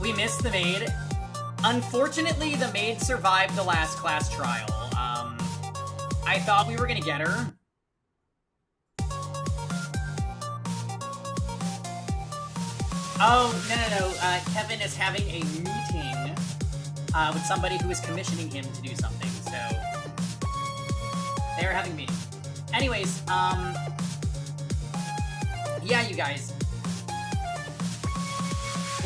We missed the maid. Unfortunately, the maid survived the last class trial. I thought we were gonna get her. Oh, no. Kevin is having a meeting with somebody who is commissioning him to do something, so they're having a meeting. Anyways, yeah, you guys.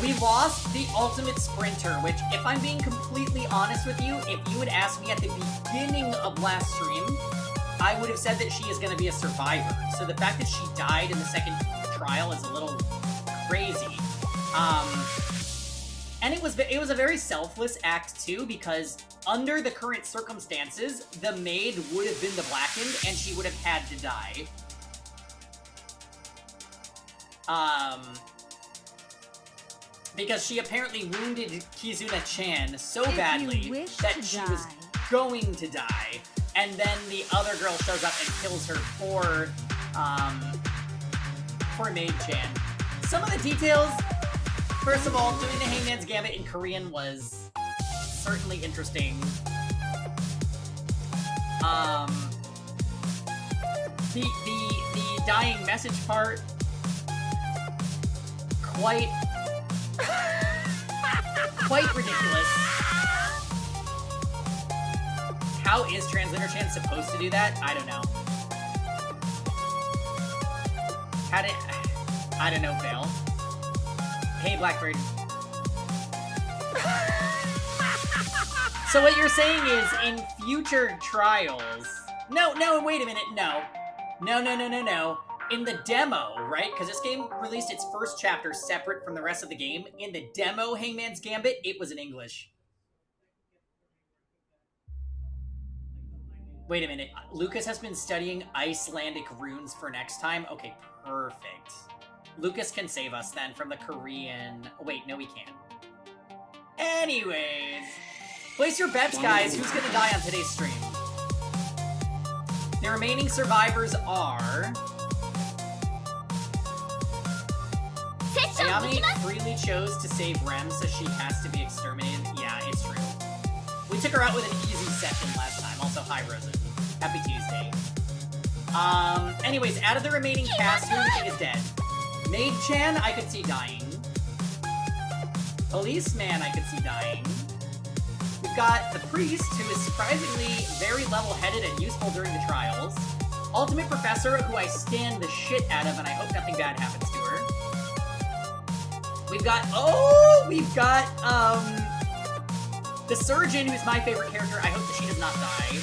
We lost the ultimate sprinter, which, if I'm being completely honest with you, if you had asked me at the beginning of last stream, I would have said that she is going to be a survivor. So the fact that she died in the second trial is a little crazy. And it was a very selfless act, too, because under the current circumstances, the maid would have been the blackened, and she would have had to die. Because she apparently wounded Kizuna-chan so badly that she was going to die, and then the other girl shows up and kills her for Maid-chan. Some of the details, first of all, doing the Hangman's Gambit in Korean was certainly interesting. The dying message part, quite ridiculous. How is Translator-chan supposed to do that? I don't know. I don't know, fail. Hey, Blackbird. So what you're saying is, in future trials... No, wait a minute, no. No. In the demo, right? Because this game released its first chapter separate from the rest of the game. In the demo Hangman's Gambit, it was in English. Wait a minute. Lucas has been studying Icelandic runes for next time? Okay, perfect. Lucas can save us then from the Korean... Wait, no, we can't. Anyways. Place your bets, guys. Who's gonna die on today's stream? The remaining survivors are... Ayami freely chose to save Rem, so she has to be exterminated. Yeah, it's true. We took her out with an easy session last time. Also, hi, Rosen. Happy Tuesday. Anyways, out of the remaining cast, who do you think is dead? Maid-chan, I could see dying. Policeman, I could see dying. We've got the priest, who is surprisingly very level-headed and useful during the trials. Ultimate Professor, who I stand the shit out of, and I hope nothing bad happens to her. We've got, the surgeon, who's my favorite character. I hope that she does not die.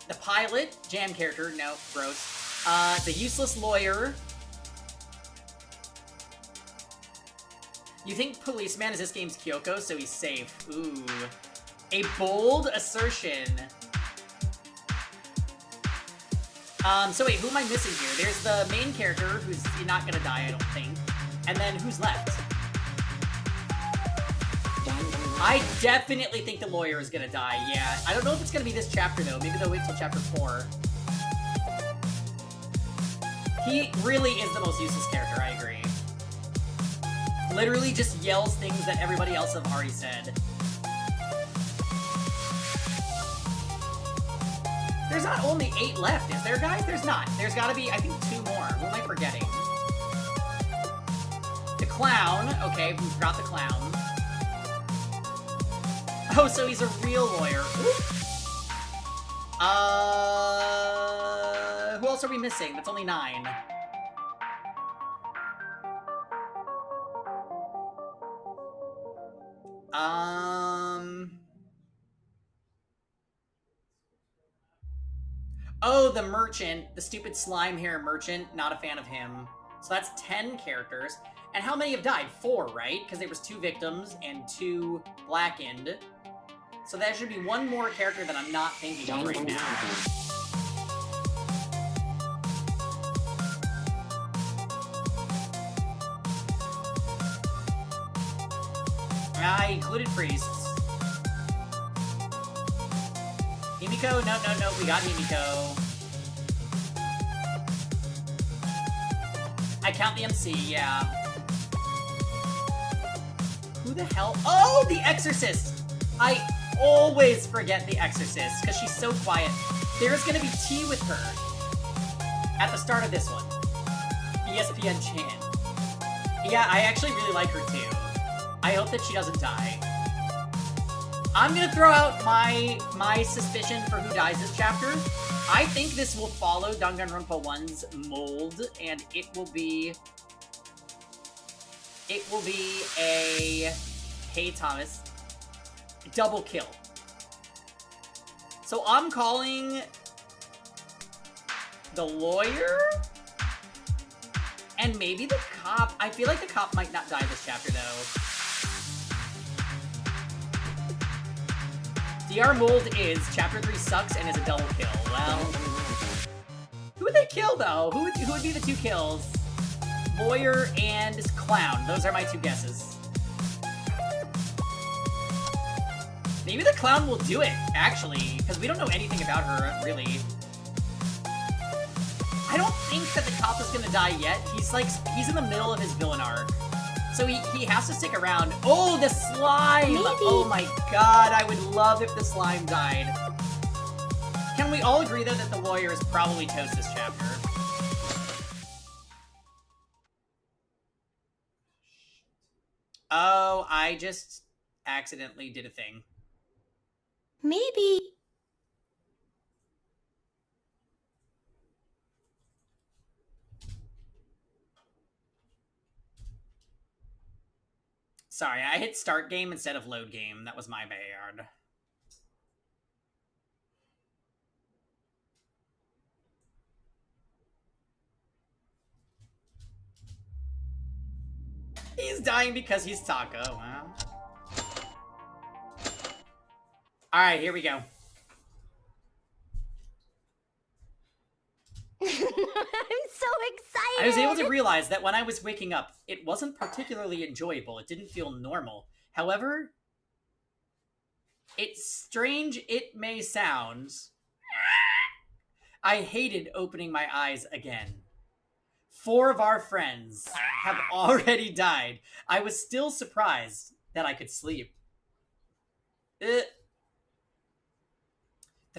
The pilot, Jam character, no, gross. The useless lawyer. You think Policeman is this game's Kyoko, so he's safe. Ooh. A bold assertion. So wait, who am I missing here? There's the main character, who's not gonna die, I don't think. And then who's left? I definitely think the lawyer is gonna die, yeah. I don't know if it's gonna be this chapter, though. Maybe they'll wait till chapter 4. He really is the most useless character, I agree. Literally just yells things that everybody else have already said. There's not only 8 left, is there, guys? There's not. There's gotta be, I think, 2 more. Who am I forgetting? The clown. Okay, we forgot the clown. Oh, so he's a real lawyer. Who else are we missing? That's only 9. Oh, the merchant. The stupid slime hair merchant. Not a fan of him. So that's 10 characters. And how many have died? 4, right? Because there was 2 victims and 2 blackened. So that should be 1 more character that I'm not thinking of right now. I included priests. Himiko? No, we got Himiko. I count the MC, yeah. Who the hell? Oh, the Exorcist! I always forget the Exorcist, because she's so quiet. There's gonna be tea with her at the start of this one. ESPN Chan. Yeah, I actually really like her too. I hope that she doesn't die. I'm gonna throw out my suspicion for who dies this chapter. I think this will follow Danganronpa 1's mold, and it will be a Hey Thomas double kill. So I'm calling the lawyer and maybe the cop. I feel like the cop might not die this chapter though. DR mold is chapter 3 sucks and is a double kill. Well, who would they kill though? Who would be the two kills? Lawyer and clown. Those are my two guesses. Maybe the clown will do it, actually, because we don't know anything about her, really. I don't think that the cop is gonna die yet. He's in the middle of his villain arc. So he has to stick around. Oh, the slime! Maybe. Oh my god, I would love if the slime died. Can we all agree, though, that the lawyer is probably toast this chapter? Oh, I just accidentally did a thing. Maybe. Sorry, I hit start game instead of load game. That was my bad. He's dying because he's Taco. Wow. Alright, here we go. I'm so excited! I was able to realize that when I was waking up, it wasn't particularly enjoyable. It didn't feel normal. However, it's strange it may sound. I hated opening my eyes again. 4 of our friends have already died. I was still surprised that I could sleep. The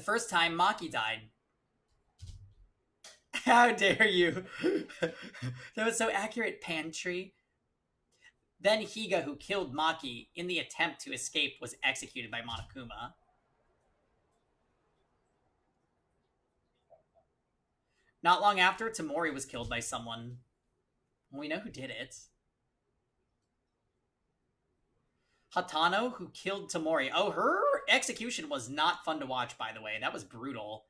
first time Maki died. How dare you? That was so accurate, Pantry. Then Higa, who killed Maki in the attempt to escape, was executed by Monokuma. Not long after, Tamori was killed by someone. We know who did it. Hatano, who killed Tamori. Oh, her execution was not fun to watch, by the way. That was brutal.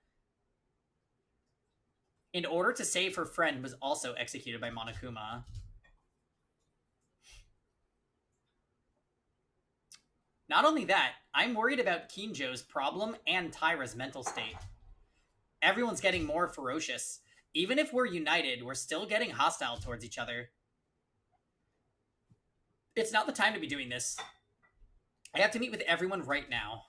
In order to save her friend, was also executed by Monokuma. Not only that, I'm worried about Kinjo's problem and Tyra's mental state. Everyone's getting more ferocious. Even if we're united, we're still getting hostile towards each other. It's not the time to be doing this. I have to meet with everyone right now.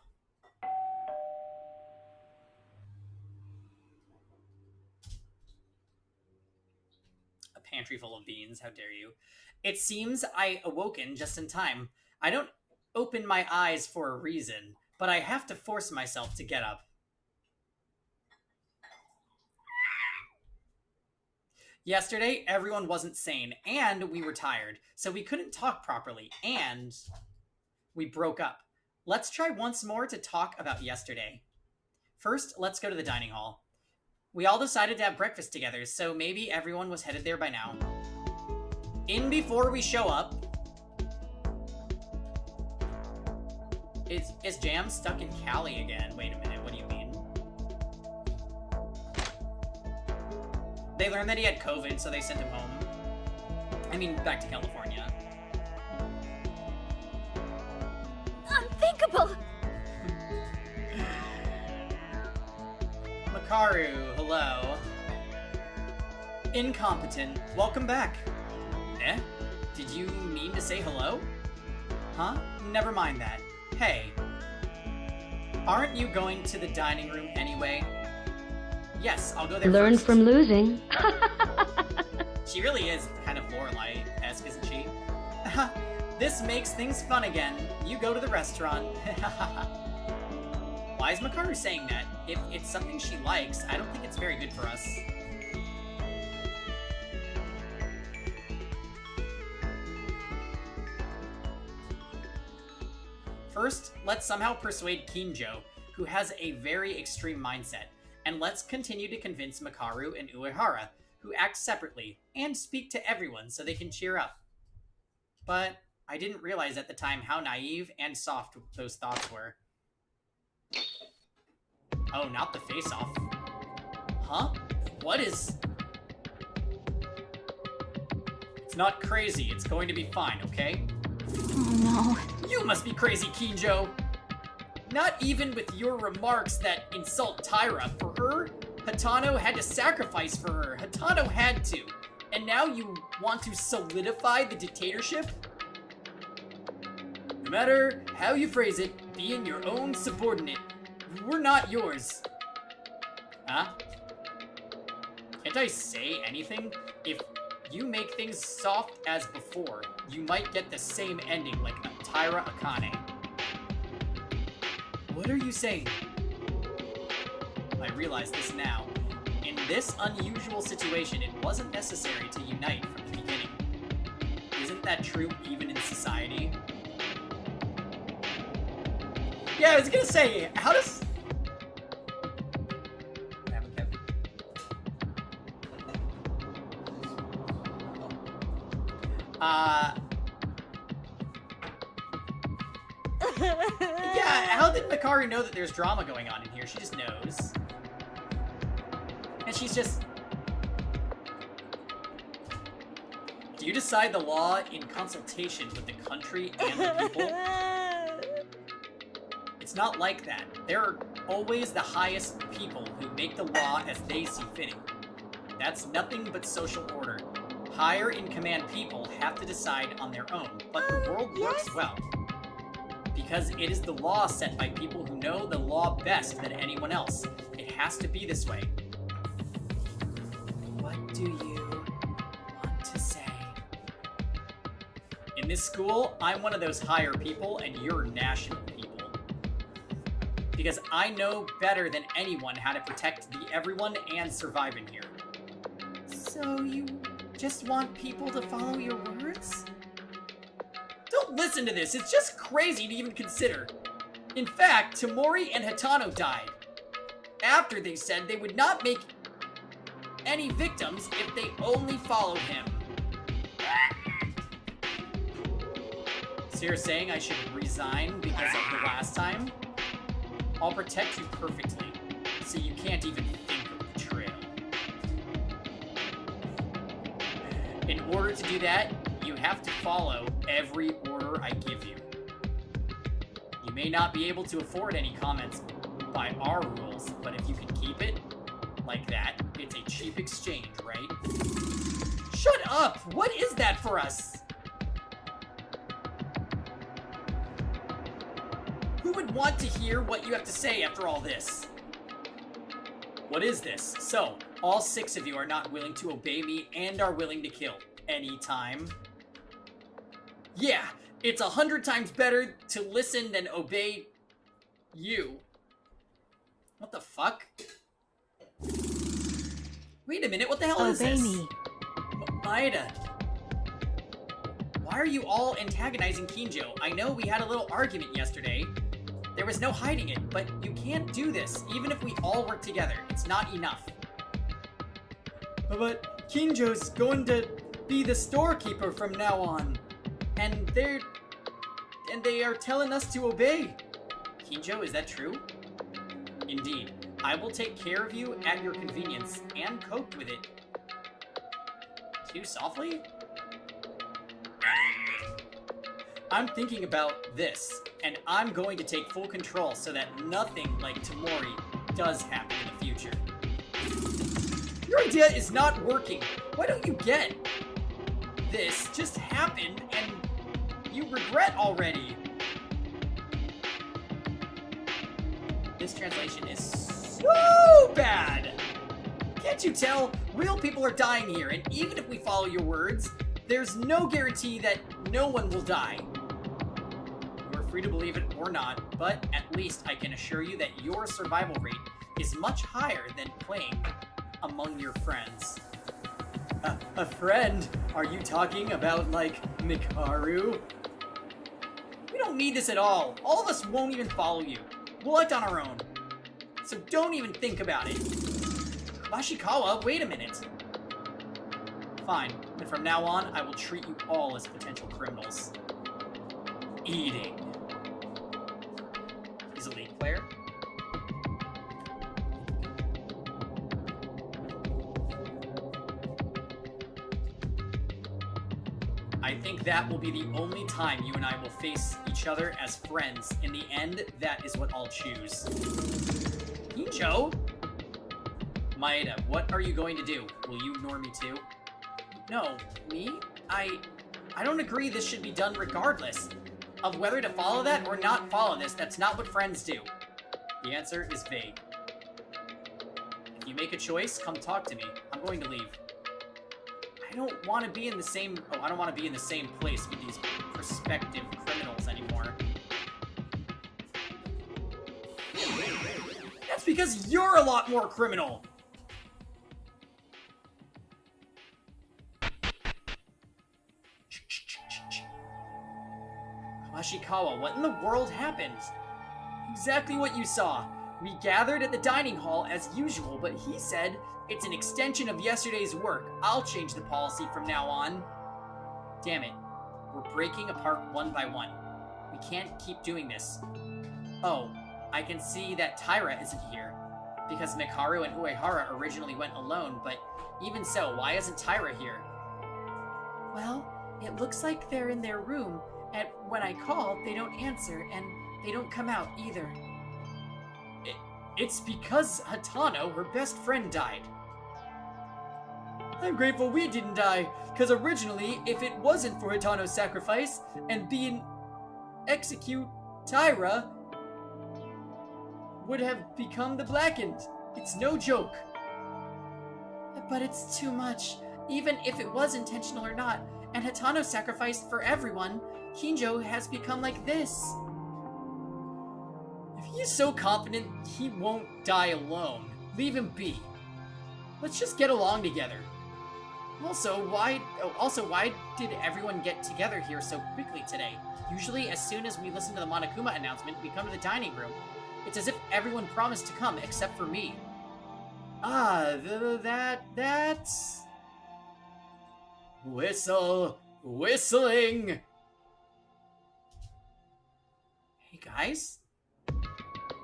A pantry full of beans, how dare you. It seems I awoken just in time. I don't open my eyes for a reason, but I have to force myself to get up. Yesterday, everyone wasn't sane, and we were tired, so we couldn't talk properly, and we broke up. Let's try once more to talk about yesterday. First, let's go to the dining hall. We all decided to have breakfast together, so maybe everyone was headed there by now. In before we show up... Is Jam stuck in Cali again? Wait a minute, what do you mean? They learned that he had COVID, so they sent him home. I mean, back to California. Unthinkable! Makaru, hello. Incompetent, welcome back. Eh? Did you mean to say hello? Huh? Never mind that. Hey. Aren't you going to the dining room anyway? Yes, I'll go there Learn first. from losing. She really is kind of Lorelai-esque, isn't she? This makes things fun again. You go to the restaurant. Why is Makaru saying that? If it's something she likes, I don't think it's very good for us. First, let's somehow persuade Kinjo, who has a very extreme mindset, and let's continue to convince Makaru and Uehara, who act separately, and speak to everyone so they can cheer up. But I didn't realize at the time how naive and soft those thoughts were. Oh, not the face-off. Huh? What is... It's not crazy. It's going to be fine, okay? Oh no. You must be crazy, Kinjo! Not even with your remarks that insult Taira. For her, Hatano had to sacrifice for her. Hatano had to. And now you want to solidify the dictatorship? No matter how you phrase it, being your own subordinate. We're not yours. Huh? Can't I say anything? If you make things soft as before, you might get the same ending like Taira Akane. What are you saying? I realize this now. In this unusual situation, it wasn't necessary to unite from the beginning. Isn't that true even in society? Yeah, I was gonna say, how does... Yeah, how did Makaru know that there's drama going on in here? She just knows. And she's just... Do you decide the law in consultation with the country and the people? It's not like that. There are always the highest people who make the law as they see fitting. That's nothing but social order. Higher in command people have to decide on their own, but the world works well. Because it is the law set by people who know the law best than anyone else. It has to be this way. What do you want to say? In this school, I'm one of those higher people, and you're national people. Because I know better than anyone how to protect the everyone and survive in here. So you just want people to follow your words? Don't listen to this, it's just crazy to even consider. In fact, Tamori and Hatano died. After they said they would not make any victims if they only followed him. So you're saying I should resign because of the last time? I'll protect you perfectly, so you can't even think of betrayal. In order to do that, you have to follow every order I give you. You may not be able to afford any comments by our rules, but if you can keep it like that, it's a cheap exchange, right? Shut up! What is that for us? Who would want to hear what you have to say after all this? What is this? So, all 6 of you are not willing to obey me and are willing to kill anytime. Yeah, it's 100 times better to listen than obey you. What the fuck? Wait a minute, what the hell is this? Obey me. Maeda. Why are you all antagonizing Kinjo? I know we had a little argument yesterday. There was no hiding it, but you can't do this. Even if we all work together, it's not enough. But Kinjo's going to be the storekeeper from now on. And they are telling us to obey. Kinjo, is that true? Indeed. I will take care of you at your convenience and cope with it. Too softly? I'm thinking about this, and I'm going to take full control so that nothing like Tamori does happen in the future. Your idea is not working. Why don't you get? This just happened, and you regret already. This translation is so bad. Can't you tell? Real people are dying here, and even if we follow your words, there's no guarantee that no one will die. You're free to believe it or not, but at least I can assure you that your survival rate is much higher than playing among your friends. A friend? Are you talking about, like, Mikaru? We don't need this at all. All of us won't even follow you. We'll act on our own. So don't even think about it. Mashikawa, wait a minute. Fine, and from now on, I will treat you all as potential criminals. Eating. He's a League player. I think that will be the only time you and I will face each other as friends. In the end, that is what I'll choose. Kinjo? Maeda, what are you going to do? Will you ignore me too? No, me? I don't agree this should be done regardless of whether to follow that or not follow this. That's not what friends do. The answer is vague. If you make a choice, come talk to me. I'm going to leave. I don't want to be in the same... Oh, I don't want to be in the same place with these prospective criminals anymore. That's because you're a lot more criminal! Kawashikawa, what in the world happened? Exactly what you saw. We gathered at the dining hall as usual, but he said it's an extension of yesterday's work. I'll change the policy from now on. Damn it. We're breaking apart one by one. We can't keep doing this. Oh, I can see that Taira isn't here. Because Mikaru and Uehara originally went alone, but even so, why isn't Taira here? Well, it looks like they're in their room, and when I call, they don't answer, and they don't come out either. It's because Hatano, her best friend, died. I'm grateful we didn't die, because originally, if it wasn't for Hatano's sacrifice and being execute, Taira would have become the Blackened. It's no joke. But it's too much. Even if it was intentional or not, and Hatano sacrificed for everyone, Kinjo has become like this. If he's so confident he won't die alone, leave him be. Let's just get along together. Also, why did everyone get together here so quickly today? Usually, as soon as we listen to the Monokuma announcement, we come to the dining room. It's as if everyone promised to come, except for me. That's... Whistling! Hey, guys?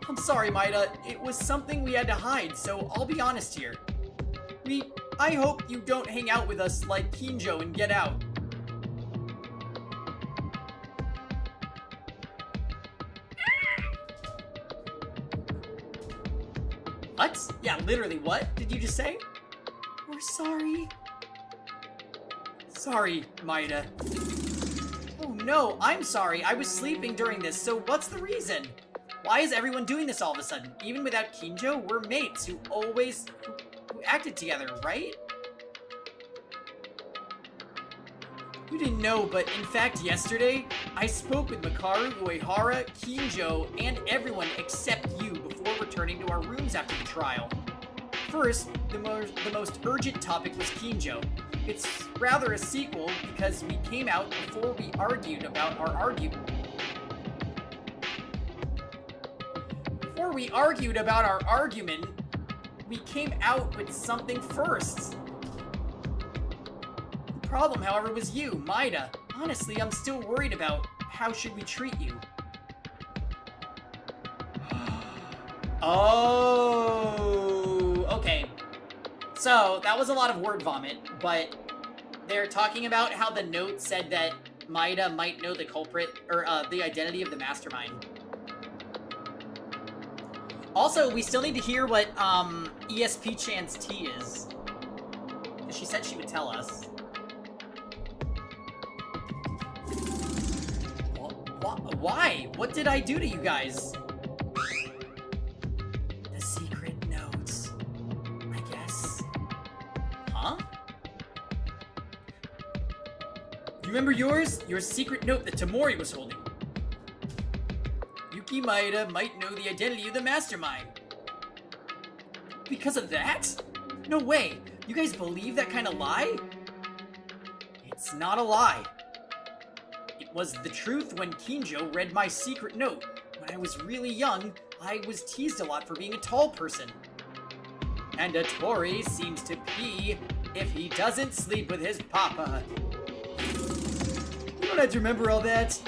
I'm sorry, Maeda. It was something we had to hide, so I'll be honest here. I hope you don't hang out with us like Kinjo and Get Out. What? Yeah, literally, what did you just say? We're sorry. Sorry, Maeda. Oh no, I'm sorry. I was sleeping during this, so what's the reason? Why is everyone doing this all of a sudden? Even without Kinjo, we're mates who acted together, right? You didn't know, but in fact, yesterday, I spoke with Mikaru, Uehara, Kinjo, and everyone except you before returning to our rooms after the trial. First, the most urgent topic was Kinjo. It's rather a sequel because we came out before we argued about our argument. Before we argued about our argument, we came out with something first. The problem, however, was you, Maeda. Honestly, I'm still worried about how should we treat you. Oh, okay. So, that was a lot of word vomit, but they're talking about how the note said that Maeda might know the culprit, or the identity of the mastermind. Also, we still need to hear what ESP-chan's tea is. She said she would tell us. Why? What did I do to you guys? The secret notes, I guess. Huh? You remember yours? Your secret note that Tamori was holding. Yuki Maeda might know the identity of the mastermind. Because of that? No way. You guys believe that kind of lie? It's not a lie. It was the truth when Kinjo read my secret note. When I was really young, I was teased a lot for being a tall person. And a Tori seems to pee if he doesn't sleep with his papa. You don't have to remember all that.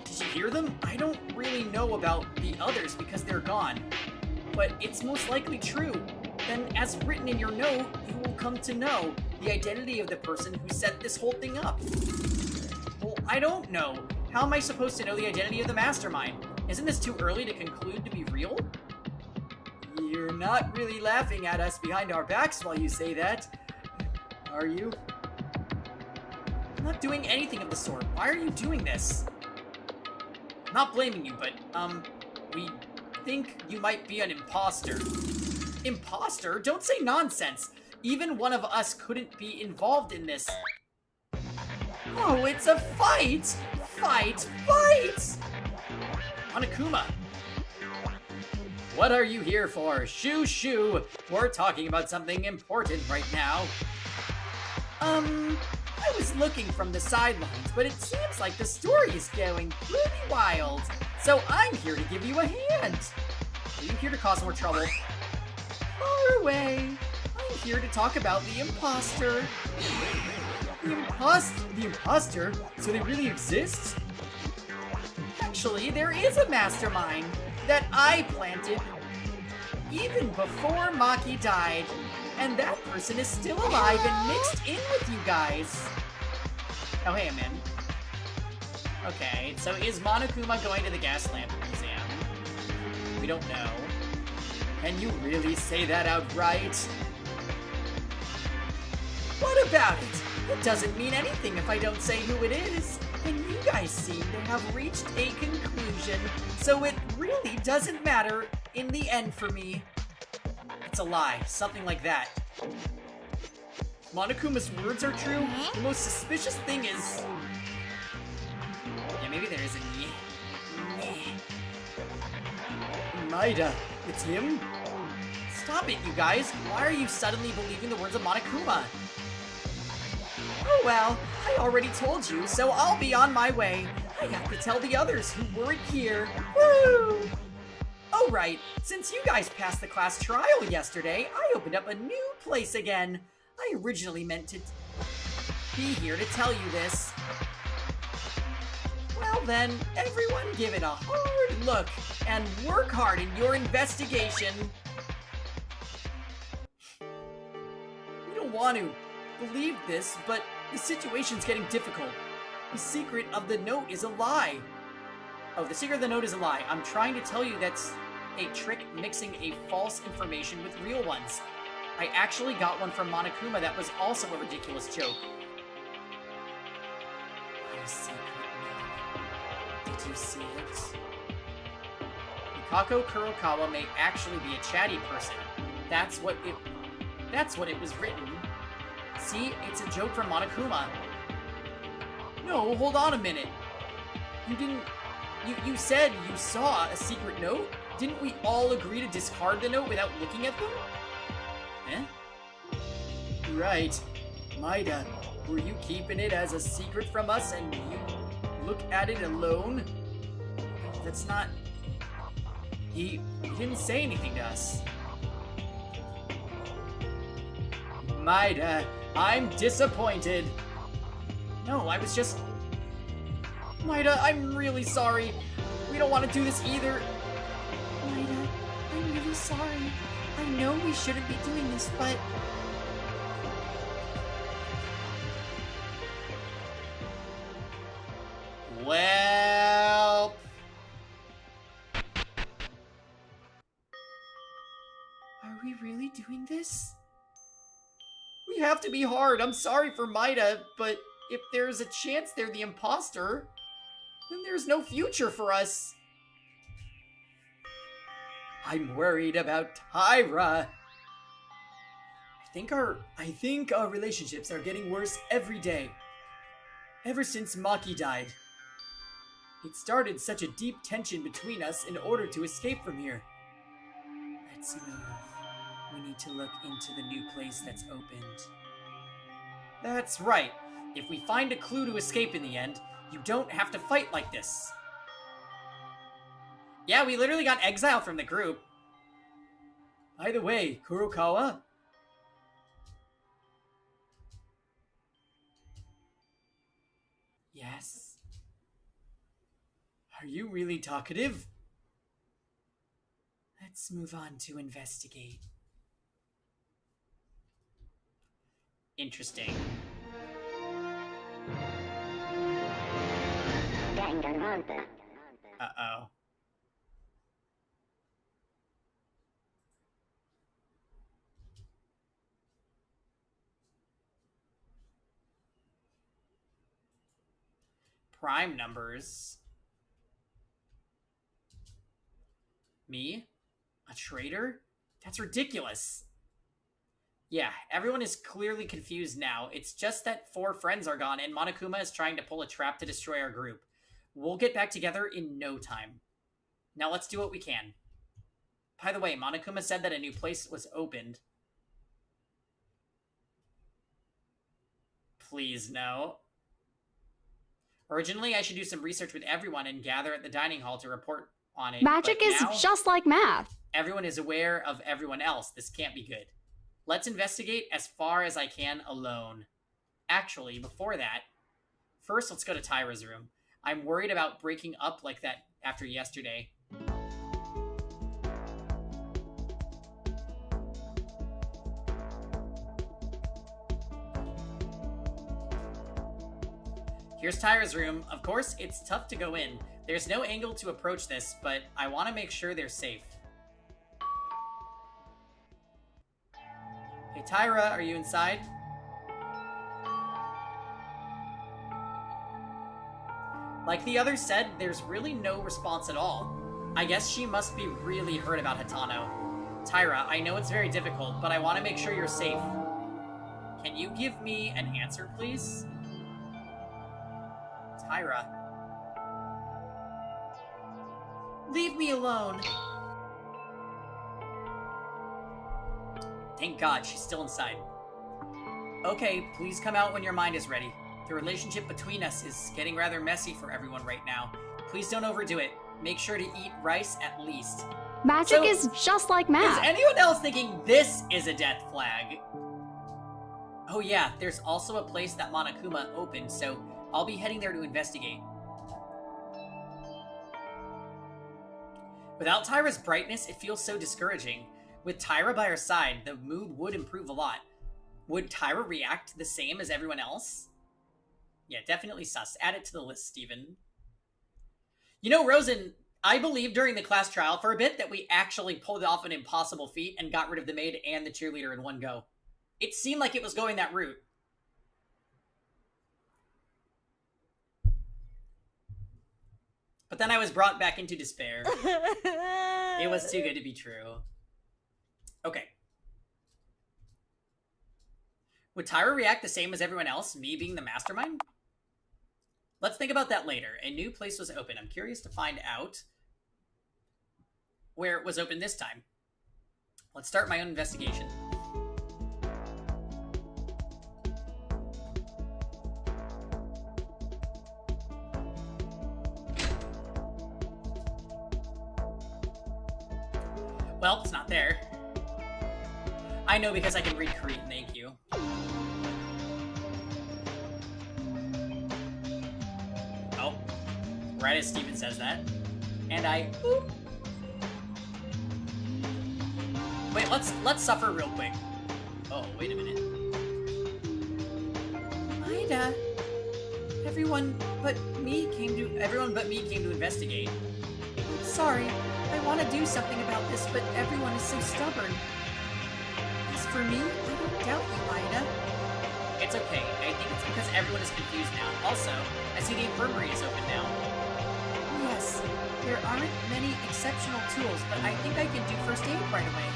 Did you hear them? I don't really know about the others because they're gone. But it's most likely true. Then, as written in your note, you will come to know the identity of the person who set this whole thing up. Well, I don't know. How am I supposed to know the identity of the mastermind? Isn't this too early to conclude to be real? You're not really laughing at us behind our backs while you say that, are you? I'm not doing anything of the sort. Why are you doing this? I'm not blaming you, but, we think you might be an imposter. Imposter? Don't say nonsense. Even one of us couldn't be involved in this. Oh, it's a fight! Fight! Fight! Monokuma. What are you here for? Shoo shoo! We're talking about something important right now. I was looking from the sidelines, but it seems like the story is going pretty wild. So I'm here to give you a hand. Are you here to cause more trouble? Far away. I'm here to talk about the imposter. The imposter? So they really exist? Actually, there is a mastermind that I planted even before Maki died. And that person is still alive and mixed in with you guys. Oh, hey, I'm in. Okay, so is Monokuma going to the gas lamp museum? We don't know. Can you really say that outright? What about it? It doesn't mean anything if I don't say who it is. And you guys seem to have reached a conclusion, so it really doesn't matter in the end for me. It's a lie, something like that. If Monokuma's words are true, the most suspicious thing is... Yeah, maybe there is a Maeda, it's him? Stop it, you guys. Why are you suddenly believing the words of Monokuma? Oh well, I already told you, so I'll be on my way. I have to tell the others who weren't here. Woo! Oh right, since you guys passed the class trial yesterday, I opened up a new place again. I originally meant to be here to tell you this. Well then, everyone give it a hard look and work hard in your investigation. We don't want to believe this, but the situation's getting difficult. The secret of the note is a lie. Oh, the secret of the note is a lie. I'm trying to tell you that's a trick mixing a false information with real ones. I actually got one from Monokuma that was also a ridiculous joke. My secret note. Did you see it? Mikako Kurokawa may actually be a chatty person. That's what it was written. See, it's a joke from Monokuma. No, hold on a minute. You said you saw a secret note? Didn't we all agree to discard the note without looking at them? Eh? Right. Maeda, were you keeping it as a secret from us and you look at it alone? That's not... He didn't say anything to us. Maeda, I'm disappointed. No, I was just... Maeda, I'm really sorry. We don't want to do this either. Maeda, I'm really sorry. I know we shouldn't be doing this, but... Well... Are we really doing this? We have to be hard. I'm sorry for Maeda, but if there's a chance they're the imposter, then there's no future for us. I'm worried about Tyra. I think our relationships are getting worse every day. Ever since Maki died. It started such a deep tension between us in order to escape from here. Let's move. We need to look into the new place that's opened. That's right. If we find a clue to escape in the end, you don't have to fight like this. Yeah, we literally got exiled from the group. By the way, Kurokawa? Yes? Are you really talkative? Let's move on to investigate. Interesting. Danganronpa. Uh-oh. Prime numbers. Me? A traitor? That's ridiculous. Yeah, everyone is clearly confused now. It's just that 4 friends are gone, and Monokuma is trying to pull a trap to destroy our group. We'll get back together in no time. Now let's do what we can. By the way, Monokuma said that a new place was opened. Please, no. Originally, I should do some research with everyone and gather at the dining hall to report on it. Magic is just like math. Everyone is aware of everyone else. This can't be good. Let's investigate as far as I can alone. Actually, before that, first let's go to Tyra's room. I'm worried about breaking up like that after yesterday. Here's Tyra's room. Of course, it's tough to go in. There's no angle to approach this, but I want to make sure they're safe. Hey, Tyra, are you inside? Like the others said, there's really no response at all. I guess she must be really hurt about Hitano. Tyra, I know it's very difficult, but I want to make sure you're safe. Can you give me an answer, please? Tyra. Leave me alone! Thank God, she's still inside. Okay, please come out when your mind is ready. The relationship between us is getting rather messy for everyone right now. Please don't overdo it. Make sure to eat rice at least. Magic is just like math. Is anyone else thinking this is a death flag? Oh yeah, there's also a place that Monokuma opened, so I'll be heading there to investigate. Without Tyra's brightness, it feels so discouraging. With Tyra by her side, the mood would improve a lot. Would Tyra react the same as everyone else? Yeah, definitely sus. Add it to the list, Steven. You know, Rosen, I believe during the class trial for a bit that we actually pulled off an impossible feat and got rid of the maid and the cheerleader in one go. It seemed like it was going that route. But then I was brought back into despair. It was too good to be true. Okay. Would Tyra react the same as everyone else, me being the mastermind? Let's think about that later. A new place was open. I'm curious to find out where it was open this time. Let's start my own investigation. Well, it's not there. I know because I can read Korean, thank you. Oh. Right as Steven says that. And I... Boop. Wait, let's suffer real quick. Oh, wait a minute. Ida. Everyone but me came to investigate. I'm sorry. I want to do something about this, but everyone is so stubborn. As for me, I don't doubt you, Ida. It's okay. I think it's because everyone is confused now. Also, I see the infirmary is open now. Yes, there aren't many exceptional tools, but I think I can do first aid right away.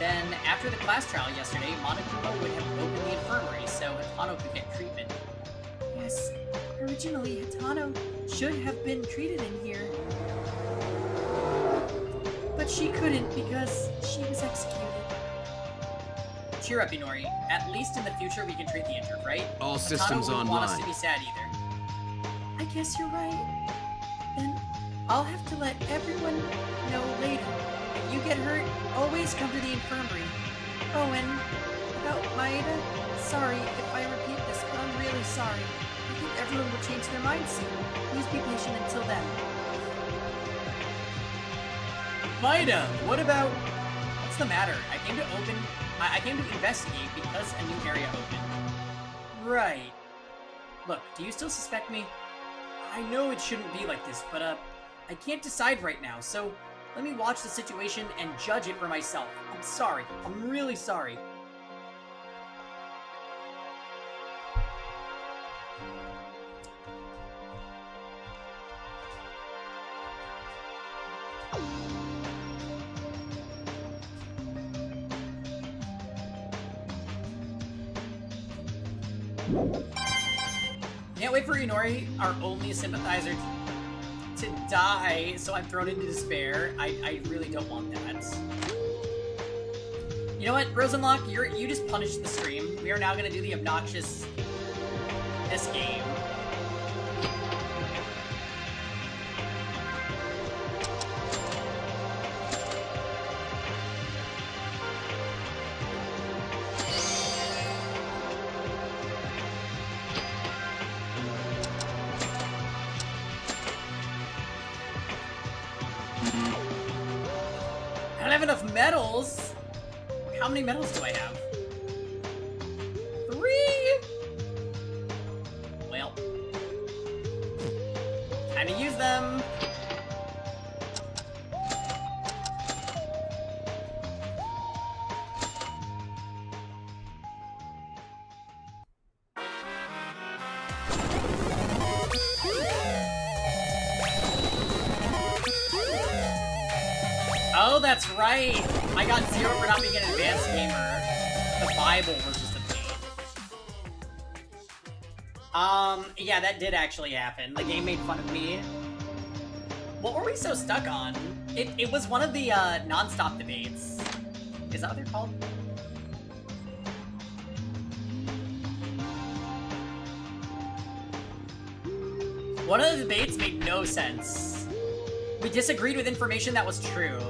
then after the class trial yesterday, Monokuma would have opened the infirmary so Hitano could get treatment. Yes, originally Hitano should have been treated in here. But she couldn't because she was executed. Cheer up, Inori. At least in the future we can treat the injured, right? All Hitano systems wouldn't want us to online. be sad either. I guess you're right. Then I'll have to let everyone know later. If you get hurt, always come to the infirmary. Oh, and about Maeda, sorry if I repeat this, but I'm really sorry. I think everyone will change their minds soon. Please be patient until then. Maeda, what about... What's the matter? I came to investigate because a new area opened. Right. Look, do you still suspect me? I know it shouldn't be like this, but, I can't decide right now, so let me watch the situation and judge it for myself. I'm sorry. I'm really sorry. Can't wait for Inori, our only sympathizer, to die, so I'm thrown into despair. I really don't want that. You know what, Rosenlock, you just punished the stream. We are now gonna do the obnoxious... this game. I don't have enough medals! How many medals do I have? 3? Well. Time to use them! Oh, that's right! I got 0 for not being an advanced gamer. The Bible was just a pain. Yeah, that did actually happen. The game made fun of me. What were we so stuck on? It was one of the, non-stop debates. Is that what they're called? One of the debates made no sense. We disagreed with information that was true.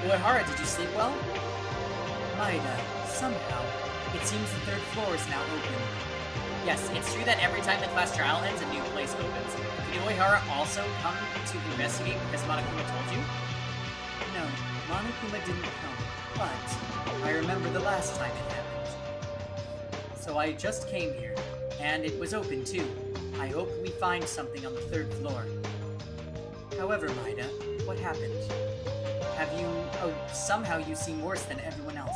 Uehara, did you sleep well? Maeda, somehow, it seems the 3rd floor is now open. Yes, it's true that every time the class trial ends, a new place opens. Did Uehara also come to investigate because Monokuma told you? No, Monokuma didn't come, but I remember the last time it happened. So I just came here, and it was open too. I hope we find something on the 3rd floor. However, Maeda, what happened? Have you... Oh, somehow you seem worse than everyone else.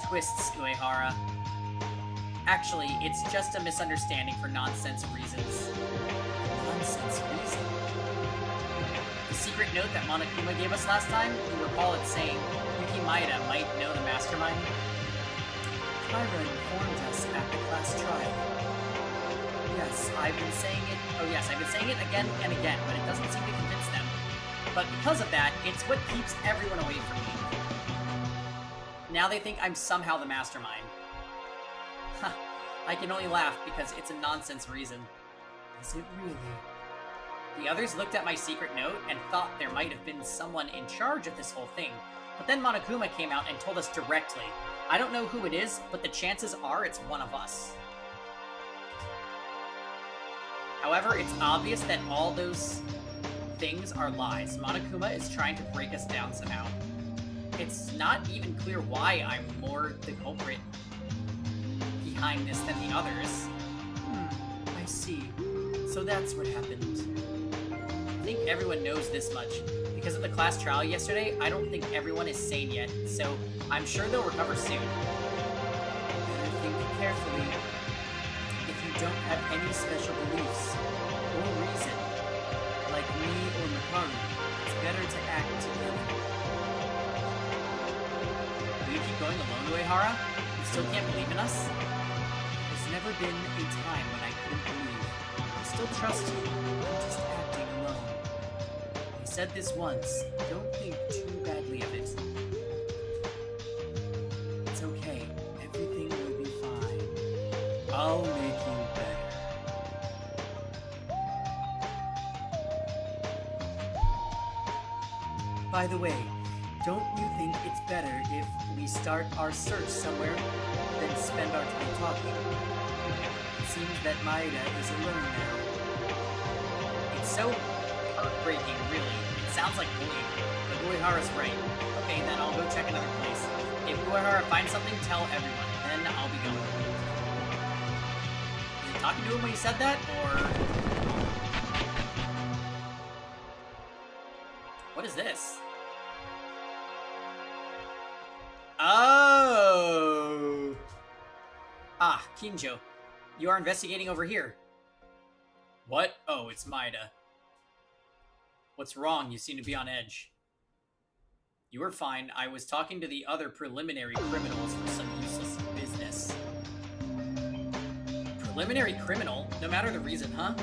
Twists, Uehara. Actually, it's just a misunderstanding for nonsense reasons. Nonsense reason? The secret note that Monokuma gave us last time, you recall it saying Yuki Maeda might know the mastermind? Kyra informed us at the class trial. Yes, I've been saying it. Oh yes, I've been saying it again and again, but it doesn't seem to convince them. But because of that, it's what keeps everyone away from me. Now they think I'm somehow the mastermind. Ha, I can only laugh because it's a nonsense reason. Is it really? The others looked at my secret note and thought there might have been someone in charge of this whole thing. But then Monokuma came out and told us directly. I don't know who it is, but the chances are it's one of us. However, it's obvious that all those things are lies. Monokuma is trying to break us down somehow. It's not even clear why I'm more the culprit behind this than the others. I see. So that's what happened. I think everyone knows this much. Because of the class trial yesterday, I don't think everyone is sane yet, so I'm sure they'll recover soon. Better think carefully. If you don't have any special beliefs or reason, like me or Makaru, it's better to act together. Will you keep going alone, Uehara? You still can't believe in us? There's never been a time when I couldn't believe. I still trust you. I'm just acting alone. I said this once. Don't think too badly of it. It's okay. Everything will be fine. I'll make you better. By the way, don't you think it's better if we start our search somewhere than spend our time talking? It seems that Maeda is alone now. It's so heartbreaking, really. It sounds like bullying, but Uehara's right. Okay, then I'll go check another place. If Uehara finds something, tell everyone. Then I'll be going. Was he talking to him when he said that, or... What is this? Oh! Ah, Kinjo. You are investigating over here. What? Oh, it's Maeda. What's wrong? You seem to be on edge. You were fine. I was talking to the other preliminary criminals for some useless business. Preliminary criminal? No matter the reason, huh?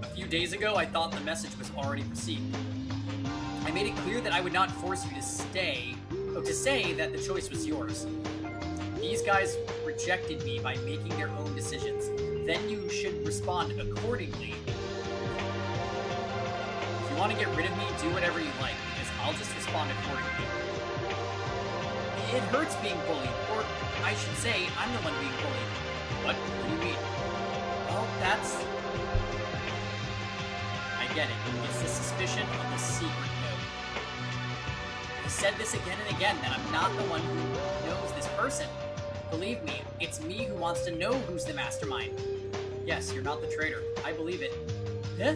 A few days ago, I thought the message was already received. I made it clear that I would not force you to stay, or to say that the choice was yours. These guys rejected me by making their own decisions. Then you should respond accordingly. If you want to get rid of me, do whatever you like, because I'll just respond accordingly. It hurts being bullied, or I should say, I'm the one being bullied. What do you mean? Well, that's... I get it. It's the suspicion of the secret note. I said this again and again, that I'm not the one who knows this person. Believe me, it's me who wants to know who's the mastermind. Yes, you're not the traitor. I believe it. Huh?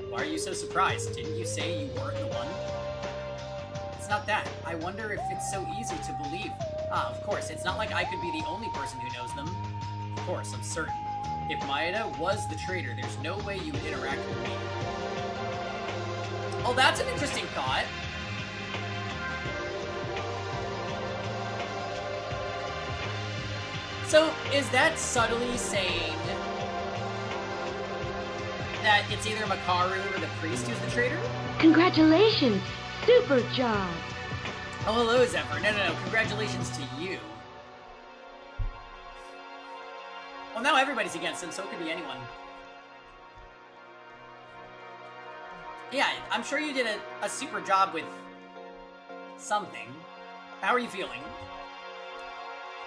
Why are you so surprised? Didn't you say you weren't the one? It's not that. I wonder if it's so easy to believe. Ah, of course, it's not like I could be the only person who knows them. Of course, I'm certain. If Maeda was the traitor, there's no way you would interact with me. Oh, that's an interesting thought. So, is that subtly saying that it's either Makaru or the priest who's the traitor? Congratulations! Super job! Oh, hello, Zephyr. No. Congratulations to you. Well, now everybody's against him, so it could be anyone. Yeah, I'm sure you did a super job with something. How are you feeling?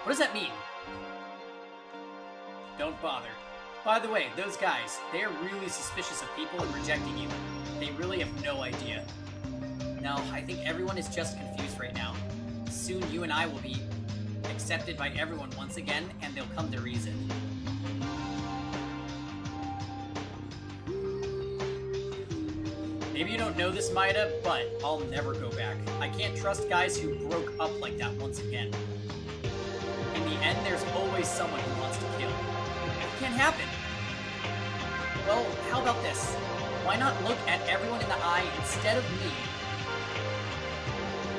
What does that mean? Don't bother. By the way, those guys, they are really suspicious of people and rejecting you. They really have no idea. No, I think everyone is just confused right now. Soon you and I will be accepted by everyone once again, and they'll come to reason. Maybe you don't know this, Maeda, but I'll never go back. I can't trust guys who broke up like that once again. In the end, there's always someone who wants to kill. It can't happen. Well, how about this? Why not look at everyone in the eye instead of me?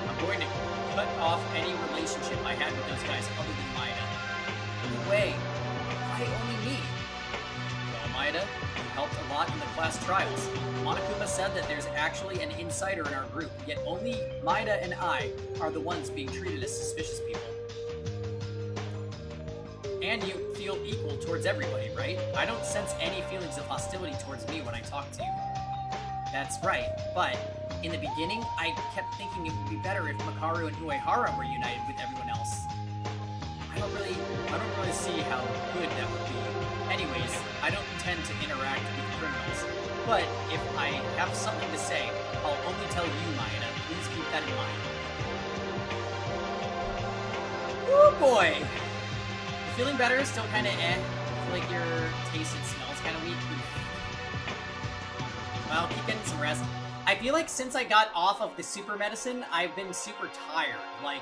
I'm going to cut off any relationship I had with those guys other than Maeda. No way. Why only me? Well, Maeda, you helped a lot in the class trials. Monokuma said that there's actually an insider in our group, yet only Maeda and I are the ones being treated as suspicious people. And you feel equal towards everybody, right? I don't sense any feelings of hostility towards me when I talk to you. That's right, but in the beginning, I kept thinking it would be better if Makaru and Uehara were united with everyone else. I don't really see how good that would be. Anyways, I don't intend to interact with criminals, but if I have something to say, I'll only tell you, Maeda. Please keep that in mind. Oh boy! Feeling better? Still kind of eh? I feel like your taste and smells kind of weak. Well, keep getting some rest. I feel like since I got off of the super medicine, I've been super tired. Like,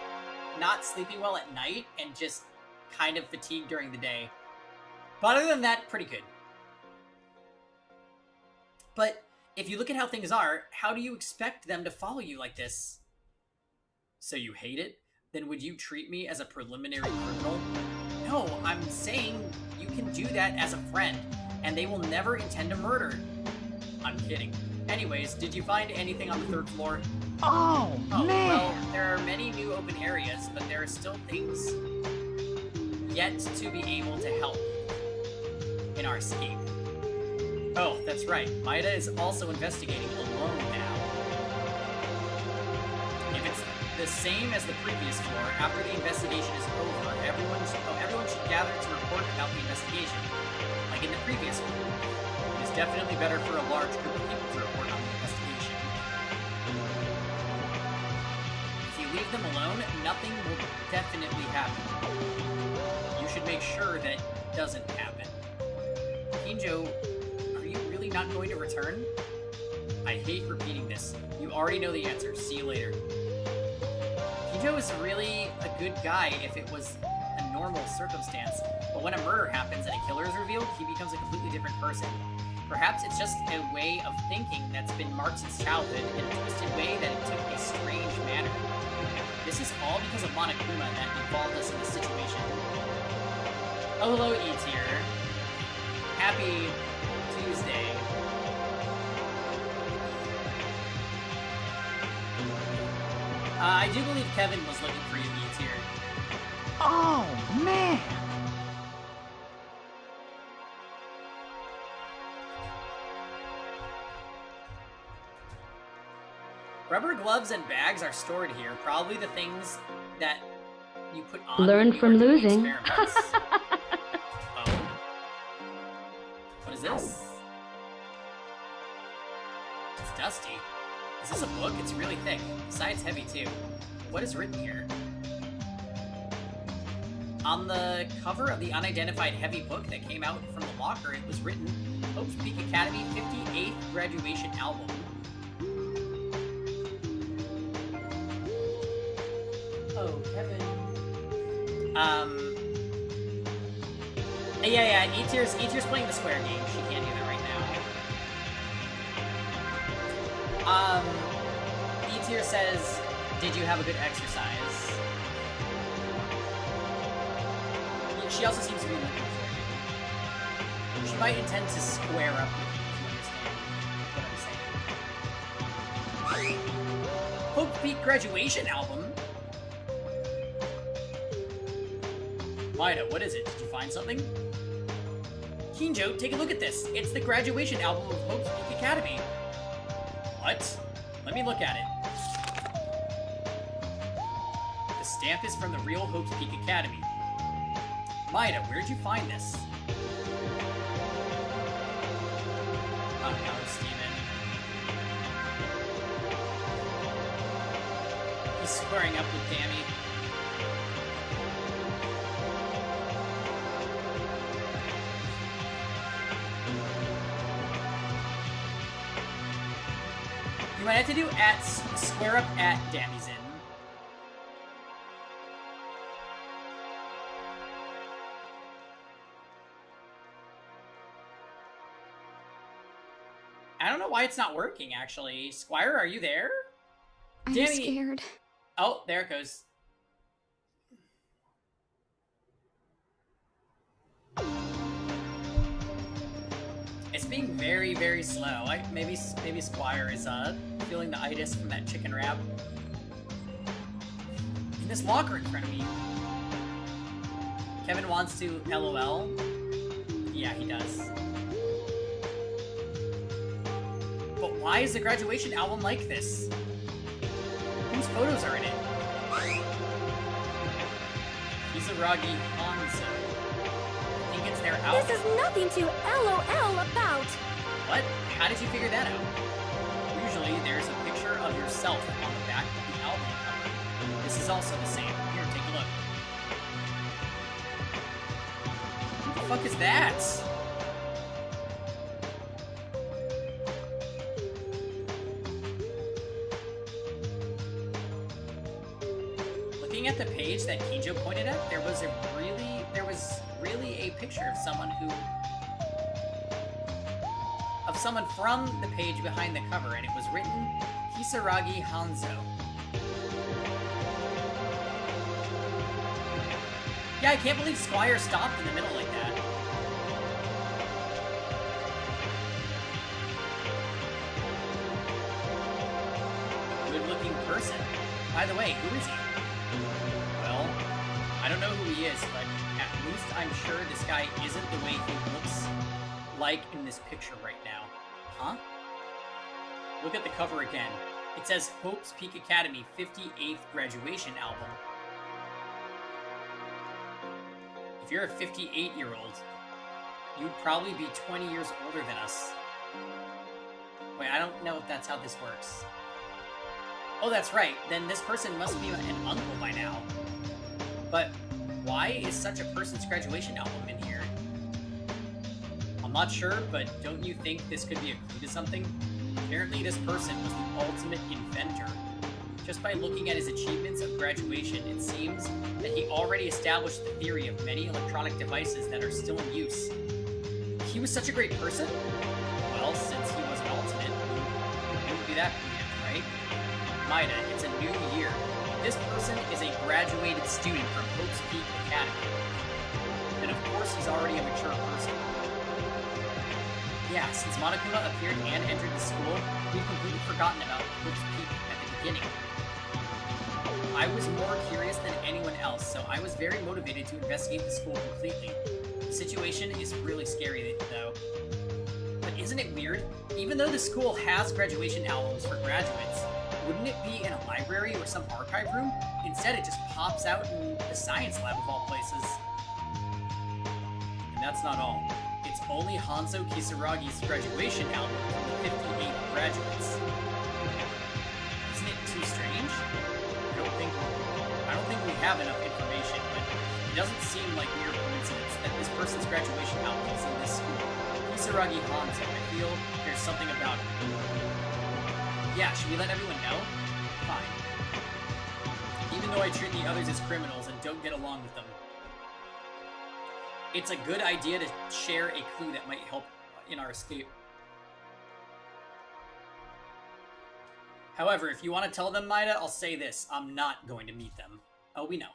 not sleeping well at night and just kind of fatigued during the day. But other than that, pretty good. But if you look at how things are, how do you expect them to follow you like this? So you hate it? Then would you treat me as a preliminary criminal? No, I'm saying you can do that as a friend, and they will never intend to murder. I'm kidding. Anyways, did you find anything on the 3rd floor? Oh, man! Well, there are many new open areas, but there are still things yet to be able to help in our escape. Oh, that's right. Maida is also investigating alone now. If it's the same as the previous floor, after the investigation is over, everyone should gather to report about the investigation, like in the previous one. It is definitely better for a large group of people to report on the investigation. If you leave them alone, nothing will definitely happen. You should make sure that doesn't happen. Kinjo, are you really not going to return? I hate repeating this. You already know the answer. See you later. Kinjo is really a good guy if it was a normal circumstance, but when a murder happens and a killer is revealed, he becomes a completely different person. Perhaps it's just a way of thinking that's been marked since childhood in a twisted way that it took a strange manner. This is all because of Monokuma that involved us in this situation. Oh, hello, E-Tier. Happy Tuesday. I do believe Kevin was looking for you, E-Tier. Oh, man! Rubber gloves and bags are stored here. Probably the things that you put on. Learn when you from are doing losing. experiments. Oh. What is this? It's dusty. Is this a book? It's really thick. Besides heavy, too. What is written here? On the cover of the unidentified heavy book that came out from the locker, it was written, Hope's Peak Academy 58th Graduation Album. Oh, Kevin. Yeah, E-Tier's playing the square game. She can't do that right now. E-Tier says, did you have a good exercise? She also seems to be looking for you. She might intend to square up with you, if you understand what I'm saying. Hope Peak Graduation Album? Maida, what is it? Did you find something? Kinjo, take a look at this. It's the graduation album of Hope's Peak Academy. What? Let me look at it. The stamp is from the real Hope's Peak Academy. Maida, where'd you find this? Oh no, Steven. He's squaring up with Dammy. You might have to do square up at Dammy's in. I don't know why it's not working, actually. Squire, are you there? I'm Dammy. scared. Oh, there it goes. It's being very, very slow. Maybe Squire is feeling the itis from that chicken wrap. In this locker in front of me. Kevin wants to LOL. Yeah, he does. But why is the graduation album like this? Whose photos are in it? Izaragi Hanzo. I think it's their album. This is nothing to LOL about. What? How did you figure that out? Usually, there's a picture of yourself on the back of the album cover. This is also the same. Here, take a look. What the fuck is that? Looking at the page that Kinjo pointed at, there was really a picture of someone from the page behind the cover, and it was written Kisaragi Hanzo. Yeah, I can't believe Squire stopped in the middle like that. A good-looking person. By the way, who is he? Well, I don't know who he is, but at least I'm sure this guy isn't the way he looks like in this picture right now. Huh? Look at the cover again. It says Hope's Peak Academy 58th graduation album. If you're a 58-year-old, you'd probably be 20 years older than us. Wait, I don't know if that's how this works. Oh, that's right. Then this person must be an uncle by now. But why is such a person's graduation album in here? I'm not sure, but don't you think this could be a clue to something? Apparently this person was the ultimate inventor. Just by looking at his achievements of graduation, it seems that he already established the theory of many electronic devices that are still in use. He was such a great person? Well, since he was an ultimate, it wouldn't be that weird, right? Maida, it's a new year. This person is a graduated student from Hope's Peak Academy. And of course, he's already a mature person. Yeah, since Monokuma appeared and entered the school, we've completely forgotten about Hope's Peak at the beginning. I was more curious than anyone else, so I was very motivated to investigate the school completely. The situation is really scary, though. But isn't it weird? Even though the school has graduation albums for graduates, wouldn't it be in a library or some archive room? Instead, it just pops out in the science lab of all places. And that's not all. It's only Hanzo Kisaragi's graduation album from the 58 graduates. Isn't it too strange? I don't think we have enough information, but it doesn't seem like mere coincidence that this person's graduation album is in this school. Kisaragi Hanzo, I feel there's something about it. Yeah, should we let everyone know? Fine. Even though I treat the others as criminals and don't get along with them. It's a good idea to share a clue that might help in our escape. However, if you want to tell them, Maida, I'll say this. I'm not going to meet them. Oh, we know.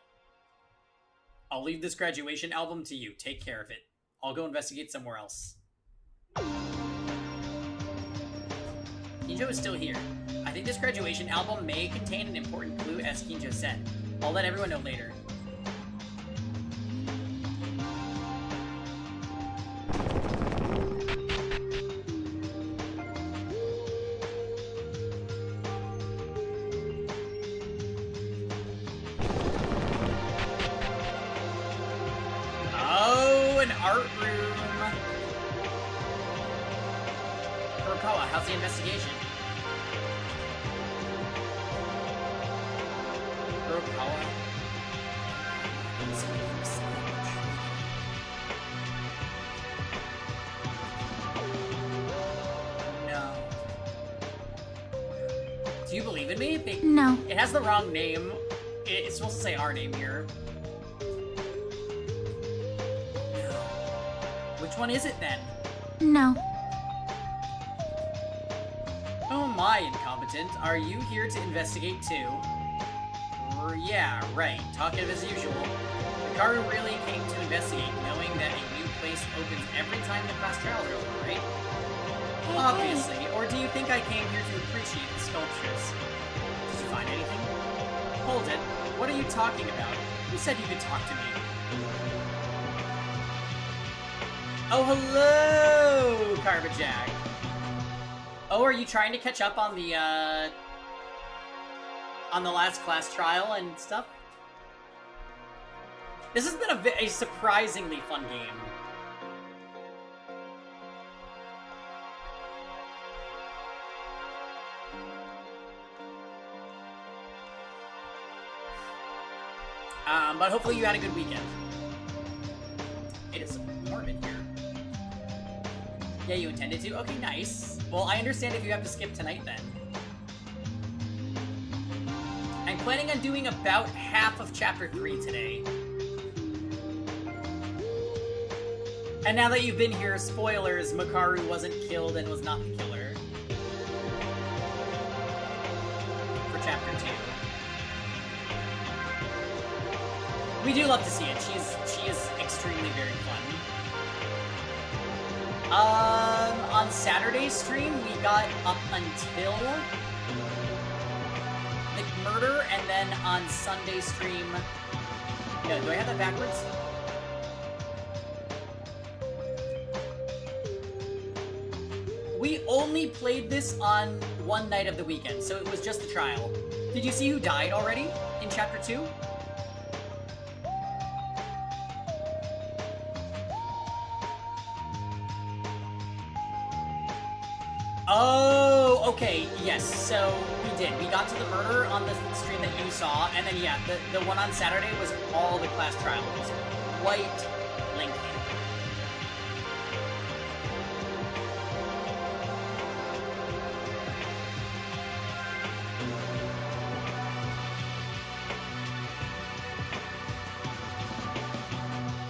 I'll leave this graduation album to you. Take care of it. I'll go investigate somewhere else. Kinjo is still here. I think this graduation album may contain an important clue, as Kinjo said. I'll let everyone know later. Art room. Kurokawa, how's the investigation? Kurokawa? No. Do you believe in me? No. It has the wrong name. It's supposed to say our name here. Which one is it then? No. Oh my, incompetent. Are you here to investigate too? Yeah, right. Talkative as usual. Hikaru really came to investigate, knowing that a new place opens every time the class trials are over, right? Obviously. Or do you think I came here to appreciate the sculptures? Did you find anything? Hold it. What are you talking about? Who said you could talk to me? Oh, hello, Carbajag. Oh, are you trying to catch up on the last class trial and stuff? This has been a surprisingly fun game. But hopefully you had a good weekend. It is warm in here. Yeah, you intended to? Okay, nice. Well, I understand if you have to skip tonight, then. I'm planning on doing about half of Chapter 3 today. And now that you've been here, spoilers, Makaru wasn't killed and was not the killer. For Chapter 2. We do love to see it. She is extremely very fun. On Saturday's stream, we got up until the murder, and then on Sunday's stream... No, do I have that backwards? We only played this on one night of the weekend, so it was just the trial. Did you see who died already in Chapter 2? Oh, okay, yes, so we did. We got to the murder on the stream that you saw, and then, yeah, the one on Saturday was all the class trial. It was quite lengthy.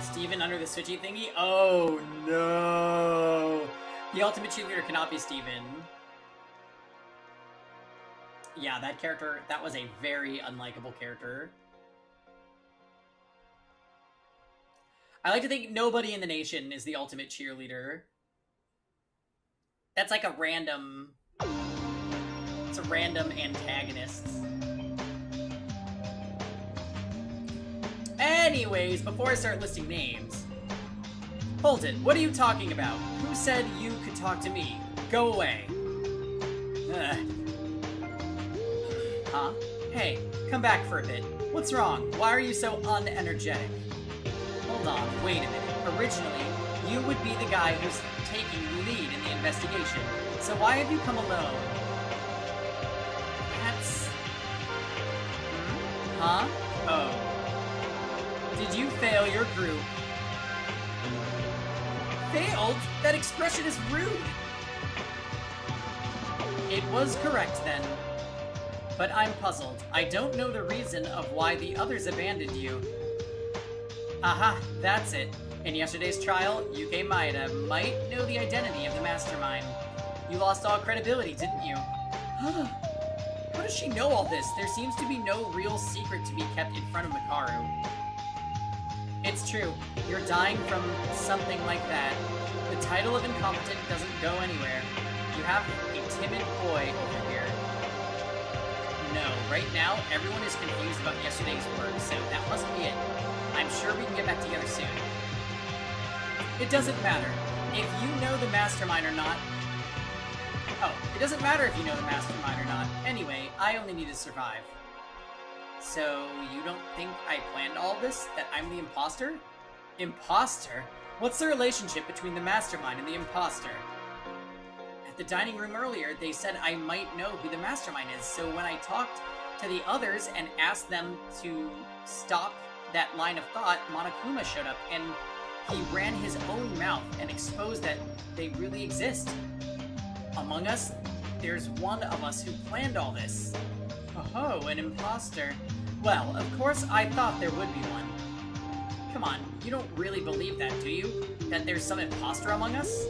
Steven under the switchy thingy? Oh, no. The ultimate cheerleader cannot be Steven. Yeah, that character, that was a very unlikable character. I like to think nobody in the nation is the ultimate cheerleader. That's like a random... It's a random antagonist. Anyways, before I start listing names... Hold it, what are you talking about? Who said you could talk to me? Go away. Ugh. Huh? Hey, come back for a bit. What's wrong? Why are you so unenergetic? Hold on, wait a minute. Originally, you would be the guy who's taking the lead in the investigation. So why have you come alone? That's... Huh? Oh. Did you fail your group? Failed? That expression is rude! It was correct, then. But I'm puzzled. I don't know the reason of why the others abandoned you. Aha, that's it. In yesterday's trial, UK Maeda might know the identity of the mastermind. You lost all credibility, didn't you? How does she know all this? There seems to be no real secret to be kept in front of Makaru. It's true. You're dying from something like that. The title of incompetent doesn't go anywhere. You have a timid boy over here. No, right now, everyone is confused about yesterday's work, so that must be it. I'm sure we can get back together soon. It doesn't matter. If you know the mastermind or not... Oh, it doesn't matter if you know the mastermind or not. Anyway, I only need to survive. So, you don't think I planned all this? That I'm the imposter? Imposter? What's the relationship between the mastermind and the imposter? At the dining room earlier, they said I might know who the mastermind is, so when I talked to the others and asked them to stop that line of thought, Monokuma showed up, and he ran his own mouth and exposed that they really exist. Among us, there's one of us who planned all this. Oh, an imposter. Well, of course I thought there would be one. Come on, you don't really believe that, do you? That there's some imposter among us?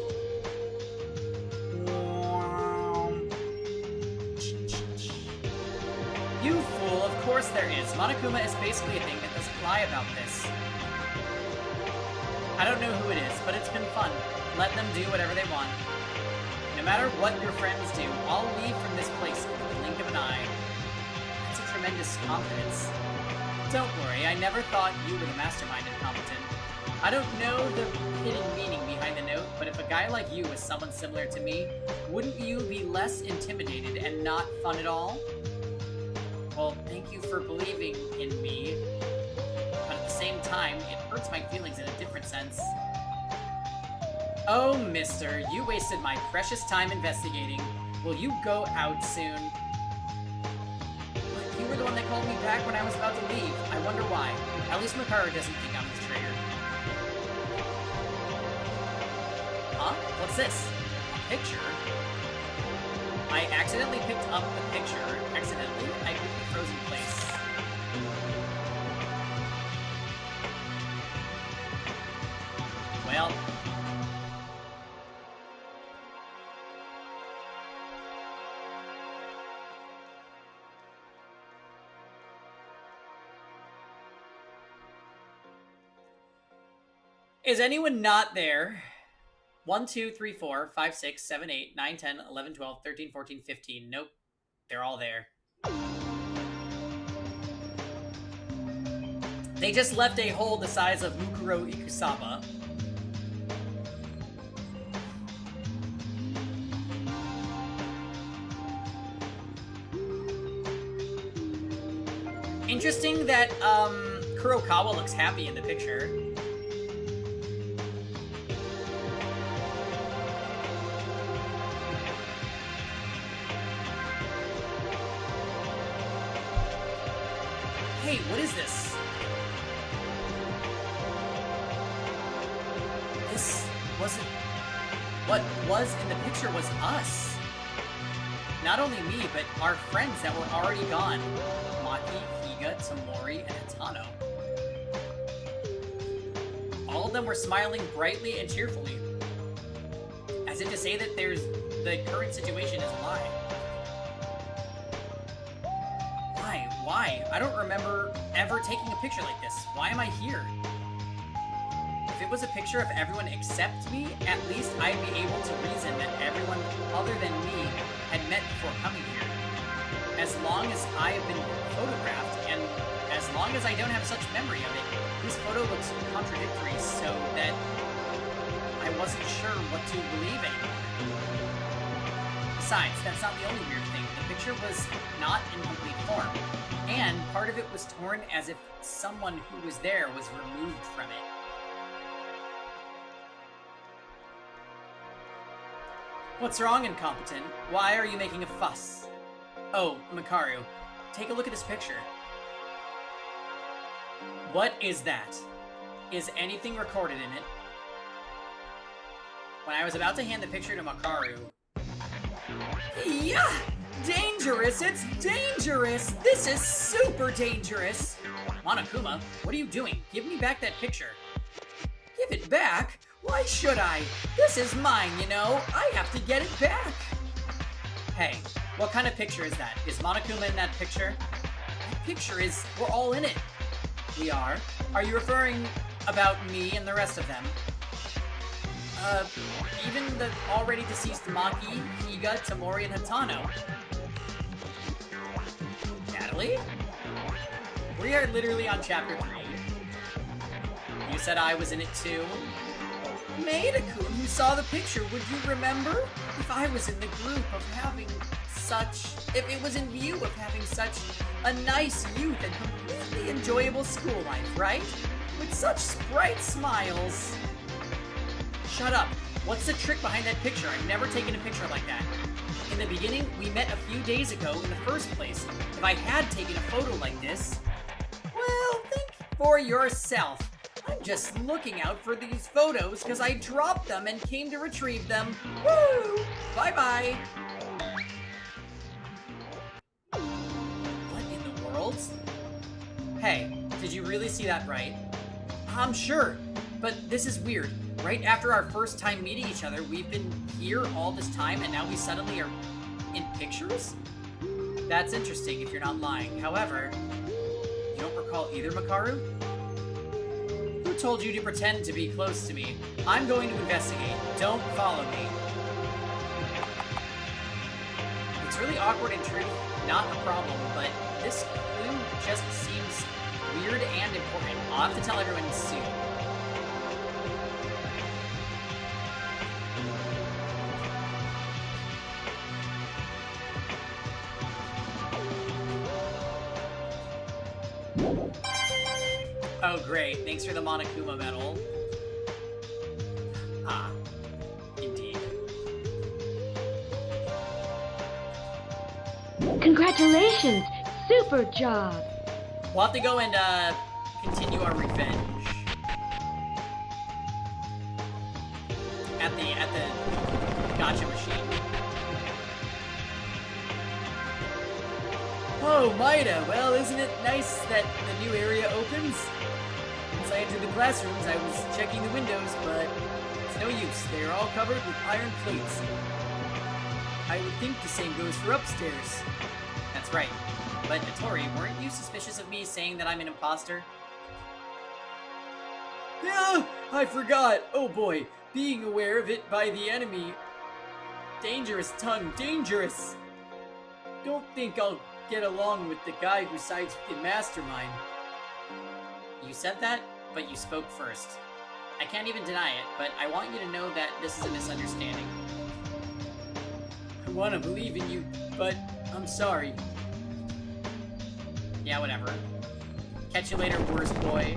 You fool, of course there is. Monokuma is basically a thing that doesn't lie about this. I don't know who it is, but it's been fun. Let them do whatever they want. No matter what your friends do, I'll leave from this place in the blink of an eye. That's a tremendous confidence. Don't worry, I never thought you were the mastermind incompetent. I don't know the hidden meaning behind the note, but if a guy like you was someone similar to me, wouldn't you be less intimidated and not fun at all? Well, thank you for believing in me, but at the same time, it hurts my feelings in a different sense. Oh, mister, you wasted my precious time investigating. Will you go out soon? But you were the one that called me back when I was about to leave. I wonder why. At least Makaru doesn't think I'm the traitor. Huh? What's this? A picture? I accidentally picked up the picture. Accidentally? I quickly froze in place. Well, Is anyone not there? 1, 2, 3, 4, 5, 6, 7, 8, 9, 10, 11, 12, 13, 14, 15. Nope. They're all there. They just left a hole the size of Mukuro Ikusaba. Interesting that Kurokawa looks happy in the picture. Hey, what is this? This wasn't... What was in the picture was us. Not only me, but our friends that were already gone. Maki, Higa, Tamori, and Hatano. All of them were smiling brightly and cheerfully. As if to say that the current situation is a lie. Why? I don't remember ever taking a picture like this. Why am I here? If it was a picture of everyone except me, at least I'd be able to reason that everyone other than me had met before coming here. As long as I have been photographed, and as long as I don't have such memory of it, this photo looks contradictory, so that I wasn't sure what to believe anymore. Besides, that's not the only weird thing. The picture was not in complete form, and part of it was torn as if someone who was there was removed from it. What's wrong, incompetent? Why are you making a fuss? Oh, Makaru, take a look at this picture. What is that? Is anything recorded in it? When I was about to hand the picture to Makaru... Yeah! Dangerous! It's dangerous! This is super dangerous! Monokuma, what are you doing? Give me back that picture. Give it back? Why should I? This is mine, you know. I have to get it back. Hey, what kind of picture is that? Is Monokuma in that picture? That picture is... We're all in it. We are? Are you referring about me and the rest of them? Even the already deceased Maki, Higa, Tamori, and Hatano. Natalie? We are literally on chapter 3. You said I was in it too? Maida-kun, you saw the picture, would you remember? If I was in the group of having such... If it was in view of having such a nice youth and completely enjoyable school life, right? With such bright smiles. Shut up. What's the trick behind that picture? I've never taken a picture like that. In the beginning, we met a few days ago in the first place. If I had taken a photo like this... Well, think for yourself. I'm just looking out for these photos because I dropped them and came to retrieve them. Woo! Bye-bye! What in the world? Hey, did you really see that right? I'm sure, but this is weird. Right after our first time meeting each other, we've been here all this time and now we suddenly are in pictures? That's interesting if you're not lying. However, you don't recall either, Makaru? Who told you to pretend to be close to me? I'm going to investigate. Don't follow me. It's really awkward in truth, not a problem, but this clue just seems weird and important. I'll have to tell everyone soon. Oh, great. Thanks for the Monokuma medal. Ah, indeed. Congratulations! Super job! We'll have to go and, continue our revenge. At the gotcha machine. Oh, Maida, well, isn't it nice that the new area opens? Once I entered the classrooms, I was checking the windows, but it's no use. They are all covered with iron plates. I would think the same goes for upstairs. That's right. But, Natori, weren't you suspicious of me saying that I'm an imposter? Yeah, I forgot. Oh boy, being aware of it by the enemy. Dangerous tongue, dangerous. Don't think I'll get along with the guy who sides with the mastermind. You said that, but you spoke first. I can't even deny it, but I want you to know that this is a misunderstanding. I want to believe in you, but I'm sorry. Yeah, whatever. Catch you later, worst boy.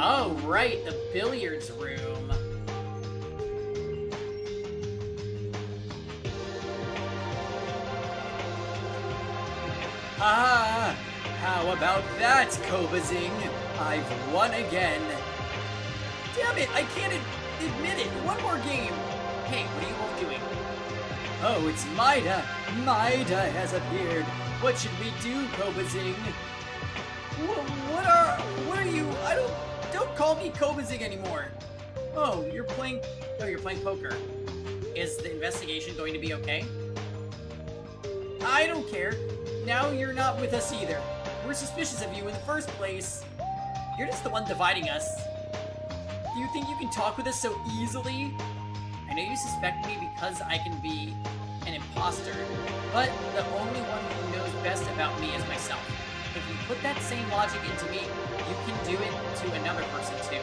Oh, right, the billiards room. Ah, how about that, Kobazing? I've won again. Damn it, I can't admit it. One more game. Hey, what are you both doing? Oh, it's Maida. Maida has appeared. What should we do, Kobazing? What are you? Don't call me Kobazing anymore. Oh, you're playing poker. Is the investigation going to be okay? I don't care. Now you're not with us either. We're suspicious of you in the first place. You're just the one dividing us. Do you think you can talk with us so easily? I know you suspect me because I can be an imposter, but the only one who knows best about me is myself. If you put that same logic into me, you can do it to another person too.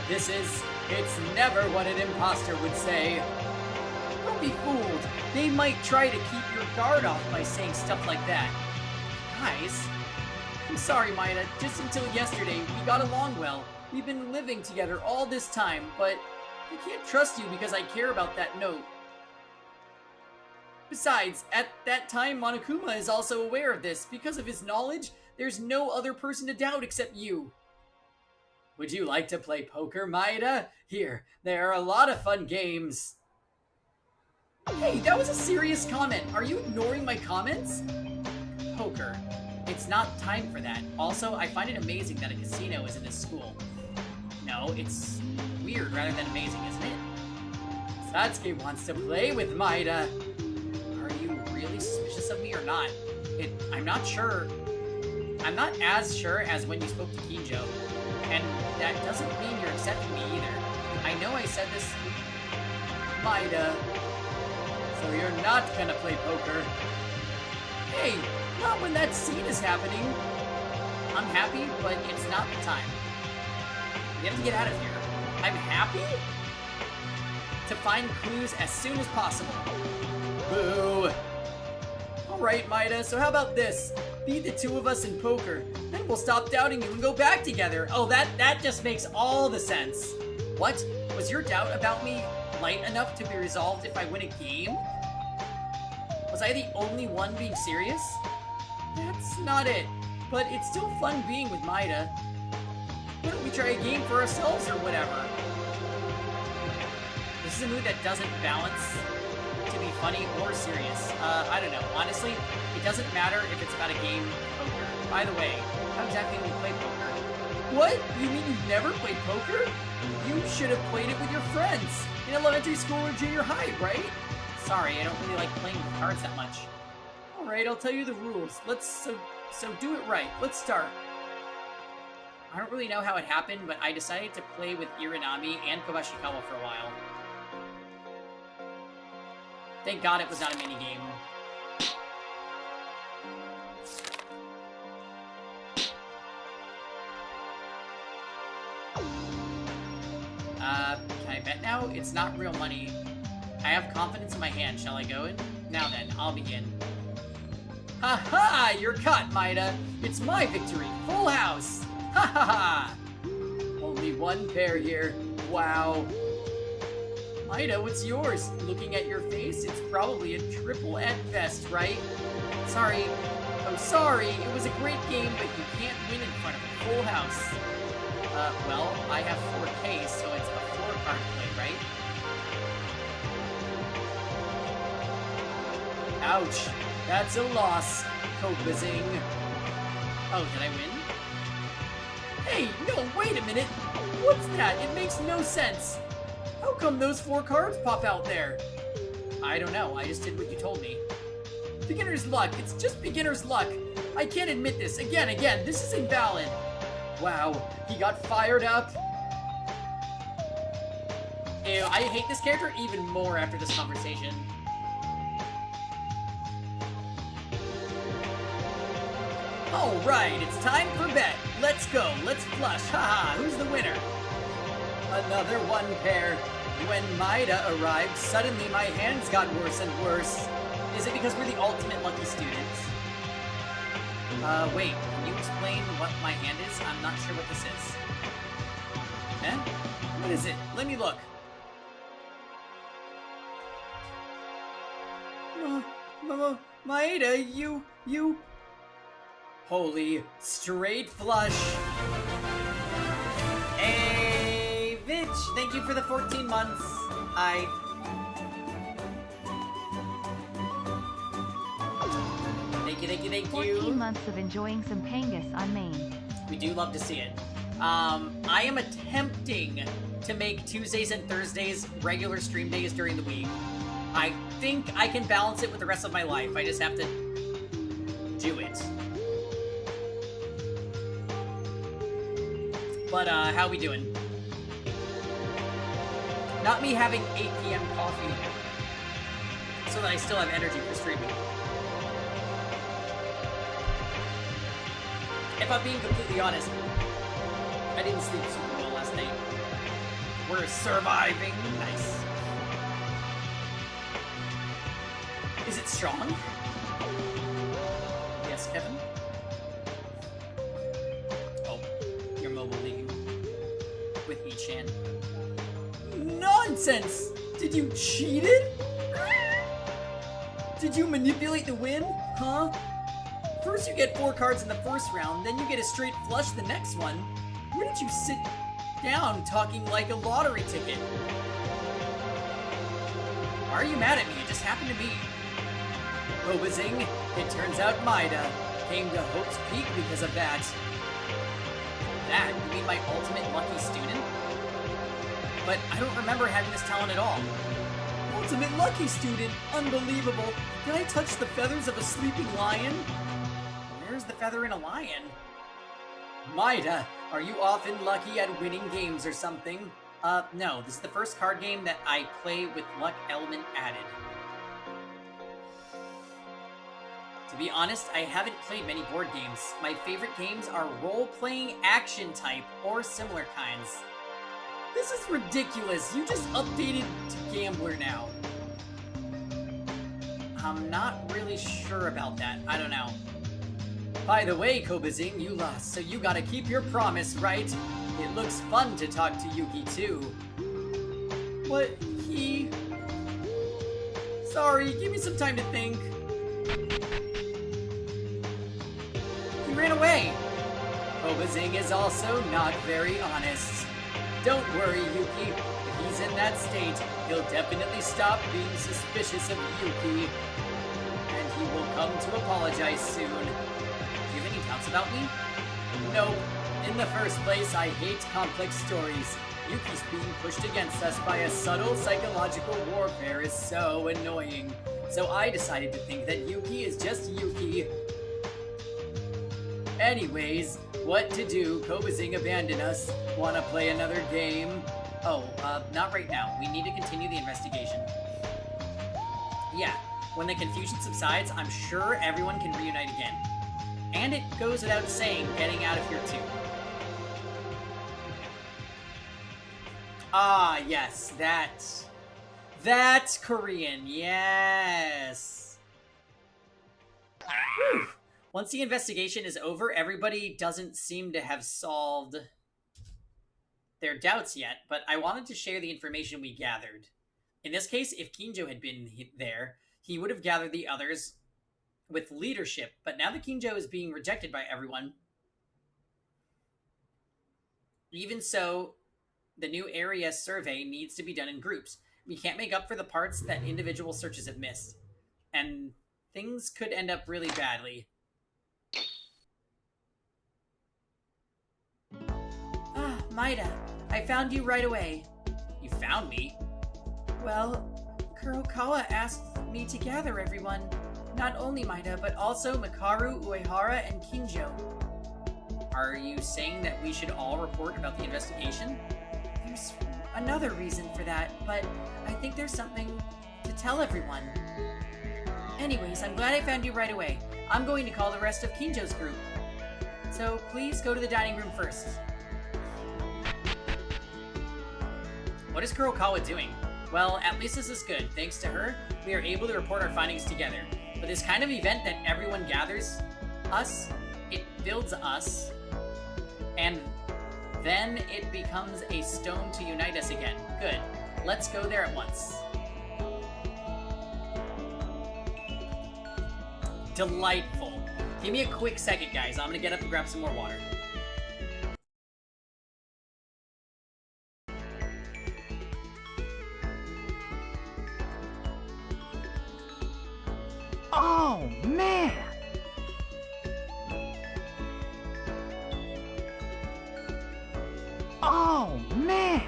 It's never what an imposter would say. Don't be fooled. They might try to keep your guard off by saying stuff like that. Guys, I'm sorry, Maida. Just until yesterday, we got along well. We've been living together all this time, but I can't trust you because I care about that note. Besides, at that time, Monokuma is also aware of this. Because of his knowledge, there's no other person to doubt except you. Would you like to play poker, Maida? Here, there are a lot of fun games. Hey, that was a serious comment. Are you ignoring my comments? Poker. It's not time for that. Also, I find it amazing that a casino is in this school. No, it's weird rather than amazing, isn't it? Satsuki wants to play with Maida. Are you really suspicious of me or not? I'm not sure. I'm not as sure as when you spoke to Kinjo. And that doesn't mean you're accepting me either. I know I said this... Maida... So you're not gonna play poker. Hey, not when that scene is happening. I'm happy, but it's not the time. We have to get out of here. I'm happy? To find clues as soon as possible. Boo! Alright, Maida, so how about this? Beat the two of us in poker. Then we'll stop doubting you and go back together. Oh, that just makes all the sense. What? Was your doubt about me light enough to be resolved if I win a game? Was I the only one being serious? That's not it. But it's still fun being with Maida. Why don't we try a game for ourselves or whatever? This is a mood that doesn't balance to be funny or serious. I don't know. Honestly, it doesn't matter if it's about a game of poker. By the way, how exactly do we play poker? What? You mean you've never played poker? You should have played it with your friends in elementary school or junior high, right? Sorry, I don't really like playing with cards that much. Alright, I'll tell you the rules. So do it right. Let's start. I don't really know how it happened, but I decided to play with Irinami and Kobashikawa for a while. Thank God it was not a minigame. Can I bet now? It's not real money. I have confidence in my hand. Shall I go in? Now then, I'll begin. Ha ha! You're caught, Maida! It's my victory! Full house! Ha ha ha! Only one pair here. Wow. Maida, what's yours? Looking at your face, it's probably a triple at best, right? Sorry. Oh, sorry. It was a great game, but you can't win in front of a full house. Well, I have 4K, so it's a 4-card play, right? Ouch. That's a loss. Kobazing. Oh, did I win? Hey, no, wait a minute. What's that? It makes no sense. How come those 4 cards pop out there? I don't know. I just did what you told me. Beginner's luck. It's just beginner's luck. I can't admit this. Again. This is invalid. Wow, he got fired up. Ew, I hate this character even more after this conversation. Alright, it's time for bet. Let's go, let's flush. Haha, who's the winner? Another one pair. When Maida arrived, suddenly my hands got worse and worse. Is it because we're the ultimate lucky students? Wait, can you explain what my hand is? I'm not sure what this is. Eh? What is it? Let me look. Maida, you... Holy straight flush. Hey, Vitch, thank you for the 14 months. Hi. Thank you. 14 months of enjoying some Pangus on Maine. We do love to see it. I am attempting to make Tuesdays and Thursdays regular stream days during the week. I think I can balance it with the rest of my life. I just have to do it. But, how we doing? Not me having 8 p.m. coffee so that I still have energy for streaming. If I'm being completely honest, I didn't sleep super well last night. We're surviving. Nice. Is it strong? Yes, Kevin? Oh, your mobile leaving with each hand. Nonsense! Did you cheat it? Did you manipulate the win? Huh? First you get 4 cards in the first round, then you get a straight flush the next one. Where did you sit down talking like a lottery ticket? Why are you mad at me? It just happened to me. Hobazing, it turns out Maida came to Hope's Peak because of that. That? You mean my ultimate lucky student? But I don't remember having this talent at all. Ultimate lucky student? Unbelievable. Did I touch the feathers of a sleeping lion? Where's the feather in a lion? Maida, are you often lucky at winning games or something? No. This is the first card game that I play with luck element added. To be honest, I haven't played many board games. My favorite games are role-playing action type or similar kinds. This is ridiculous. You just updated to Gambler now. I'm not really sure about that. I don't know. By the way, Kobazing, you lost, so you gotta keep your promise, right? It looks fun to talk to Yuki, too. What? He... Sorry, give me some time to think. He ran away. Kobazing is also not very honest. Don't worry, Yuki. If he's in that state, he'll definitely stop being suspicious of Yuki. And he will come to apologize soon. Do you have any doubts about me? Nope. In the first place, I hate complex stories. Yuki's being pushed against us by a subtle psychological warfare is so annoying. So I decided to think that Yuki is just Yuki. Anyways, what to do? Kobazing abandoned us. Wanna play another game? Oh, not right now. We need to continue the investigation. Yeah, when the confusion subsides, I'm sure everyone can reunite again. And it goes without saying, getting out of here too. Ah, yes, that's Korean, yes. Whew. Once the investigation is over, everybody doesn't seem to have solved their doubts yet, but I wanted to share the information we gathered. In this case, if Kinjo had been there, he would have gathered the others with leadership, but now that Kinjo is being rejected by everyone, even so, the new area survey needs to be done in groups. We can't make up for the parts that individual searches have missed, and things could end up really badly. Ah, Maida, I found you right away. You found me? Well, Kurokawa asked me to gather everyone. Not only Maida, but also Makaru, Uehara, and Kinjo. Are you saying that we should all report about the investigation? There's another reason for that, but I think there's something to tell everyone. Anyways, I'm glad I found you right away. I'm going to call the rest of Kinjo's group. So please go to the dining room first. What is Kurokawa doing? Well, at least this is good. Thanks to her, we are able to report our findings together. But this kind of event that everyone gathers us, it builds us, and then it becomes a stone to unite us again. Good. Let's go there at once. Delightful. Give me a quick second, guys. I'm gonna get up and grab some more water. Oh, man! Oh, man!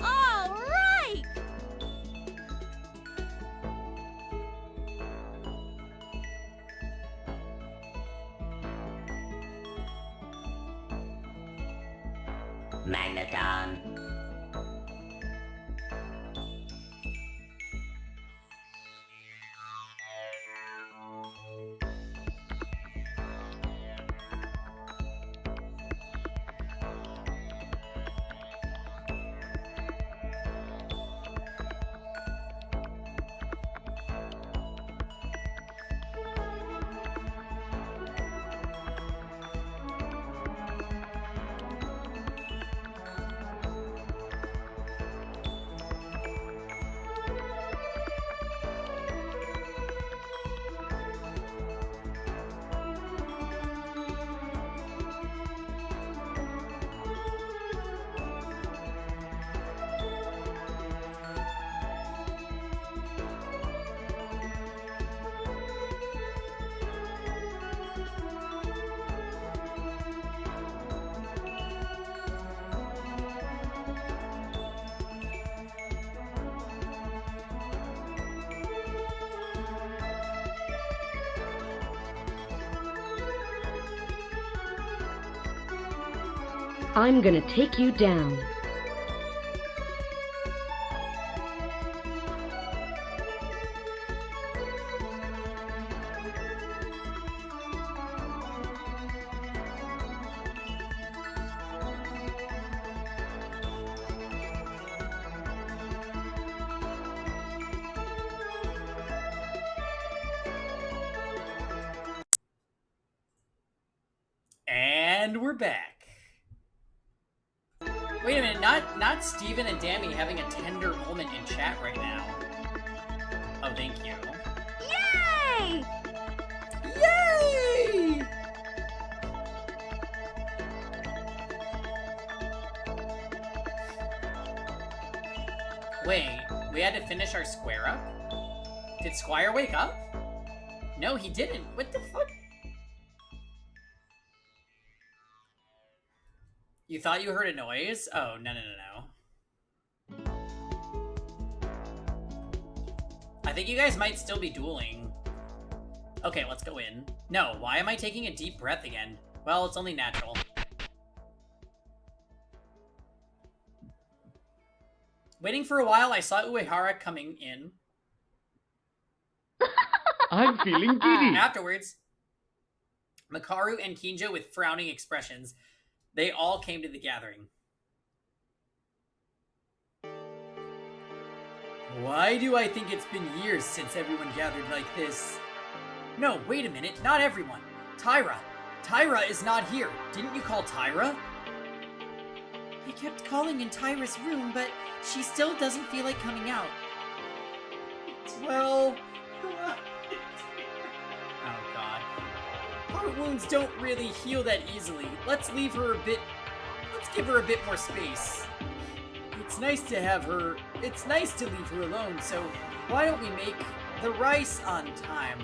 All right! Magneton. I'm gonna take you down. And we're back. Wait a minute, not Steven and Dammy having a tender moment in chat right now. Oh, thank you. Yay! Yay! Wait, we had to finish our square up? Did Squire wake up? No, he didn't. What the fuck? You thought you heard a noise? Oh, no. I think you guys might still be dueling. Okay, let's go in. No, why am I taking a deep breath again? Well, it's only natural. Waiting for a while, I saw Uehara coming in. I'm feeling giddy. Afterwards, Makaru and Kinjo with frowning expressions. They all came to the gathering. Why do I think it's been years since everyone gathered like this? No, wait a minute, not everyone. Tyra. Tyra is not here. Didn't you call Tyra? I kept calling in Tyra's room, but she still doesn't feel like coming out. Well... Oh god. Heart wounds don't really heal that easily. Let's leave her a bit... Let's give her a bit more space. It's nice to leave her alone, so why don't we make the rice on time?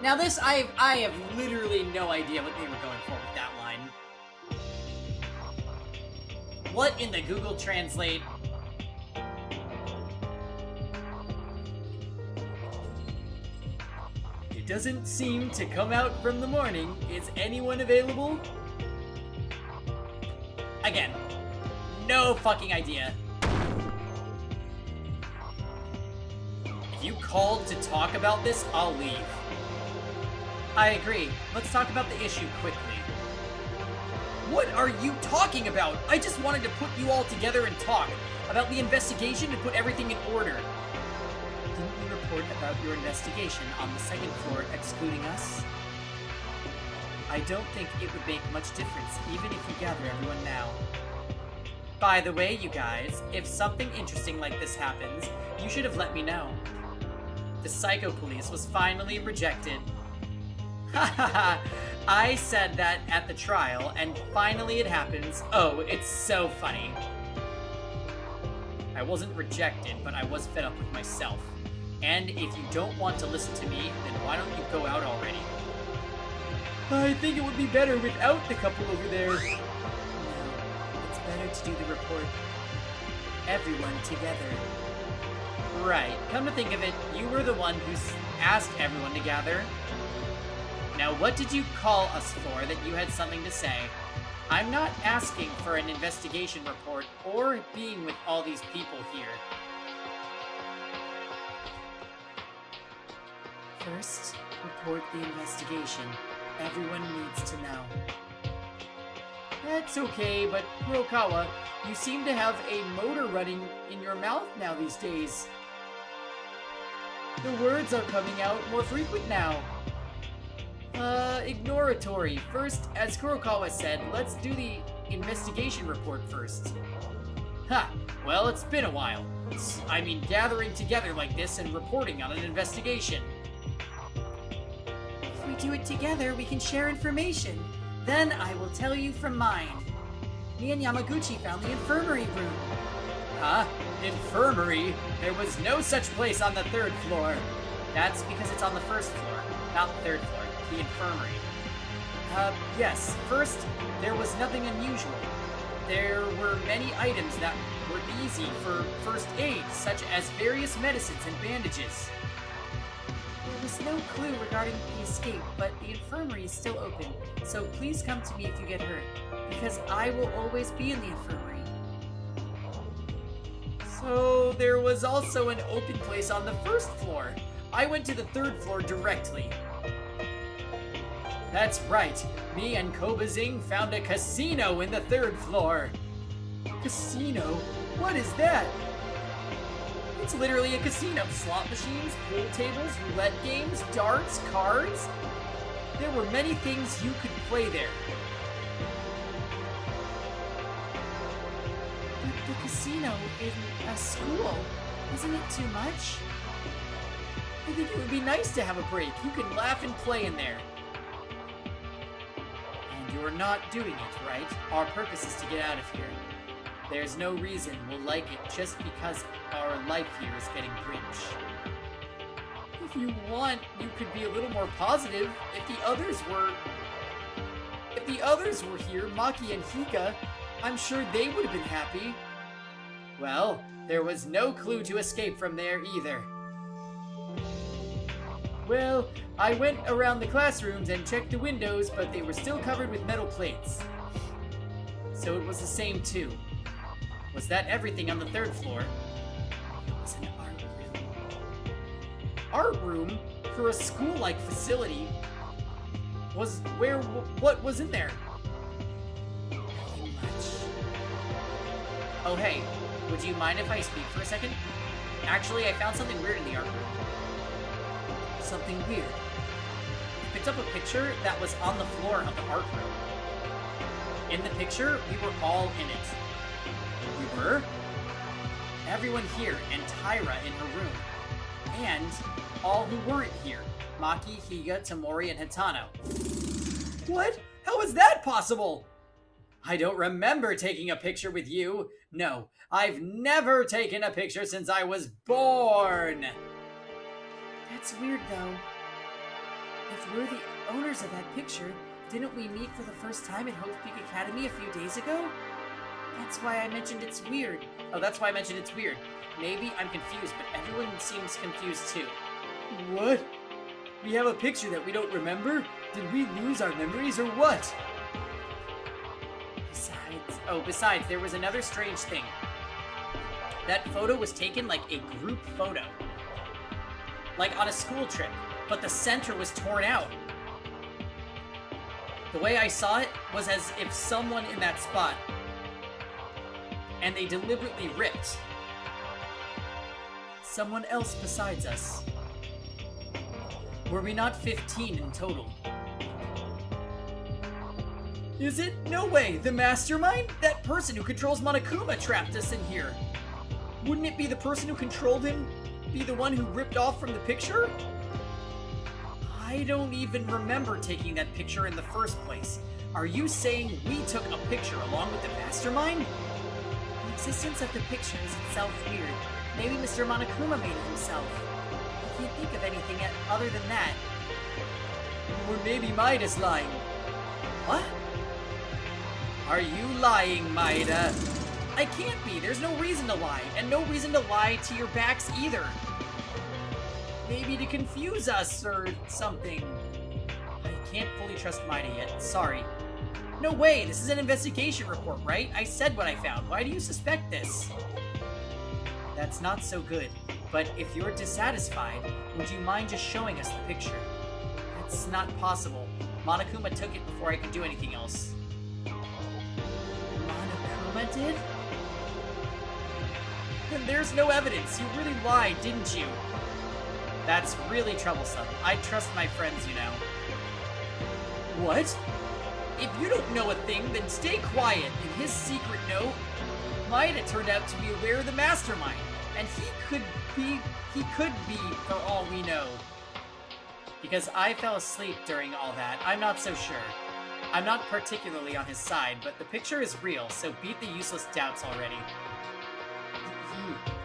Now this, I have literally no idea what they were going for with that line. What in the Google Translate? It doesn't seem to come out from the morning. Is anyone available? Again, no fucking idea. If you called to talk about this, I'll leave. I agree. Let's talk about the issue quickly. What are you talking about? I just wanted to put you all together and talk about the investigation and put everything in order. Didn't you report about your investigation on the second floor excluding us? I don't think it would make much difference even if you gather everyone now. By the way, you guys, if something interesting like this happens, you should have let me know. The Psycho Police was finally rejected. Hahaha, I said that at the trial, and finally it happens. Oh, it's so funny. I wasn't rejected, but I was fed up with myself. And if you don't want to listen to me, then why don't you go out already? I think it would be better without the couple over there. No, it's better to do the report. Everyone together. Right, come to think of it, you were the one who asked everyone to gather. Now, what did you call us for that you had something to say? I'm not asking for an investigation report or being with all these people here. First, report the investigation. Everyone needs to know. That's okay, but Kurokawa, you seem to have a motor running in your mouth now these days. The words are coming out more frequent now. Ignoratory. First, as Kurokawa said, let's do the investigation report first. Ha! Well, it's been a while. I mean, gathering together like this and reporting on an investigation. If we do it together, we can share information. Then I will tell you from mine. Me and Yamaguchi found the infirmary room. Huh? Infirmary? There was no such place on the 3rd floor. That's because it's on the 1st floor, not the 3rd floor. The infirmary. Yes. First, there was nothing unusual. There were many items that were easy for first aid, such as various medicines and bandages. There was no clue regarding the escape, but the infirmary is still open, so please come to me if you get hurt, because I will always be in the infirmary. So, there was also an open place on the 1st floor. I went to the 3rd floor directly. That's right. Me and Kobazing found a casino in the 3rd floor. Casino? What is that? It's literally a casino. Slot machines, pool tables, roulette games, darts, cards. There were many things you could play there. But the casino in a school, isn't it too much? I think it would be nice to have a break. You can laugh and play in there. You're not doing it, right? Our purpose is to get out of here. There's no reason we'll like it just because our life here is getting cringe. If you want, you could be a little more positive. If the others were here, Maki and Hika, I'm sure they would have been happy. Well, there was no clue to escape from there either. Well, I went around the classrooms and checked the windows, but they were still covered with metal plates. So it was the same too. Was that everything on the 3rd floor? It was an art room. Art room? For a school-like facility? What was in there? Nothing much. Oh hey, would you mind if I speak for a second? Actually, I found something weird in the art room. Something weird. I picked up a picture that was on the floor of the art room. In the picture, we were all in it. We were? Everyone here and Tyra in her room. And all who weren't here. Maki, Higa, Tamori, and Hitano. What? How is that possible? I don't remember taking a picture with you. No, I've never taken a picture since I was born. That's weird, though. If we're the owners of that picture, didn't we meet for the first time at Hope Peak Academy a few days ago? That's why I mentioned it's weird. Oh, that's why I mentioned it's weird. Maybe I'm confused, but everyone seems confused too. What? We have a picture that we don't remember? Did we lose our memories or what? Besides, there was another strange thing. That photo was taken like a group photo. Like on a school trip, but the center was torn out. The way I saw it was as if someone in that spot, and they deliberately ripped someone else besides us. Were we not 15 in total? Is it? No way! The mastermind? That person who controls Monokuma trapped us in here. Wouldn't it be the person who controlled him be the one who ripped off from the picture? I don't even remember taking that picture in the first place. Are you saying we took a picture along with the mastermind? The existence of the picture is itself weird. Maybe Mr. Monokuma made it himself. I can't think of anything other than that. Or maybe Maida's lying. What? Are you lying, Maida? I can't be. There's no reason to lie, and no reason to lie to your backs either. Maybe to confuse us or something. I can't fully trust Maida yet. Sorry. No way. This is an investigation report, right? I said what I found. Why do you suspect this? That's not so good. But if you're dissatisfied, would you mind just showing us the picture? That's not possible. Monokuma took it before I could do anything else. Monokuma did? Then there's no evidence. You really lied, didn't you? That's really troublesome. I trust my friends, you know. What? If you don't know a thing, then stay quiet. In his secret note, Maida turned out to be aware of the mastermind, and he could be, for all we know. Because I fell asleep during all that, I'm not so sure. I'm not particularly on his side, but the picture is real, so beat the useless doubts already.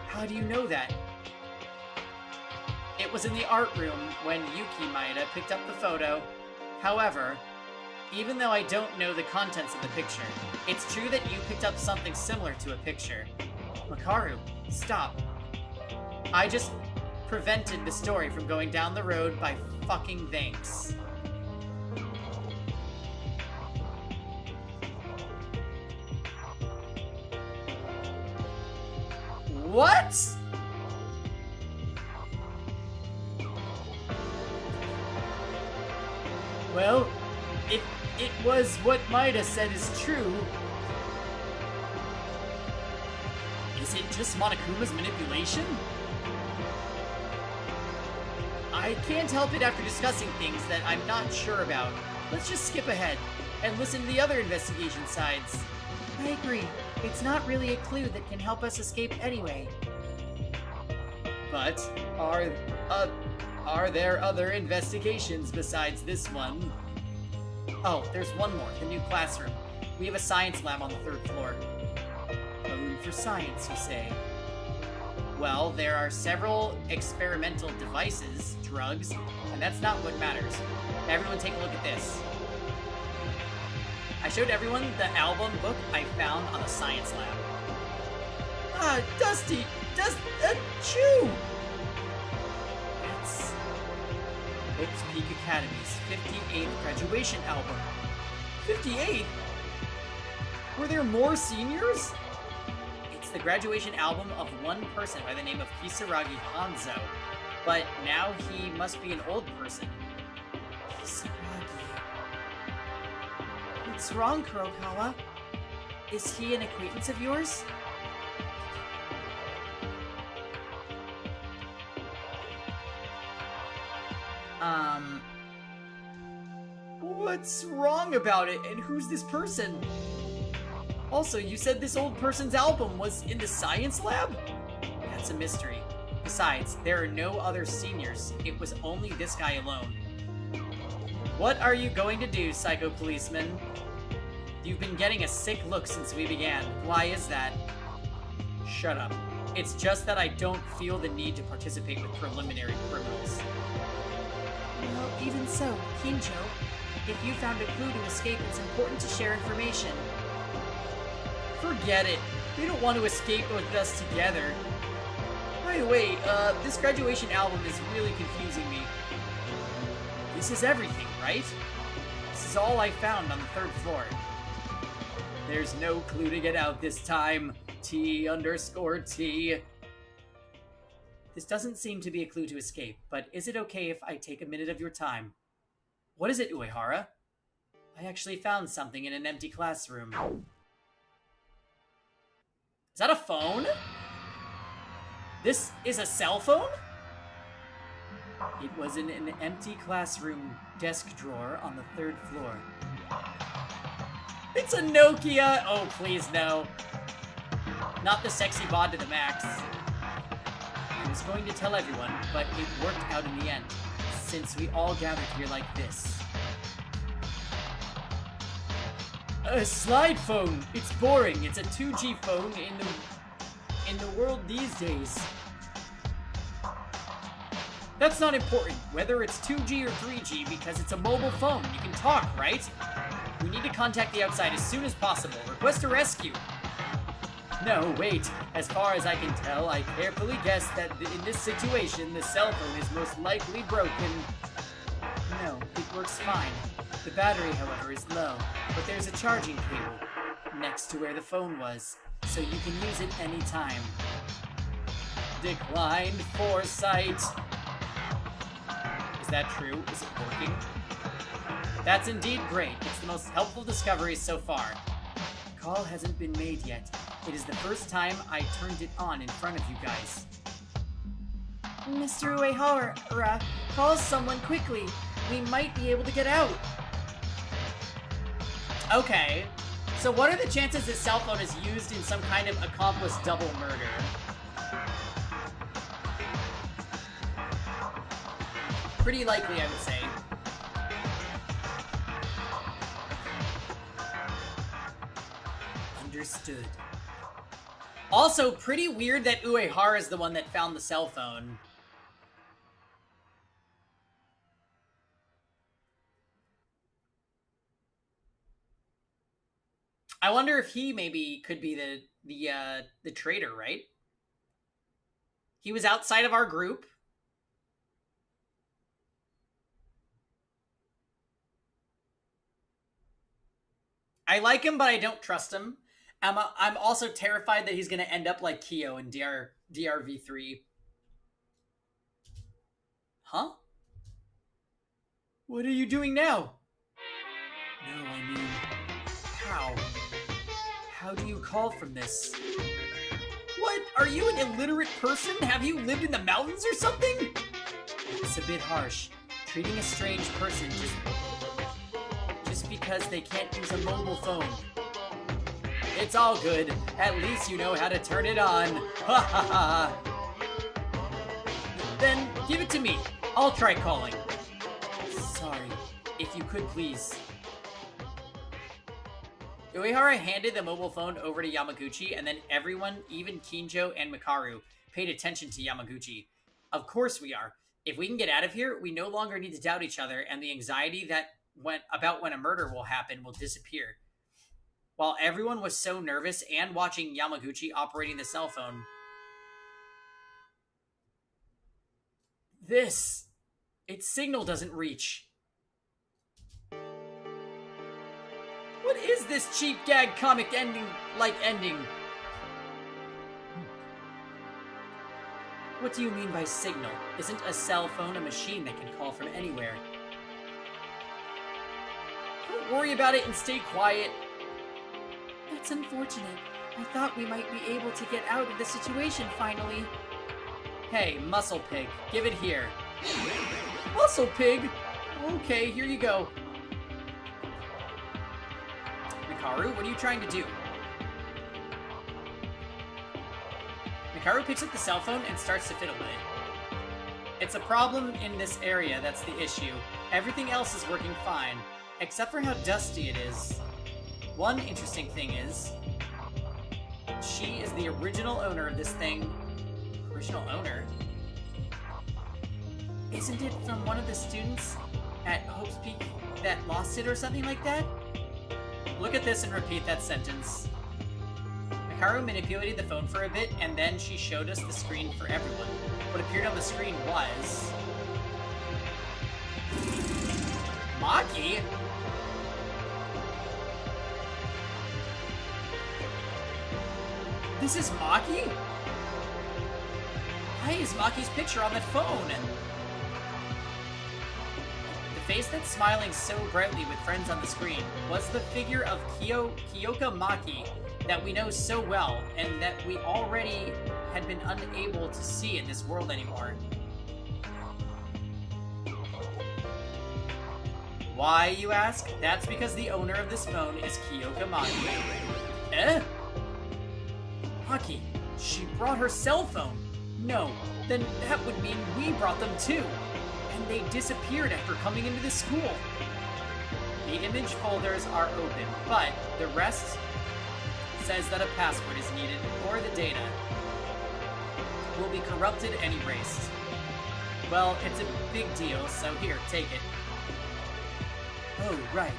How do you know that? It was in the art room when Yuki Maida picked up the photo. However, even though I don't know the contents of the picture, it's true that you picked up something similar to a picture. Makaru, stop. I just prevented the story from going down the road by fucking thanks. What? Well, if it was what Maida said is true, is it just Monokuma's manipulation? I can't help it after discussing things that I'm not sure about. Let's just skip ahead and listen to the other investigation sides. I agree. It's not really a clue that can help us escape anyway. But are there other investigations besides this one? Oh, there's one more, the new classroom. We have a science lab on the 3rd floor. A room for science, you say? Well, there are several experimental devices, drugs, and that's not what matters. Everyone take a look at this. I showed everyone the album book I found on the science lab. Ah, Dusty! Chew! That's Hope's Peak Academy's 58th graduation album. 58th? Were there more seniors? It's the graduation album of one person by the name of Kisaragi Hanzo, but now he must be an old person. Kisaragi. What's wrong, Kurokawa? Is he an acquaintance of yours? What's wrong about it, and who's this person? Also, you said this old person's album was in the science lab? That's a mystery. Besides, there are no other seniors. It was only this guy alone. What are you going to do, psycho policeman? You've been getting a sick look since we began. Why is that? Shut up. It's just that I don't feel the need to participate with preliminary criminals. Well, even so, Kinjo, if you found a clue to escape, it's important to share information. Forget it. They don't want to escape with us together. By the way, this graduation album is really confusing me. This is everything, right? This is all I found on the 3rd floor. There's no clue to get out this time. T_T. This doesn't seem to be a clue to escape, but is it okay if I take a minute of your time? What is it, Uehara? I actually found something in an empty classroom. Is that a phone? This is a cell phone? It was in an empty classroom desk drawer on the 3rd floor. It's a Nokia! Oh, please, no. Not the sexy bod to the max. I was going to tell everyone, but it worked out in the end, since we all gathered here like this. A slide phone! It's boring. It's a 2G phone in the world these days. That's not important, whether it's 2G or 3G, because it's a mobile phone. You can talk, right? We need to contact the outside as soon as possible. Request a rescue. No, wait. As far as I can tell, I carefully guessed that in this situation, the cell phone is most likely broken. No, it works fine. The battery, however, is low, but there's a charging cable next to where the phone was, so you can use it anytime. Declined foresight. Is that true? Is it working? That's indeed great. It's the most helpful discovery so far. The call hasn't been made yet. It is the first time I turned it on in front of you guys. Mr. Uehara, call someone quickly. We might be able to get out. Okay. So what are the chances this cell phone is used in some kind of accomplice double murder? Pretty likely, I would say. Understood. Also, pretty weird that Uehara is the one that found the cell phone. I wonder if he maybe could be the traitor, right? He was outside of our group. I like him, but I don't trust him. I'm also terrified that he's going to end up like Kyo in DRV3. Huh? What are you doing now? No, I mean, how? How do you call from this? What? Are you an illiterate person? Have you lived in the mountains or something? It's a bit harsh. Treating a strange person just because they can't use a mobile phone. It's all good. At least you know how to turn it on. Ha ha ha. Then give it to me. I'll try calling. Sorry. If you could, please. Uehara handed the mobile phone over to Yamaguchi, and then everyone, even Kinjo and Mikaru, paid attention to Yamaguchi. Of course we are. If we can get out of here, we no longer need to doubt each other, and the anxiety that about when a murder will happen will disappear. While everyone was so nervous and watching Yamaguchi operating the cell phone, its signal doesn't reach. What is this cheap gag comic ending? What do you mean by signal? Isn't a cell phone a machine that can call from anywhere? Don't worry about it and stay quiet. That's unfortunate. I thought we might be able to get out of the situation finally. Hey, Muscle Pig, give it here. Muscle Pig? Okay, here you go. Mikaru, what are you trying to do? Hikaru picks up the cell phone and starts to fiddle with it. It's a problem in this area that's the issue. Everything else is working fine, except for how dusty it is. One interesting thing is, she is the original owner of this thing. Original owner? Isn't it from one of the students at Hope's Peak that lost it or something like that? Look at this and repeat that sentence. Hikaru manipulated the phone for a bit, and then she showed us the screen for everyone. What appeared on the screen was... Maki? This is Maki? Why is Maki's picture on that phone? The face that's smiling so brightly with friends on the screen was the figure of Kyoka Maki that we know so well, and that we already had been unable to see in this world anymore. Why, you ask? That's because the owner of this phone is Kyoka Maki. Eh? Maki, she brought her cell phone. No, then that would mean we brought them too. And they disappeared after coming into the school. The image folders are open, but the rest says that a password is needed, or the data will be corrupted and erased. Well, it's a big deal, so here, take it. Oh, right.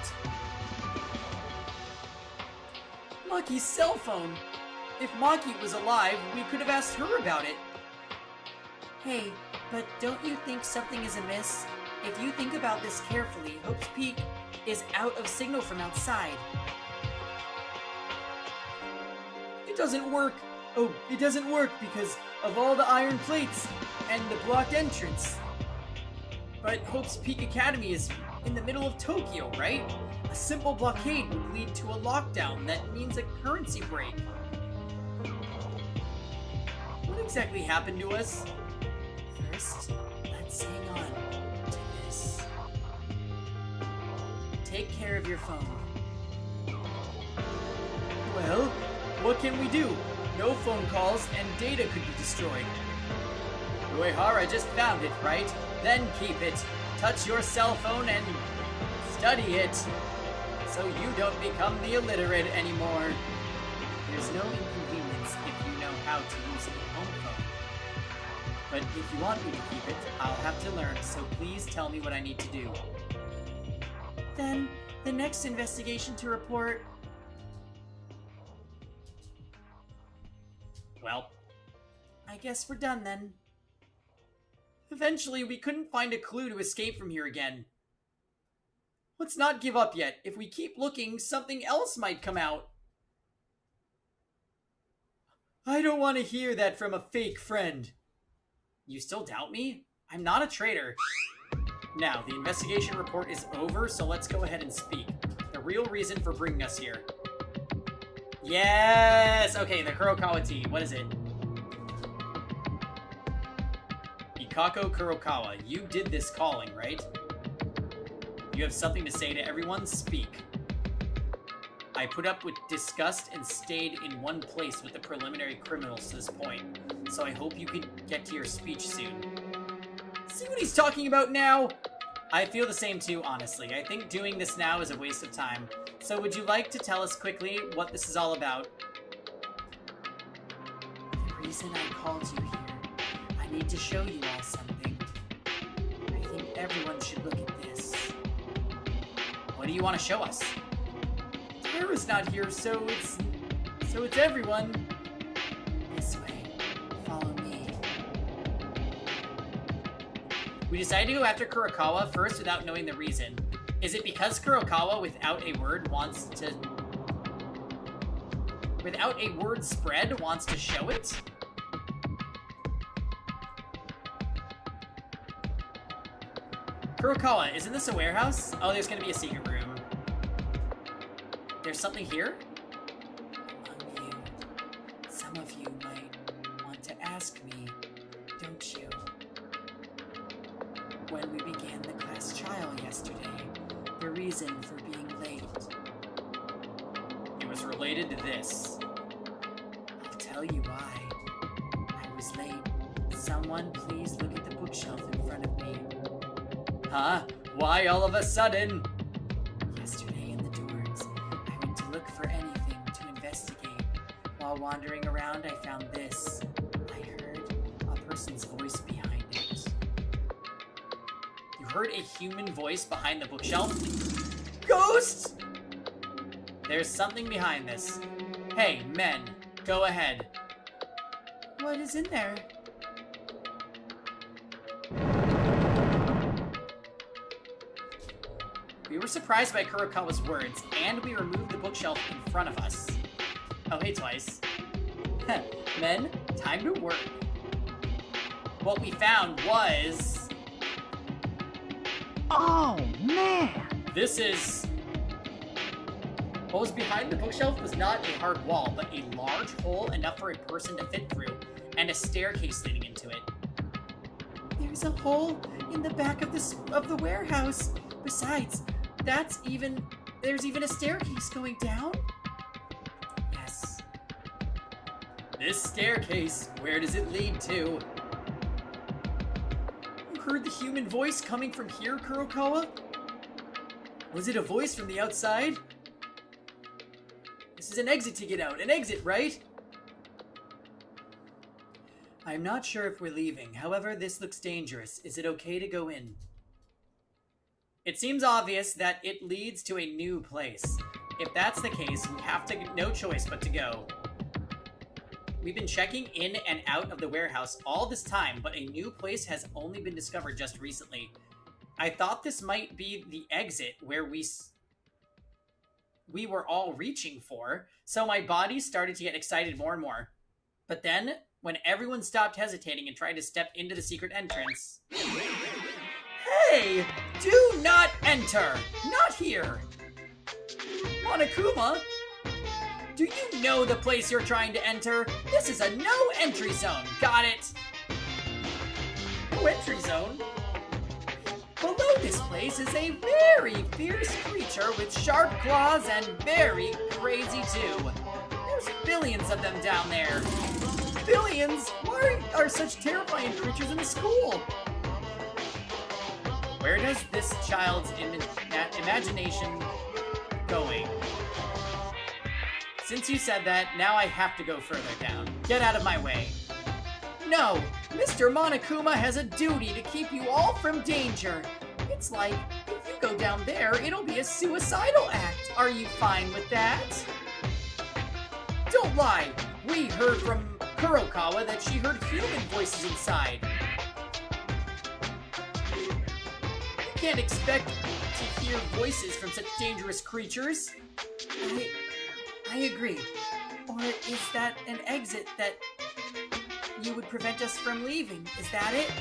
Maki's cell phone! If Maki was alive, we could have asked her about it. Hey, but don't you think something is amiss? If you think about this carefully, Hope's Peak is out of signal from outside. It doesn't work. Oh, it doesn't work because of all the iron plates and the blocked entrance. But Hope's Peak Academy is in the middle of Tokyo, right? A simple blockade would lead to a lockdown that means a currency break. What exactly happened to us? First, let's hang on to this. Take care of your phone. Well, what can we do? No phone calls and data could be destroyed. Uehara just found it, right? Then keep it. Touch your cell phone and study it, so you don't become the illiterate anymore. There's no inconvenience if you know how to use a home phone. But if you want me to keep it, I'll have to learn, so please tell me what I need to do. Then, the next investigation to report... Well, I guess we're done then. eventually we couldn't find a clue to escape from here again. Let's not give up yet. If we keep looking, something else might come out. I don't want to hear that from a fake friend. You still doubt me? I'm not a traitor. Now, the investigation report is over, so let's go ahead and speak. The real reason for bringing us here. Yes! Okay, the Kurokawa tea. What is it? Ikako Kurokawa, you did this calling, right? You have something to say to everyone? Speak. I put up with disgust and stayed in one place with the preliminary criminals to this point, so I hope you can get to your speech soon. See what he's talking about now? I feel the same too, honestly. I think doing this now is a waste of time. So would you like to tell us quickly what this is all about? The reason I called you here, I need to show you all something. I think everyone should look at this. What do you want to show us? Tara's not here, so it's everyone. This way. Follow me. We decided to go after Kurokawa first without knowing the reason. Is it because Kurokawa, without a word spread, wants to show it? Kurokawa, isn't this a warehouse? Oh, there's gonna be a secret room. There's something here? Among you, some of you might want to ask me, don't you? When we began the class trial yesterday, the reason for being late. It was related to this. I'll tell you why. I was late. Someone please look at the bookshelf in front of me. Huh? Why all of a sudden? Yesterday in the dorms, I went to look for anything to investigate. While wandering around, I found this. I heard a person's voice behind it. You heard a human voice behind the bookshelf? Ghosts! There's something behind this. Hey, men, go ahead. What is in there? We were surprised by Kurokawa's words, and we removed the bookshelf in front of us. Oh, hey, Twice. Men, time to work. What we found was... Oh, man! This is... What was behind the bookshelf was not a hard wall, but a large hole enough for a person to fit through, and a staircase leading into it. There's a hole in the back of the warehouse. Besides, there's even a staircase going down? Yes. This staircase, where does it lead to? You heard the human voice coming from here, Kurokawa? Was it a voice from the outside? This is an exit to get out. An exit, right? I'm not sure if we're leaving. However, this looks dangerous. Is it okay to go in? It seems obvious that it leads to a new place. If that's the case, we have no choice but to go. We've been checking in and out of the warehouse all this time, but a new place has only been discovered just recently. I thought this might be the exit where we were all reaching for, so my body started to get excited more and more. But then, when everyone stopped hesitating and tried to step into the secret entrance... Hey! Do not enter! Not here! Monokuma? Do you know the place you're trying to enter? This is a no-entry zone. Got it? No-entry zone? Below this place is a very fierce creature with sharp claws and very crazy too. There's billions of them down there. Billions? Why are such terrifying creatures in the school? Where does this child's imagination going? Since you said that, now I have to go further down. Get out of my way. No! Mr. Monokuma has a duty to keep you all from danger. It's like, if you go down there, it'll be a suicidal act. Are you fine with that? Don't lie! We heard from Kurokawa that she heard human voices inside. You can't expect to hear voices from such dangerous creatures. I agree. Or is that an exit that you would prevent us from leaving? Is that it?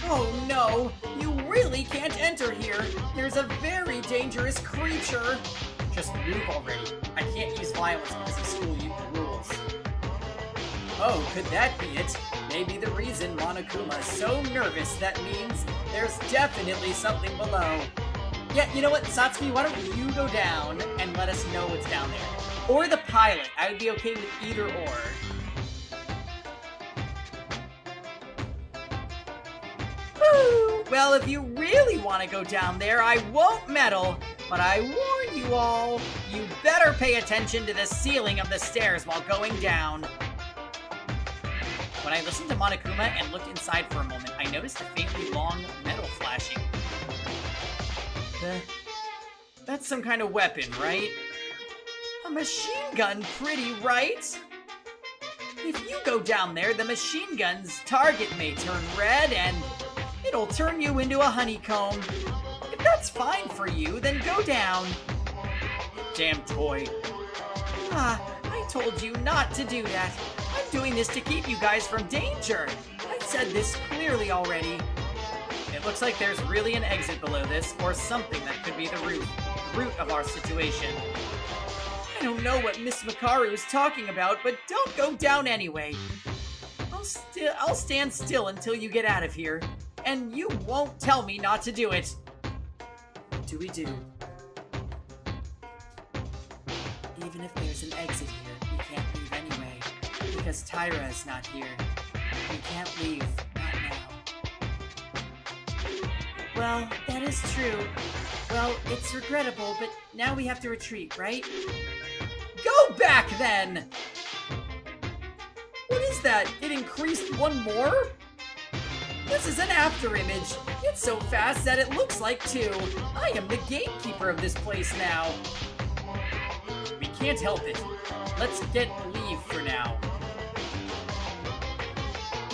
Oh no! You really can't enter here! There's a very dangerous creature! Just move already. I can't use violence because of school rules. Oh, could that be it? Maybe the reason Monokuma is so nervous, that means there's definitely something below. Yeah, you know what, Satsuki, why don't you go down and let us know what's down there? Or the pilot. I would be okay with either or. Woo! Well, if you really want to go down there, I won't meddle. But I warn you all, you better pay attention to the ceiling of the stairs while going down. When I listened to Monokuma and looked inside for a moment, I noticed a faintly long metal flashing. That's some kind of weapon, right? A machine gun, pretty right? If you go down there, the machine gun's target may turn red and it'll turn you into a honeycomb. If that's fine for you, then go down. Damn toy. I told you not to do that. I'm doing this to keep you guys from danger. I've said this clearly already. It looks like there's really an exit below this, or something that could be the root of our situation. I don't know what Miss Makaru is talking about, but don't go down anyway. I'll stand still until you get out of here, and you won't tell me not to do it. What do we do? Even if there's an exit here, we can't leave anyway, because Tyra is not here. We can't leave. Not now. Well, that is true. Well, it's regrettable, but now we have to retreat, right? Go back then! What is that? It increased one more? This is an after image. It's so fast that it looks like two. I am the gatekeeper of this place now. We can't help it. Let's get leave for now.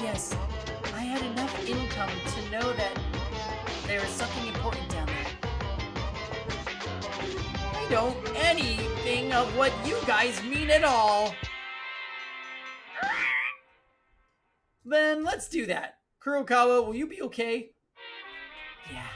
Yes, I had enough income to know that there is something important down there. I don't anything of what you guys mean at all. Then let's do that. Kurokawa, will you be okay? Yeah.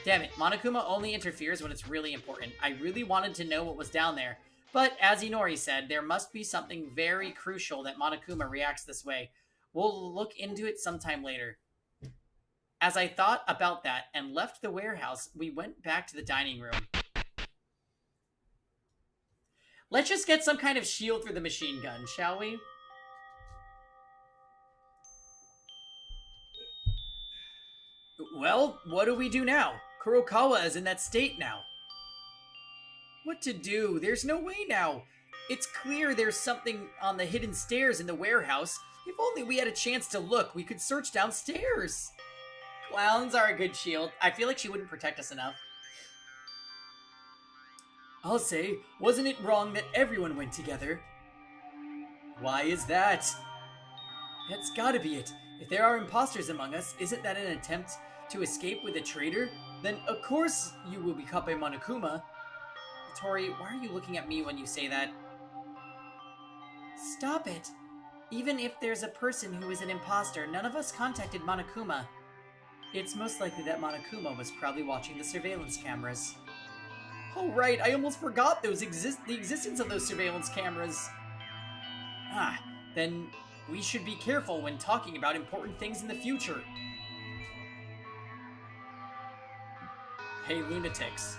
Damn it, Monokuma only interferes when it's really important. I really wanted to know what was down there. But as Inori said, there must be something very crucial that Monokuma reacts this way. We'll look into it sometime later. As I thought about that and left the warehouse, we went back to the dining room. Let's just get some kind of shield for the machine gun, shall we? Well, what do we do now? Kurokawa is in that state now. What to do? There's no way now. It's clear there's something on the hidden stairs in the warehouse. If only we had a chance to look, we could search downstairs. Clowns are a good shield. I feel like she wouldn't protect us enough. I'll say, wasn't it wrong that everyone went together? Why is that? That's gotta be it. If there are imposters among us, isn't that an attempt to escape with a traitor? Then of course you will be caught by Monokuma. Tori, why are you looking at me when you say that? Stop it. Even if there's a person who is an imposter, none of us contacted Monokuma. It's most likely that Monokuma was probably watching the surveillance cameras. Oh right, I almost forgot the existence of those surveillance cameras. Ah, then we should be careful when talking about important things in the future. Hey, lunatics.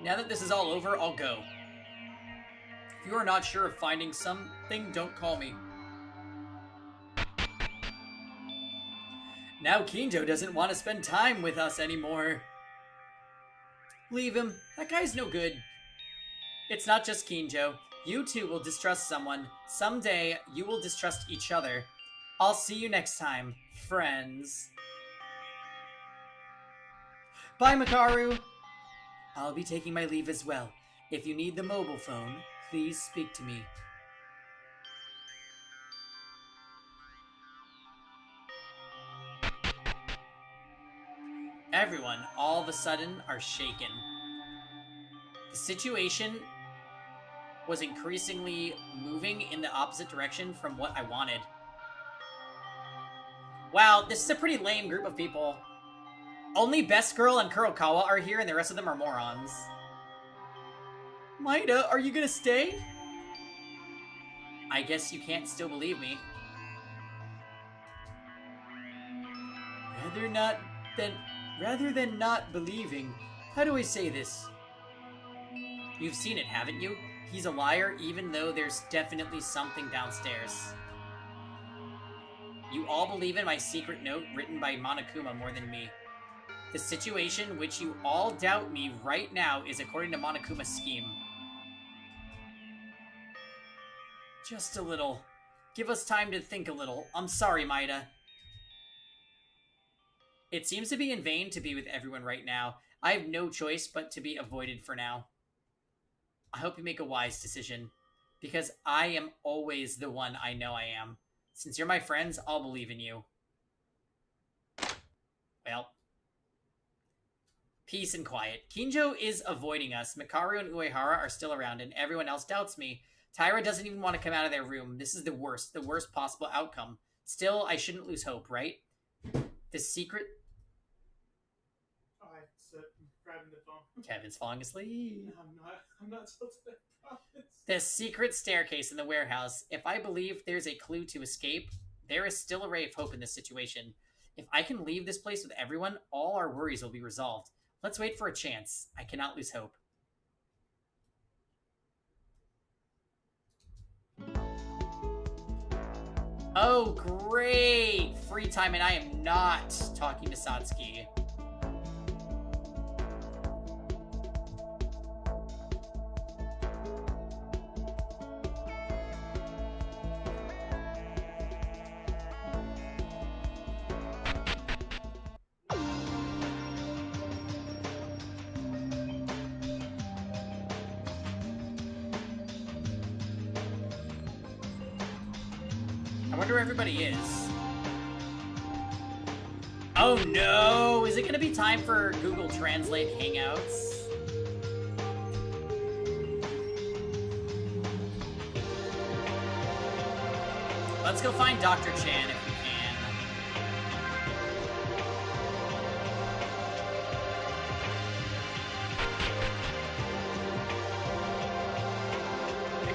Now that this is all over, I'll go. If you are not sure of finding something, don't call me. Now Kinjo doesn't want to spend time with us anymore. Leave him. That guy's no good. It's not just Kinjo. You two will distrust someone. Someday, you will distrust each other. I'll see you next time, friends. Bye, Makaru. I'll be taking my leave as well. If you need the mobile phone, please speak to me. Everyone, all of a sudden, are shaken. The situation was increasingly moving in the opposite direction from what I wanted. Wow, this is a pretty lame group of people. Only Best Girl and Kurokawa are here and the rest of them are morons. Maida, are you gonna stay? I guess you can't still believe me. Rather than not believing, how do I say this? You've seen it, haven't you? He's a liar, even though there's definitely something downstairs. You all believe in my secret note written by Monokuma more than me. The situation which you all doubt me right now is according to Monokuma's scheme. Just a little. Give us time to think a little. I'm sorry, Maida. It seems to be in vain to be with everyone right now. I have no choice but to be avoided for now. I hope you make a wise decision, because I am always the one I know I am. Since you're my friends, I'll believe in you. Well. Peace and quiet. Kinjo is avoiding us. Mikaru and Uehara are still around, and everyone else doubts me. Taira doesn't even want to come out of their room. This is the worst possible outcome. Still, I shouldn't lose hope, right? The secret... Alright, so I'm grabbing the phone. Kevin's falling asleep. I'm not tilted, I promise. The secret staircase in the warehouse. If I believe there's a clue to escape, there is still a ray of hope in this situation. If I can leave this place with everyone, all our worries will be resolved. Let's wait for a chance. I cannot lose hope. Oh, great! Free time, and I am not talking to Satsuki. I wonder where everybody is. Oh no! Is it gonna be time for Google Translate Hangouts? Let's go find Dr. Chan if we can.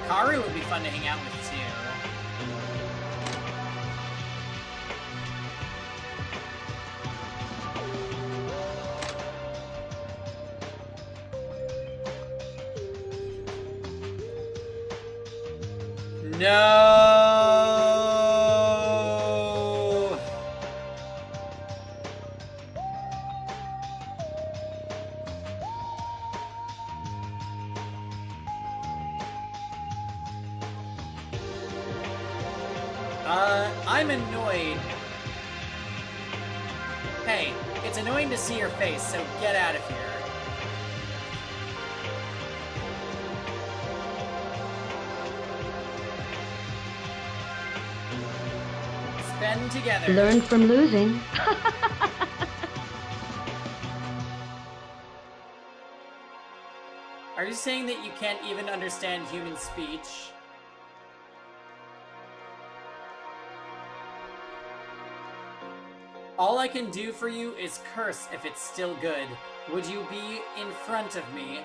Hikaru would be fun to hang out with too. No. I'm annoyed. Hey, it's annoying to see your face, so get out of here. Spend together. Learn from losing. Are you saying that you can't even understand human speech? All I can do for you is curse if it's still good. Would you be in front of me?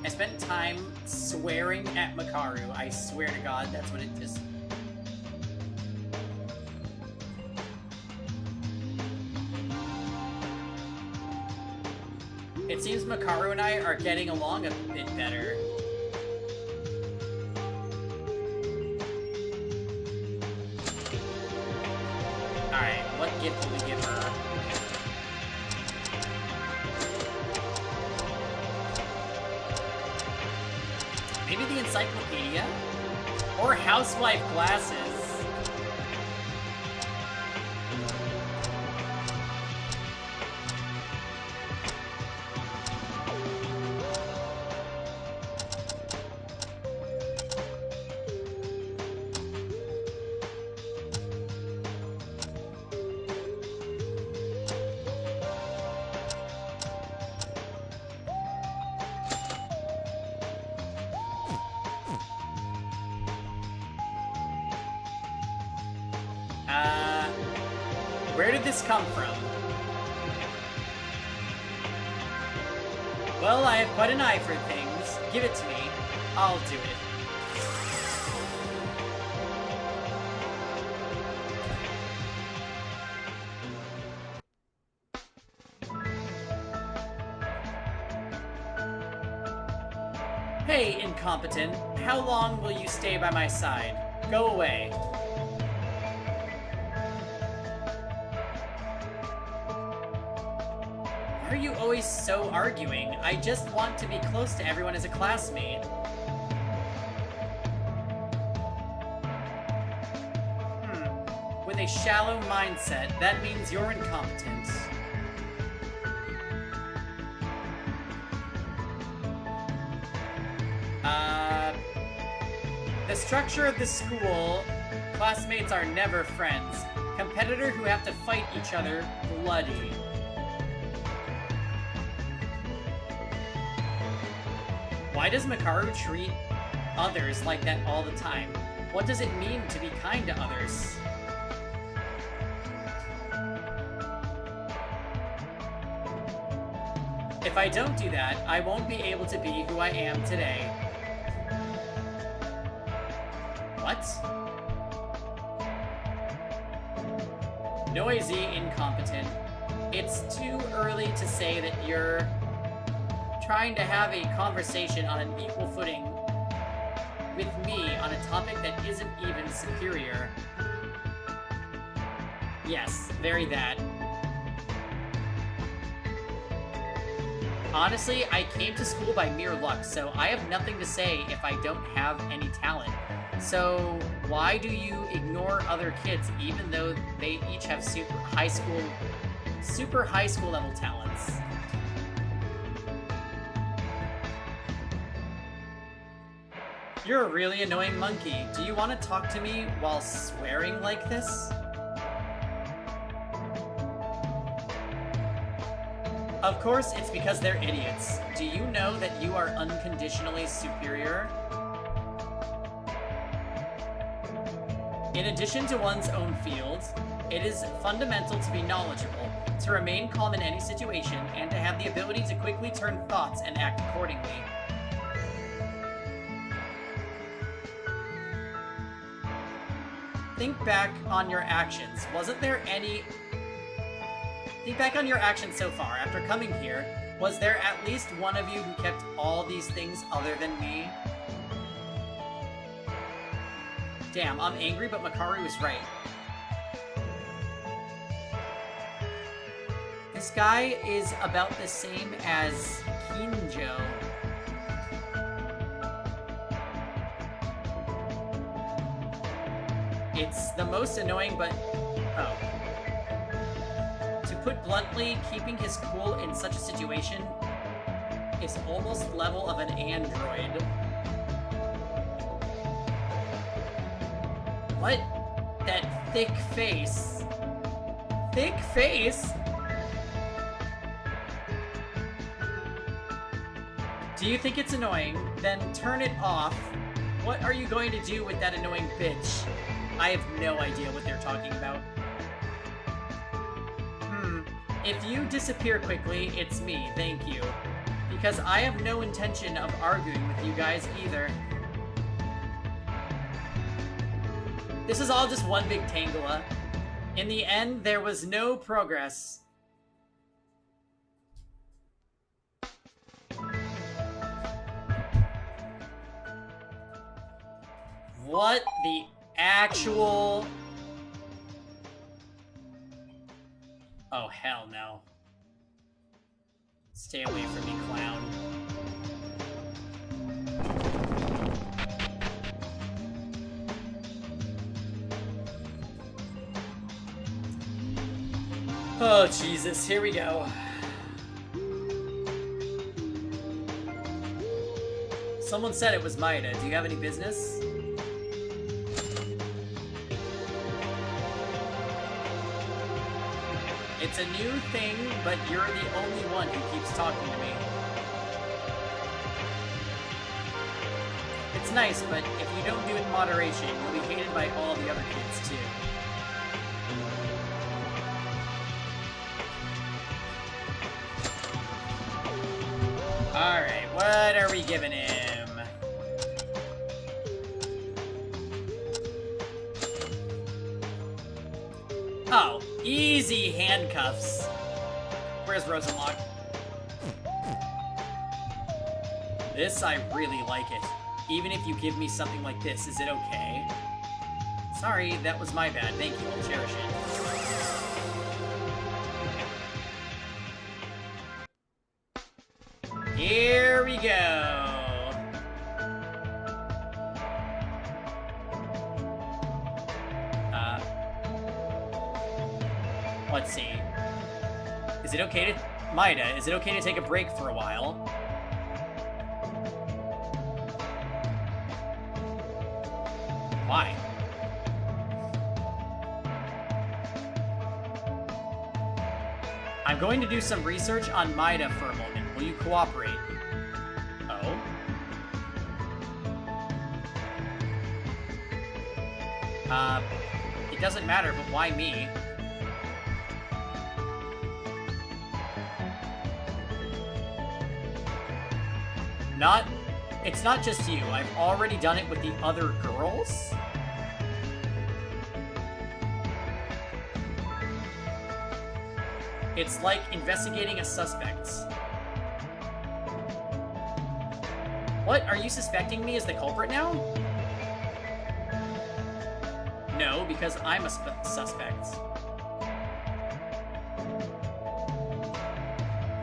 I spent time swearing at Makaru. I swear to God, that's what it just... It seems Makaru and I are getting along a bit better. Alright, what gift will we give her? Maybe the encyclopedia? Or housewife glasses? Where did this come from? Well, I have quite an eye for things. Give it to me. I'll do it. Hey, incompetent. How long will you stay by my side? Go away. Why are you always so arguing? I just want to be close to everyone as a classmate. With a shallow mindset, that means you're incompetent. The structure of the school, classmates are never friends. Competitors who have to fight each other, bloody. Why does Makaru treat others like that all the time? What does it mean to be kind to others? If I don't do that, I won't be able to be who I am today. What? Noisy, incompetent. It's too early to say that you're trying to have a conversation on an equal footing with me on a topic that isn't even superior. Yes, very that. Honestly, I came to school by mere luck, so I have nothing to say if I don't have any talent. So why do you ignore other kids even though they each have super high school level talents? You're a really annoying monkey. Do you want to talk to me while swearing like this? Of course, it's because they're idiots. Do you know that you are unconditionally superior? In addition to one's own field, it is fundamental to be knowledgeable, to remain calm in any situation, and to have the ability to quickly turn thoughts and act accordingly. Think back on your actions. Wasn't there any... Think back on your actions so far. After coming here, was there at least one of you who kept all these things other than me? Damn, I'm angry, but Makari was right. This guy is about the same as Kinjo. It's the most annoying, but... Oh. To put bluntly, keeping his cool in such a situation is almost level of an android. What? That thick face. Thick face? Do you think it's annoying? Then turn it off. What are you going to do with that annoying bitch? I have no idea what they're talking about. If you disappear quickly, it's me, thank you. Because I have no intention of arguing with you guys either. This is all just one big tangela. In the end, there was no progress. What the actual... Oh, hell no. Stay away from me, clown. Oh, Jesus, here we go. Someone said it was Maida. Do you have any business? It's a new thing, but you're the only one who keeps talking to me. It's nice, but if you don't do it in moderation, you'll be hated by all the other kids, too. Alright, what are we giving him? Oh, easy handcuffs. Where's Rosenlock? This, I really like it. Even if you give me something like this, is it okay? Sorry, that was my bad. Thank you, I'll cherish it. Here we go. Let's see. Is it okay to... Maida, is it okay to take a break for a while? Why? I'm going to do some research on Maida for a moment. Will you cooperate? Oh? It doesn't matter, but why me? It's not just you. I've already done it with the other girls. It's like investigating a suspect. What? Are you suspecting me as the culprit now? No, because I'm a suspect.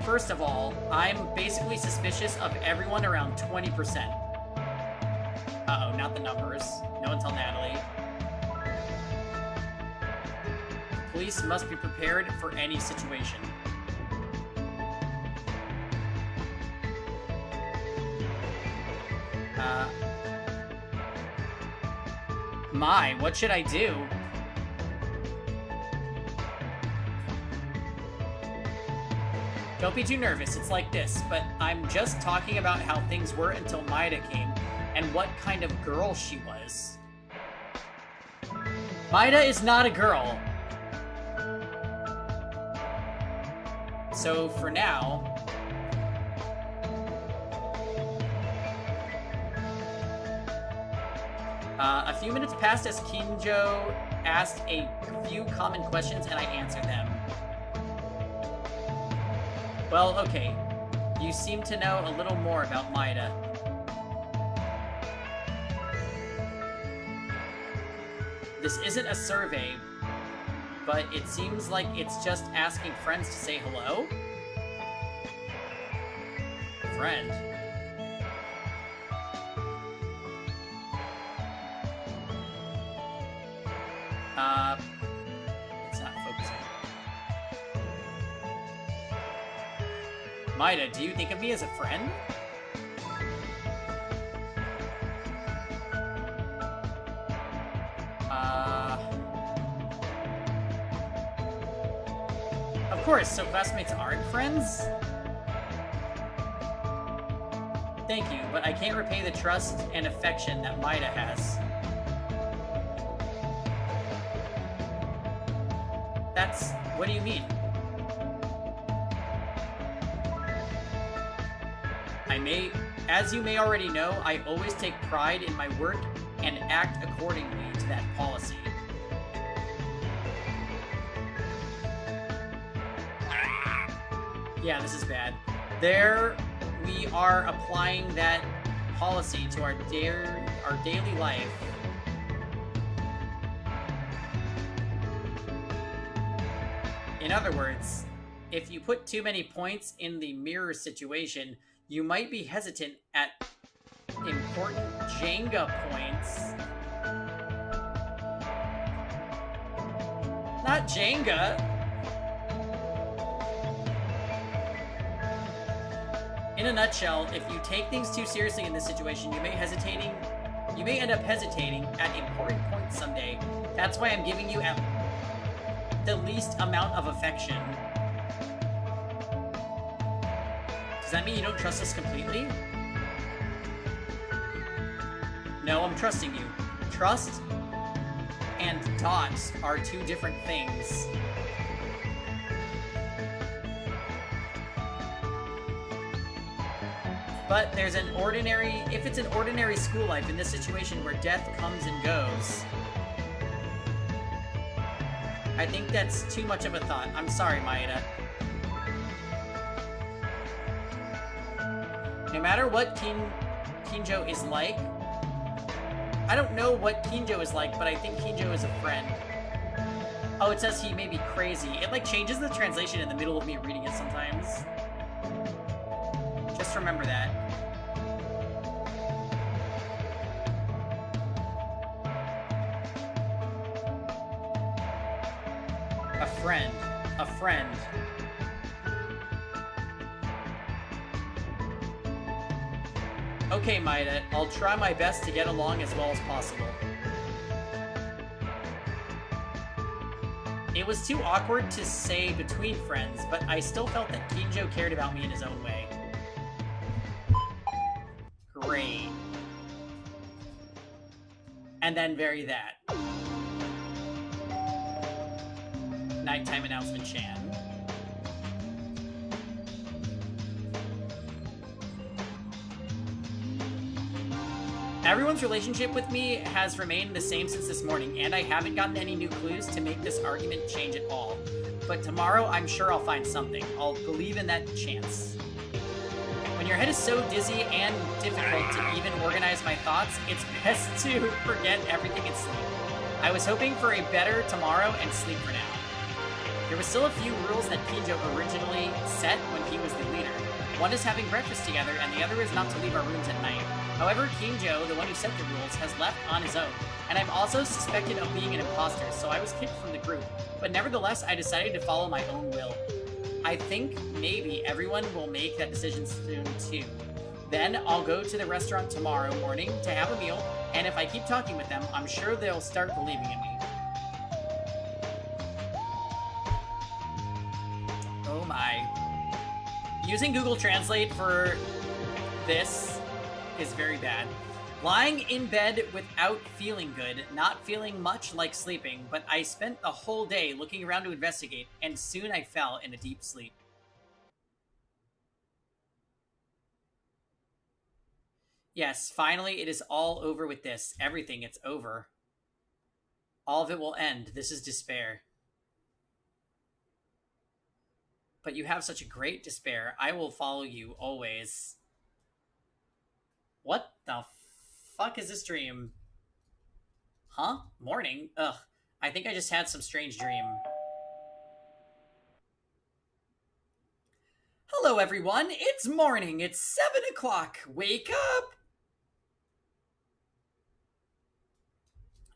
First of all, I'm basically suspicious of everyone around 20%. Uh-oh, not the numbers. No one tell Natalie. Police must be prepared for any situation. What should I do? Don't be too nervous, it's like this, but I'm just talking about how things were until Maida came, and what kind of girl she was. Maida is not a girl. So, for now... a few minutes passed as Kinjo asked a few common questions and I answered them. Well, okay. You seem to know a little more about Maida. This isn't a survey, but it seems like it's just asking friends to say hello? Friend. It's not focusing. Maida, do you think of me as a friend? Of course, so classmates aren't friends? Thank you, but I can't repay the trust and affection that Maida has. What do you mean? As you may already know, I always take pride in my work and act accordingly to that policy. Yeah, this is bad. There, we are applying that policy to our daily life. In other words, if you put too many points in the mirror situation, you might be hesitant at important Jenga points. Not Jenga! In a nutshell, if you take things too seriously in this situation, you may end up hesitating at important points someday. That's why I'm giving you the least amount of affection. Does that mean you don't trust us completely? No, I'm trusting you. Trust and dots are two different things. But if it's an ordinary school life in this situation where death comes and goes, I think that's too much of a thought. I'm sorry, Maida. No matter what Kinjo is like, I don't know what Kinjo is like, but I think Kinjo is a friend. Oh, it says he may be crazy. It like changes the translation in the middle of me reading it sometimes. Just remember that. A friend. Okay, Maida, I'll try my best to get along as well as possible. It was too awkward to say between friends, but I still felt that Kinjo cared about me in his own way. Great. And then vary that. Nighttime announcement, Chan. Everyone's relationship with me has remained the same since this morning, and I haven't gotten any new clues to make this argument change at all. But tomorrow, I'm sure I'll find something. I'll believe in that chance. When your head is so dizzy and difficult to even organize my thoughts, it's best to forget everything and sleep. I was hoping for a better tomorrow and sleep for now. There were still a few rules that Kinjo originally set when he was the leader. One is having breakfast together, and the other is not to leave our rooms at night. However, Kinjo, the one who set the rules, has left on his own, and I'm also suspected of being an imposter, so I was kicked from the group. But nevertheless, I decided to follow my own will. I think maybe everyone will make that decision soon too. Then I'll go to the restaurant tomorrow morning to have a meal, and if I keep talking with them, I'm sure they'll start believing in me. Oh my. Using Google Translate for this is very bad. Lying in bed without feeling good, not feeling much like sleeping, but I spent the whole day looking around to investigate, and soon I fell in a deep sleep. Yes, finally it is all over with this. Everything, it's over. All of it will end. This is despair. But you have such a great despair. I will follow you always. What the fuck is this dream? Huh? Morning? Ugh. I think I just had some strange dream. Hello, everyone. It's morning. It's 7 o'clock. Wake up!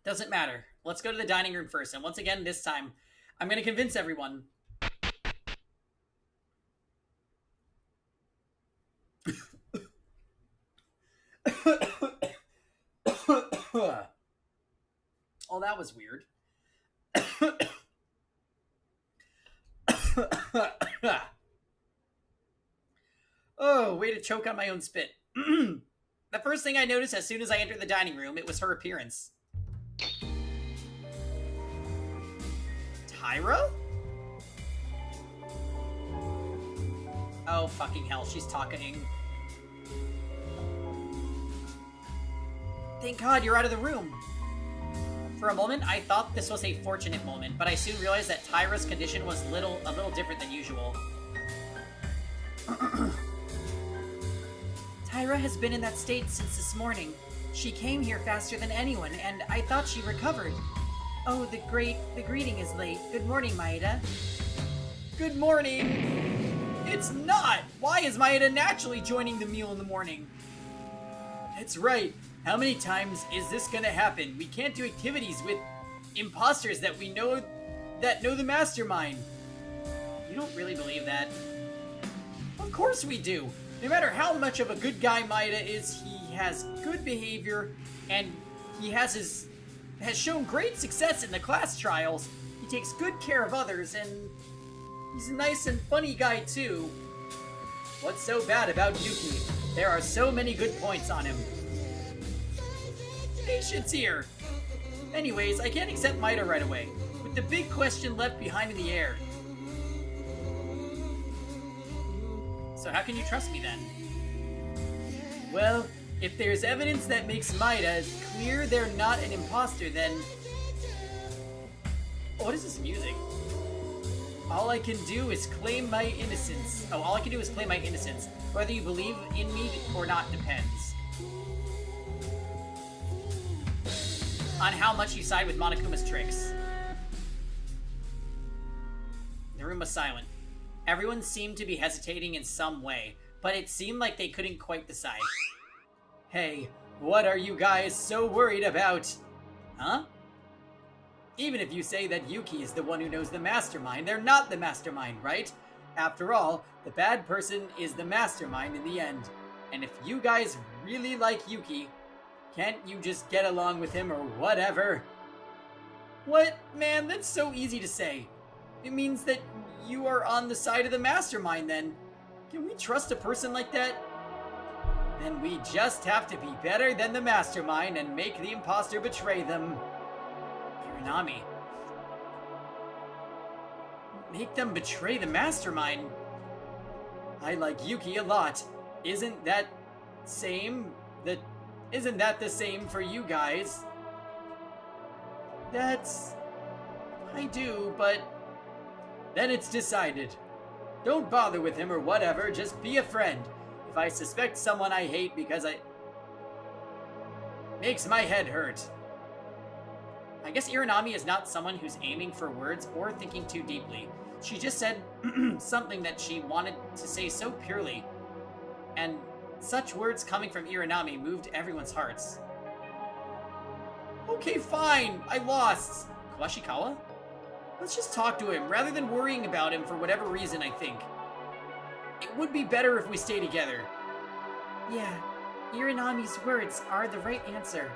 Doesn't matter. Let's go to the dining room first. And once again, this time, I'm going to convince everyone. Oh, that was weird. Oh, way to choke on my own spit. The first thing I noticed as soon as I entered the dining room, it was her appearance. Tyra? Oh, fucking hell, she's talking. Thank God you're out of the room. For a moment, I thought this was a fortunate moment, but I soon realized that Tyra's condition was a little different than usual. Tyra has been in that state since this morning. She came here faster than anyone, and I thought she recovered. Oh, the greeting is late. Good morning, Maeda. Good morning! It's not! Why is Maeda naturally joining the meal in the morning? That's right. How many times is this gonna happen? We can't do activities with imposters that we know that know the mastermind. You don't really believe that? Of course we do. No matter how much of a good guy Maeda is, he has good behavior, and he has shown great success in the class trials. He takes good care of others, and he's a nice and funny guy too. What's so bad about Yuki? There are so many good points on him. Patience here. Anyways, I can't accept Maeda right away, with the big question left behind in the air. So how can you trust me then? Well, if there's evidence that makes Maeda clear they're not an imposter, then... Oh, what is this music? All I can do is claim my innocence. Oh, all I can do is claim my innocence. Whether you believe in me or not depends on how much you side with Monokuma's tricks. The room was silent. Everyone seemed to be hesitating in some way, but it seemed like they couldn't quite decide. Hey, what are you guys so worried about? Huh? Even if you say that Yuki is the one who knows the mastermind, they're not the mastermind, right? After all, the bad person is the mastermind in the end. And if you guys really like Yuki, can't you just get along with him or whatever? What? Man, that's so easy to say. It means that you are on the side of the mastermind then. Can we trust a person like that? Then we just have to be better than the mastermind and make the imposter betray them. Hiranami. Make them betray the mastermind? I like Yuki a lot. Isn't that the same for you guys? I do, but... Then it's decided. Don't bother with him or whatever, just be a friend. If I suspect someone I hate because I... makes my head hurt. I guess Iranami is not someone who's aiming for words or thinking too deeply. She just said something that she wanted to say so purely. And such words coming from Iranami moved everyone's hearts. Okay, fine. I lost. Kawashikawa? Let's just talk to him, rather than worrying about him for whatever reason, I think. It would be better if we stay together. Yeah, Iranami's words are the right answer.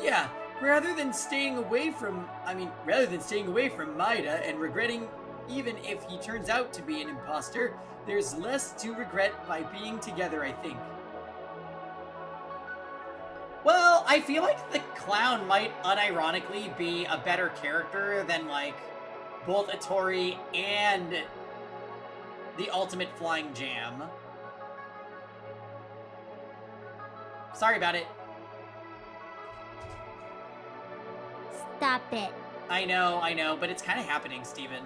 Yeah, rather than staying away from Maeda and regretting even if he turns out to be an imposter, there's less to regret by being together, I think. Well, I feel like the clown might unironically be a better character than, like, both Atori and the Ultimate Flying Jam. Sorry about it. Stop it. I know, but it's kind of happening, Steven.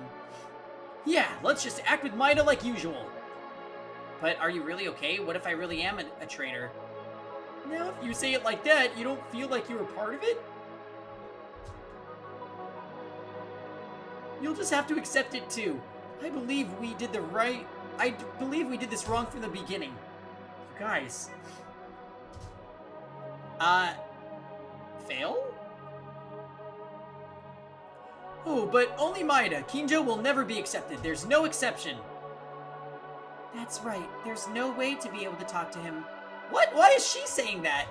Yeah, let's just act with Maeda like usual. But are you really okay? What if I really am a traitor? Now, if you say it like that, you don't feel like you're a part of it? You'll just have to accept it too. I believe we did this wrong from the beginning. You guys. Fail? Oh, but only Maeda. Kinjo will never be accepted. There's no exception. That's right. There's no way to be able to talk to him. What? Why is she saying that?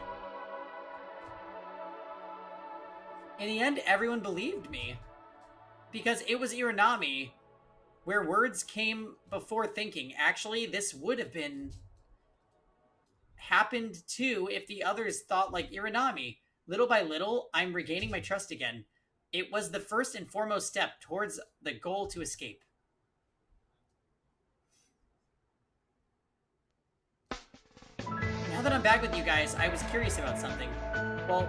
In the end, everyone believed me. Because it was Iranami, where words came before thinking. Actually, this would have happened too if the others thought like Iranami. Little by little, I'm regaining my trust again. It was the first and foremost step towards the goal to escape. Now that I'm back with you guys, I was curious about something. Well,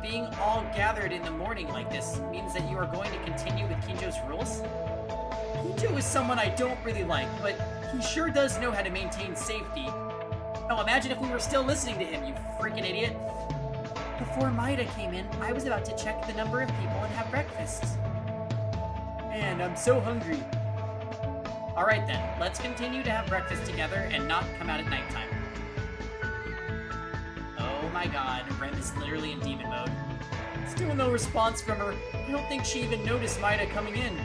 being all gathered in the morning like this means that you are going to continue with Kinjo's rules? Kinjo is someone I don't really like, but he sure does know how to maintain safety. Oh, imagine if we were still listening to him, you freaking idiot. Before Maeda came in, I was about to check the number of people and have breakfast. Man, I'm so hungry. Alright then, let's continue to have breakfast together and not come out at nighttime. Oh my god, Rem is literally in demon mode. Still no response from her. I don't think she even noticed Maeda coming in.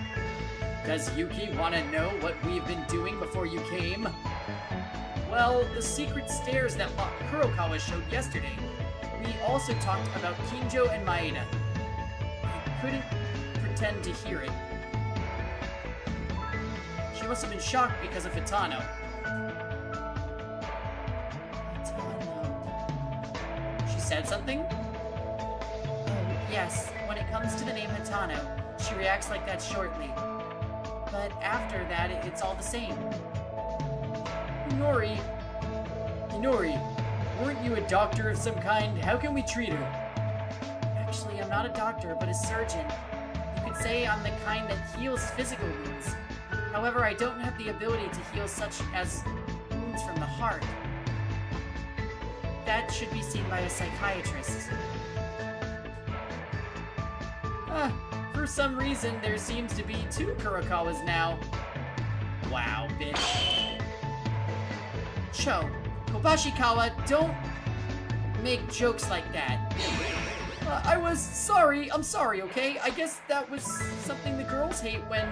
Does Yuki want to know what we've been doing before you came? Well, the secret stairs that Kurokawa showed yesterday. We also talked about Kinjo and Maeda. I couldn't pretend to hear it. She must have been shocked because of Hitano. She said something? Oh, yes. When it comes to the name Hitano, she reacts like that shortly. But after that, it's all the same. Inori, weren't you a doctor of some kind? How can we treat her? Actually, I'm not a doctor, but a surgeon. You could say I'm the kind that heals physical wounds. However, I don't have the ability to heal such as wounds from the heart. That should be seen by a psychiatrist. For some reason, there seems to be 2 Kurokawas now. Wow, bitch. Cho, Kobashikawa, don't make jokes like that. I'm sorry, okay? I guess that was something the girls hate when...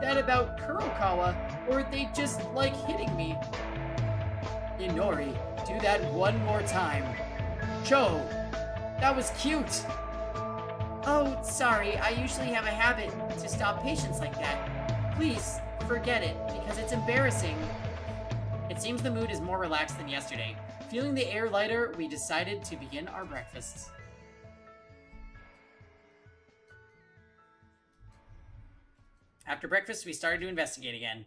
that about Kurokawa, or they just like hitting me. Inori, do that one more time. Cho, that was cute. Oh, sorry, I usually have a habit to stop patients like that. Please, forget it, because it's embarrassing. It seems the mood is more relaxed than yesterday. Feeling the air lighter, we decided to begin our breakfasts. After breakfast, we started to investigate again.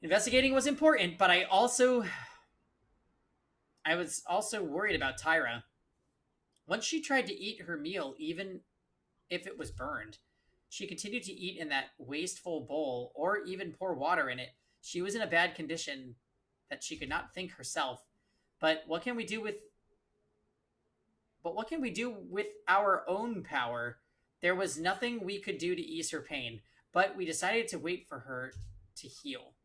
Investigating was important, but I was also worried about Tyra. Once she tried to eat her meal, even if it was burned, she continued to eat in that wasteful bowl, or even pour water in it. She was in a bad condition that she could not think herself. But what can we do with our own power? There was nothing we could do to ease her pain, but we decided to wait for her to heal.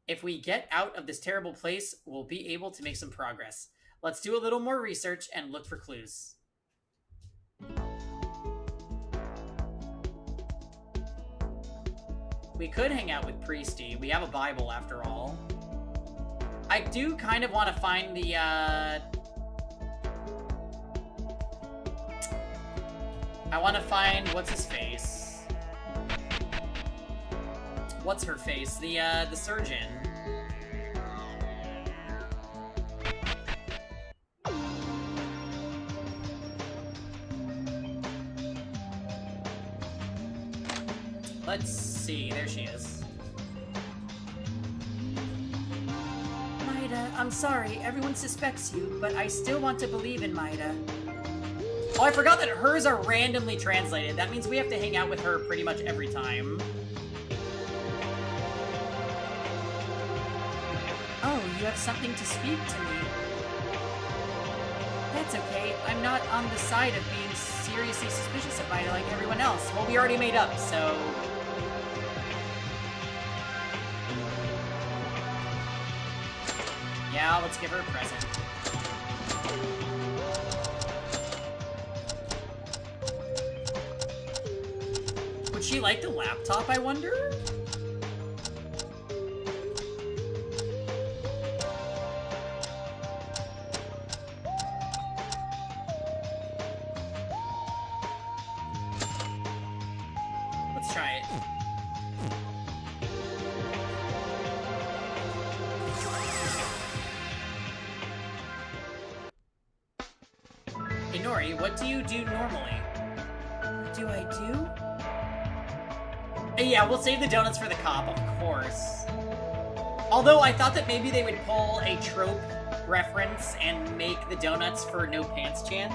If we get out of this terrible place, we'll be able to make some progress. Let's do a little more research and look for clues. We could hang out with Priesty. We have a Bible after all. I do kind of want to find the, I want to find, what's his face? What's her face? The surgeon. Let's see, there she is. Maida, I'm sorry, everyone suspects you, but I still want to believe in Maida. Oh, I forgot that hers are randomly translated. That means we have to hang out with her pretty much every time. Oh, you have something to speak to me. That's okay, I'm not on the side of being seriously suspicious of Maida like everyone else. Well, we already made up, so... Yeah, let's give her a present. Would she like the laptop, I wonder? Let's try it. Hey, Nori, what do you do normally? What do I do? Yeah, we'll save the donuts for the cop, of course. Although I thought that maybe they would pull a trope reference and make the donuts for No Pants Chan.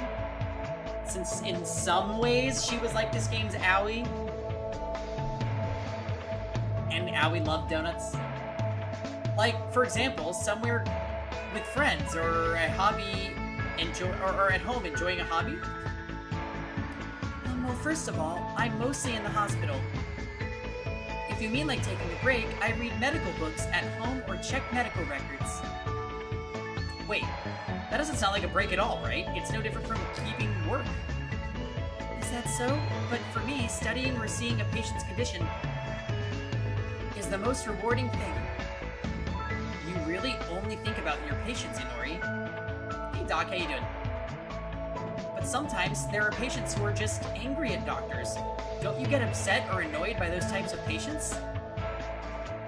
Since in some ways she was like this game's Owie. And Owie loved donuts. Like, for example, somewhere with friends or a hobby or at home enjoying a hobby. Well, first of all, I'm mostly in the hospital. If you mean like taking a break, I read medical books at home or check medical records. Wait, that doesn't sound like a break at all, right? It's no different from keeping work. Is that so? But for me, studying or seeing a patient's condition is the most rewarding thing. You really only think about your patients, Inori. Hey Doc, how you doing? But sometimes there are patients who are just angry at doctors. Don't you get upset or annoyed by those types of patients?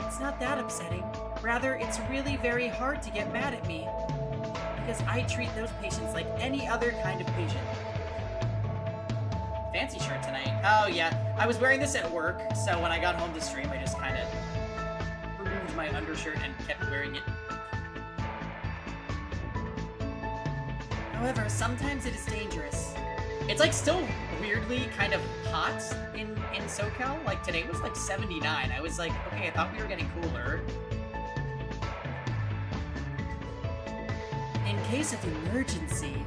It's not that upsetting. Rather, it's really very hard to get mad at me. Because I treat those patients like any other kind of patient. Fancy shirt tonight. Oh yeah, I was wearing this at work, so when I got home to stream, I just kind of removed my undershirt and kept wearing it. However, sometimes it is dangerous. It's like still weirdly kind of hot in SoCal. Like today was like 79. I was like, okay, I thought we were getting cooler. In case of emergency,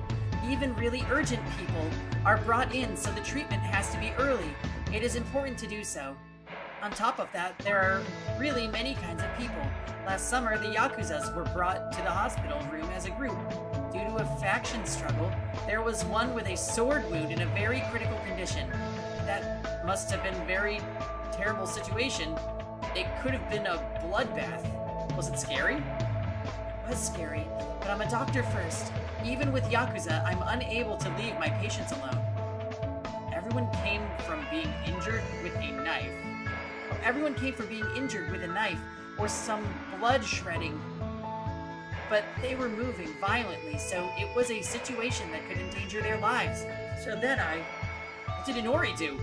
even really urgent people are brought in, so the treatment has to be early. It is important to do so. On top of that, there are really many kinds of people. Last summer, the Yakuzas were brought to the hospital room as a group. Due to a faction struggle, there was one with a sword wound in a very critical condition. That must have been a very terrible situation. It could have been a bloodbath. Was it scary? It was scary, but I'm a doctor first. Even with Yakuza, I'm unable to leave my patients alone. Everyone came from being injured with a knife. Everyone came from being injured with a knife or some blood shredding. But they were moving violently, so it was a situation that could endanger their lives. So then what did Inori do?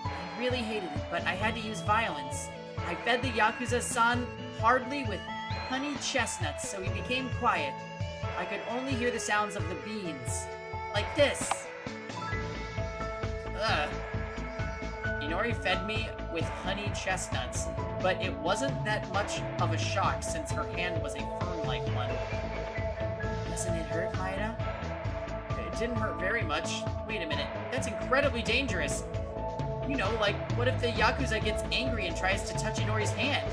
I really hated it, but I had to use violence. I fed the Yakuza-san hardly with honey chestnuts, so he became quiet. I could only hear the sounds of the beans. Like this. Ugh. Inori fed me with honey chestnuts. but it wasn't that much of a shock since her hand was a fern-like one. Doesn't it hurt, Maeda? It didn't hurt very much. Wait a minute, that's incredibly dangerous. You know, like, what if the Yakuza gets angry and tries to touch Inori's hand?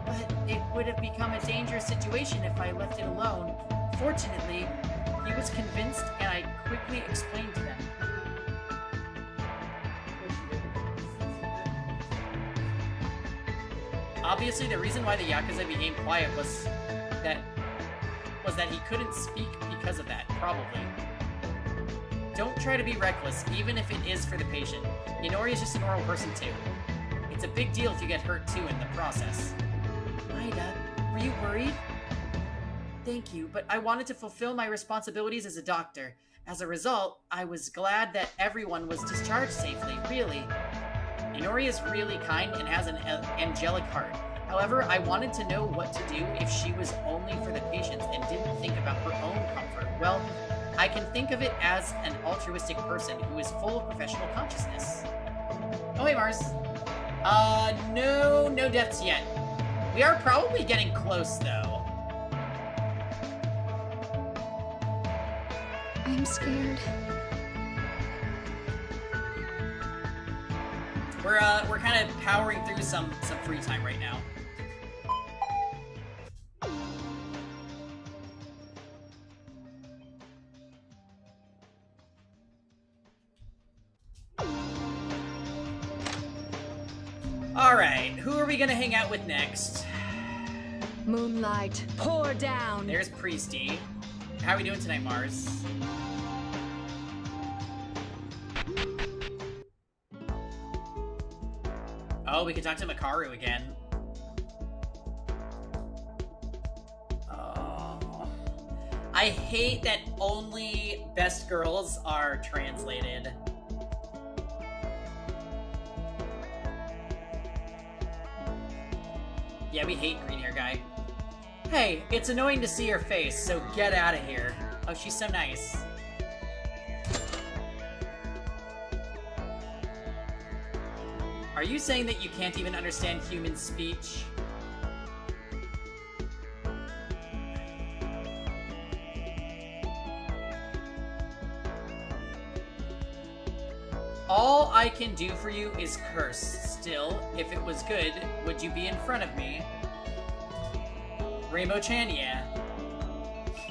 But it would have become a dangerous situation if I left it alone. Fortunately, he was convinced, and I quickly explained to them. Obviously, the reason why the Yakuza became quiet was that he couldn't speak because of that, probably. Don't try to be reckless, even if it is for the patient. Inori is just a normal person, too. It's a big deal if you get hurt, too, in the process. Maeda, were you worried? Thank you, but I wanted to fulfill my responsibilities as a doctor. As a result, I was glad that everyone was discharged safely, really. Inori is really kind and has an angelic heart. However, I wanted to know what to do if she was only for the patients and didn't think about her own comfort. Well, I can think of it as an altruistic person who is full of professional consciousness. Oh, hey, Mars. No deaths yet. We are probably getting close, though. I'm scared. We're kind of powering through some free time right now. Alright, who are we gonna hang out with next? Moonlight, pour down. There's Priesty. How are we doing tonight, Mars? Oh, we can talk to Makaru again. Oh. I hate that only best girls are translated. Yeah, we hate green hair guy. Hey, it's annoying to see your face, so get out of here. Oh, she's so nice. Are you saying that you can't even understand human speech? All I can do for you is curse. Still, if it was good, would you be in front of me? Rainbow Chan, yeah.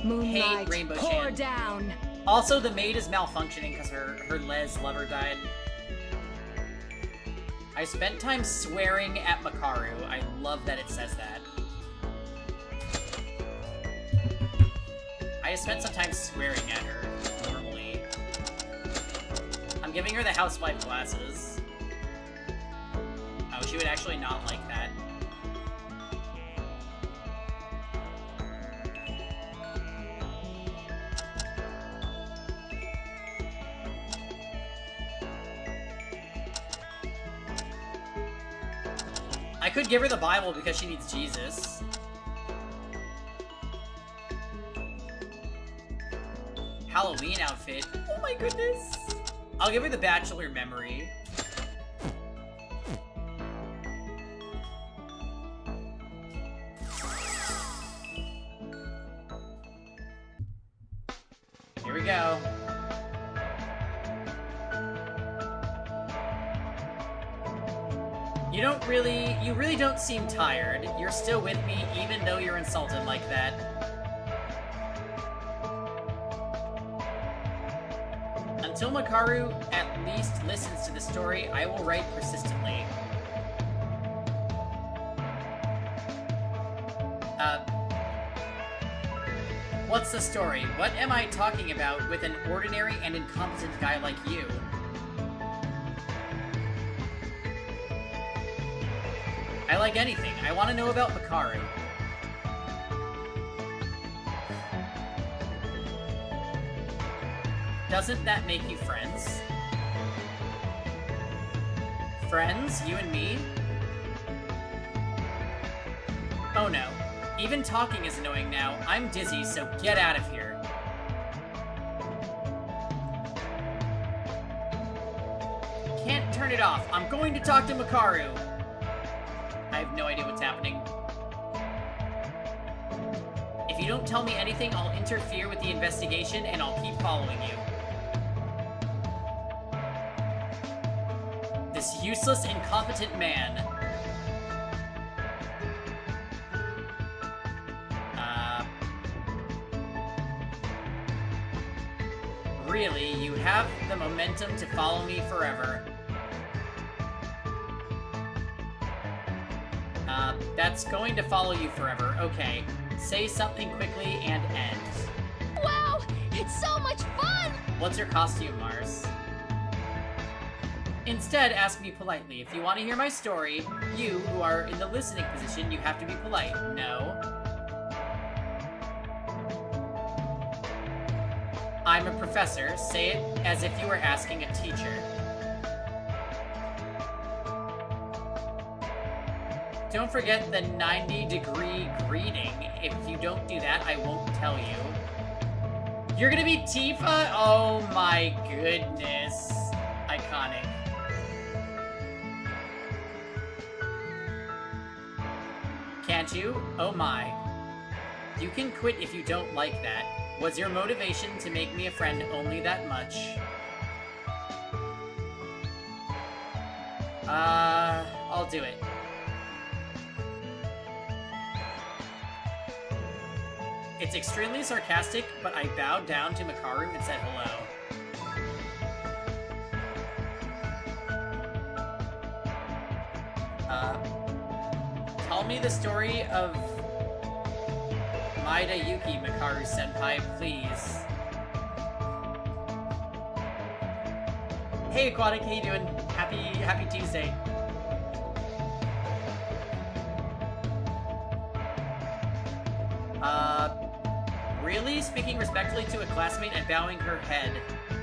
Moonlight, hate Rainbow pour Chan. down. Also, the maid is malfunctioning because her les lover died. I spent time swearing at Makaru. I love that it says that. I spent some time swearing at her, normally. I'm giving her the housewife glasses. Oh, she would actually not like that. I could give her the Bible because she needs Jesus. Halloween outfit. Oh my goodness. I'll give her the bachelor memory. Here we go. You really don't seem tired. You're still with me, even though you're insulted like that. Until Makaru at least listens to the story, I will write persistently. What's the story? What am I talking about with an ordinary and incompetent guy like you? I like anything. I want to know about Makaru. Doesn't that make you friends? Friends? You and me? Oh no. Even talking is annoying now. I'm dizzy, so get out of here. Can't turn it off. I'm going to talk to Makaru. I have no idea what's happening. If you don't tell me anything, I'll interfere with the investigation and I'll keep following you. This useless, incompetent man. Really, you have the momentum to follow me forever. That's going to follow you forever. Okay. Say something quickly and end. Wow! It's so much fun! What's your costume, Mars? Instead, ask me politely. If you want to hear my story, you, who are in the listening position, you have to be polite. No. I'm a professor. Say it as if you were asking a teacher. Don't forget the 90-degree greeting. If you don't do that, I won't tell you. You're gonna be Tifa? Oh my goodness. Iconic. Can't you? Oh my. You can quit if you don't like that. Was your motivation to make me a friend only that much? I'll do it. It's extremely sarcastic, but I bowed down to Makaru and said hello. Tell me the story of Maida Yuki, Makaru-senpai, please. Hey, Aquatic, how you doing? Happy Tuesday. Really? Speaking respectfully to a classmate and bowing her head.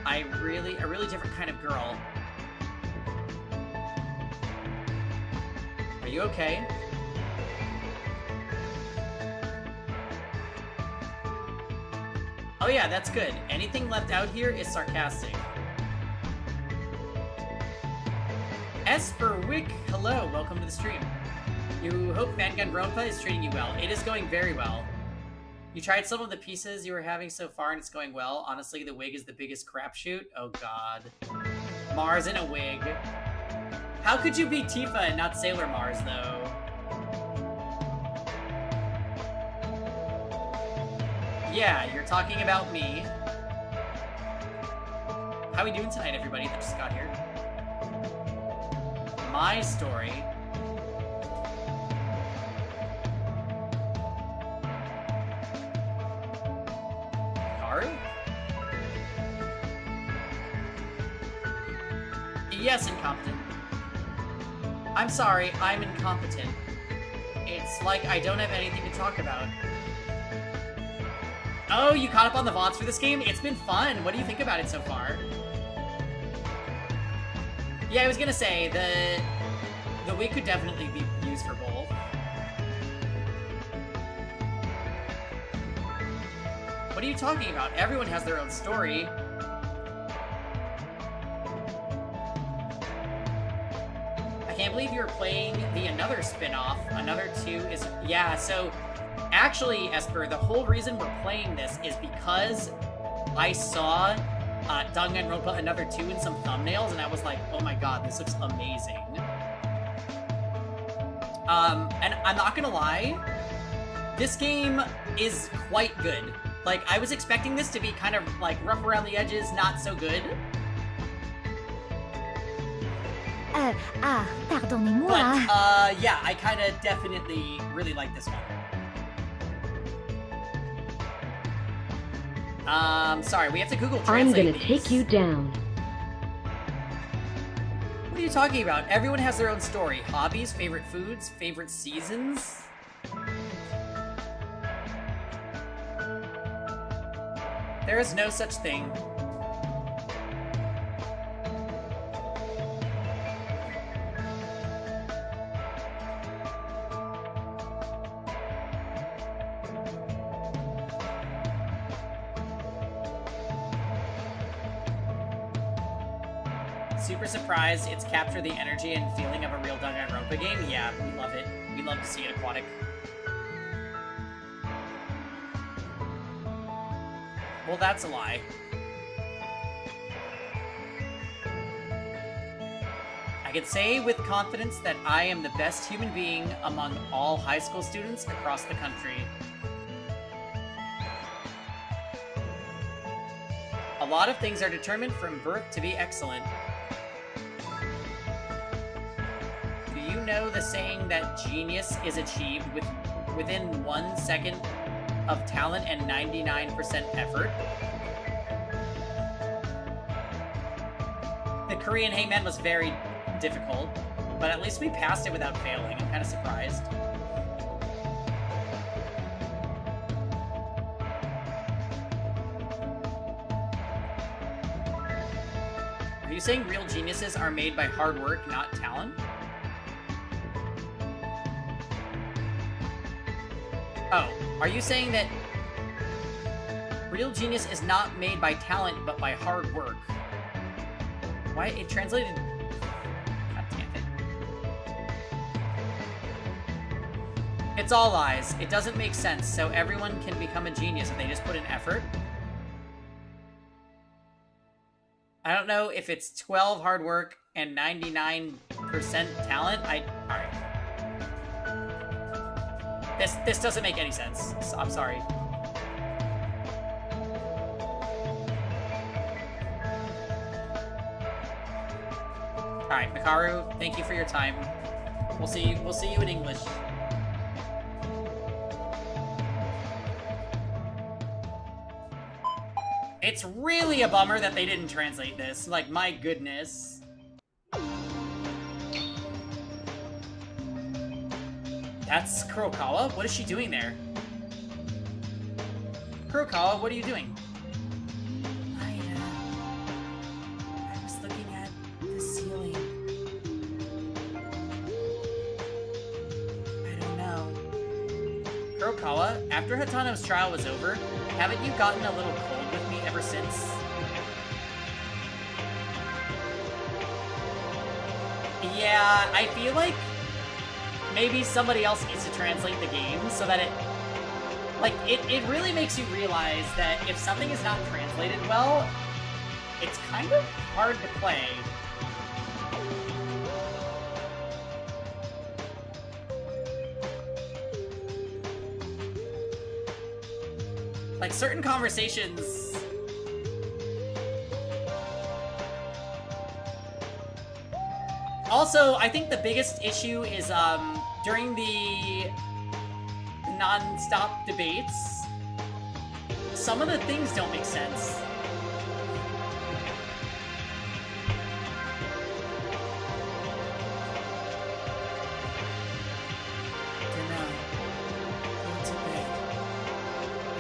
A really different kind of girl. Are you okay? Oh yeah, that's good. Anything left out here is sarcastic. Esperwick, hello, welcome to the stream. You hope Danganronpa is treating you well. It is going very well. You tried some of the pieces you were having so far and it's going well. Honestly, the wig is the biggest crapshoot. Oh god. Mars in a wig. How could you be Tifa and not Sailor Mars, though? Yeah, you're talking about me. How we doing tonight, everybody that just got here? My story. Karu? Yes, incompetent. I'm sorry, I'm incompetent. It's like I don't have anything to talk about. Oh, you caught up on the VODs for this game? It's been fun. What do you think about it so far? Yeah, I was gonna say, the wig could definitely be used for both. What are you talking about? Everyone has their own story. I can't believe you're playing the Another spin-off. Another 2 is... Yeah, so... Actually, Esper, the whole reason we're playing this is because I saw Danganronpa Another 2 in some thumbnails, and I was like, oh my god, this looks amazing. And I'm not gonna lie, this game is quite good. Like, I was expecting this to be kind of, like, rough around the edges, not so good. Pardonnez-moi. But, yeah, I kind of definitely really like this one. Sorry, we have to Google Translate I'm gonna take you down. What are you talking about? Everyone has their own story. Hobbies, favorite foods, favorite seasons. There is no such thing. Super surprised it's captured the energy and feeling of a real Danganronpa game. Yeah, we love it. we'd love to see an aquatic. Well, that's a lie. I can say with confidence that I am the best human being among all high school students across the country. A lot of things are determined from birth to be excellent. Do you know the saying that genius is achieved within 1 second of talent and 99% effort? The Korean hangman was very difficult, but at least we passed it without failing. I'm kind of surprised. Are you saying real geniuses are made by hard work, not talent? Oh, are you saying that real genius is not made by talent, but by hard work? Why? It translated... God damn it. It's all lies. It doesn't make sense, so everyone can become a genius if they just put in effort. I don't know if it's 12 hard work and 99% talent. Alright. This doesn't make any sense. I'm sorry. Alright, Mikaru, thank you for your time. We'll see you in English. It's really a bummer that they didn't translate this. Like, my goodness. That's Kurokawa? What is she doing there? Kurokawa, what are you doing? I was looking at the ceiling. I don't know. Kurokawa, after Hatano's trial was over, haven't you gotten a little cold with me ever since? Yeah, I feel like maybe somebody else needs to translate the game so that it really makes you realize that if something is not translated well, it's kind of hard to play. Like, certain conversations... Also, I think the biggest issue is, during the non-stop debates, some of the things don't make sense.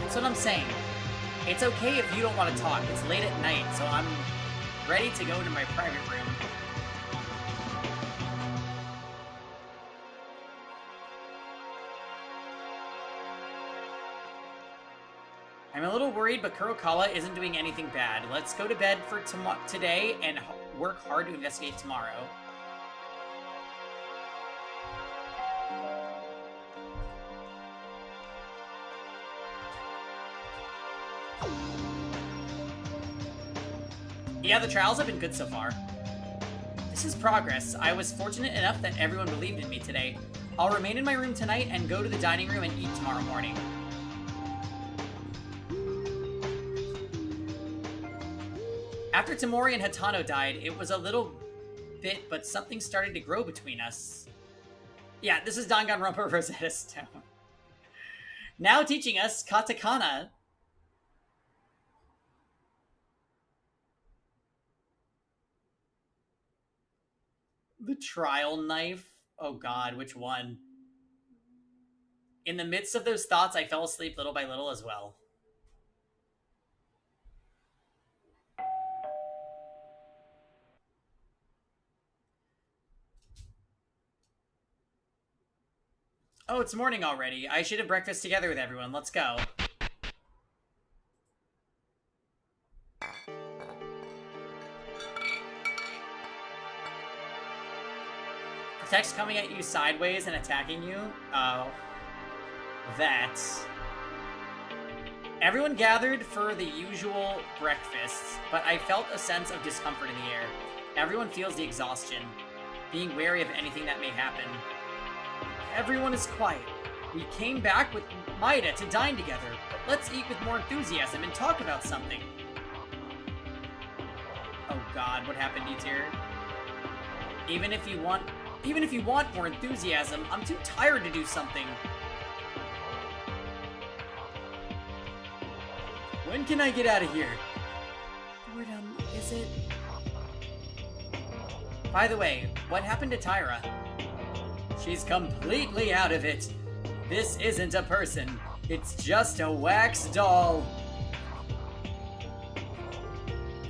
That's what I'm saying. It's okay if you don't want to talk. It's late at night, so I'm ready to go into my private room. I'm a little worried, but Kurokawa isn't doing anything bad. Let's go to bed for today and work hard to investigate tomorrow. Yeah, the trials have been good so far. This is progress. I was fortunate enough that everyone believed in me today. I'll remain in my room tonight and go to the dining room and eat tomorrow morning. After Tamori and Hatano died, it was a little bit, but something started to grow between us. Yeah, this is Danganronpa Rosetta Stone. Now teaching us katakana. The trial knife? Oh god, which one? In the midst of those thoughts, I fell asleep little by little as well. Oh, it's morning already. I should have breakfast together with everyone. Let's go. text coming at you sideways and attacking you? Oh. That. Everyone gathered for the usual breakfasts, but I felt a sense of discomfort in the air. Everyone feels the exhaustion, being wary of anything that may happen. Everyone is quiet. We came back with Maida to dine together, but let's eat with more enthusiasm and talk about something. Oh god, what happened, D-Tier? Even if you want more enthusiasm, I'm too tired to do something. When can I get out of here? Boredom, is it? By the way, what happened to Tyra? She's completely out of it. This isn't a person. It's just a wax doll.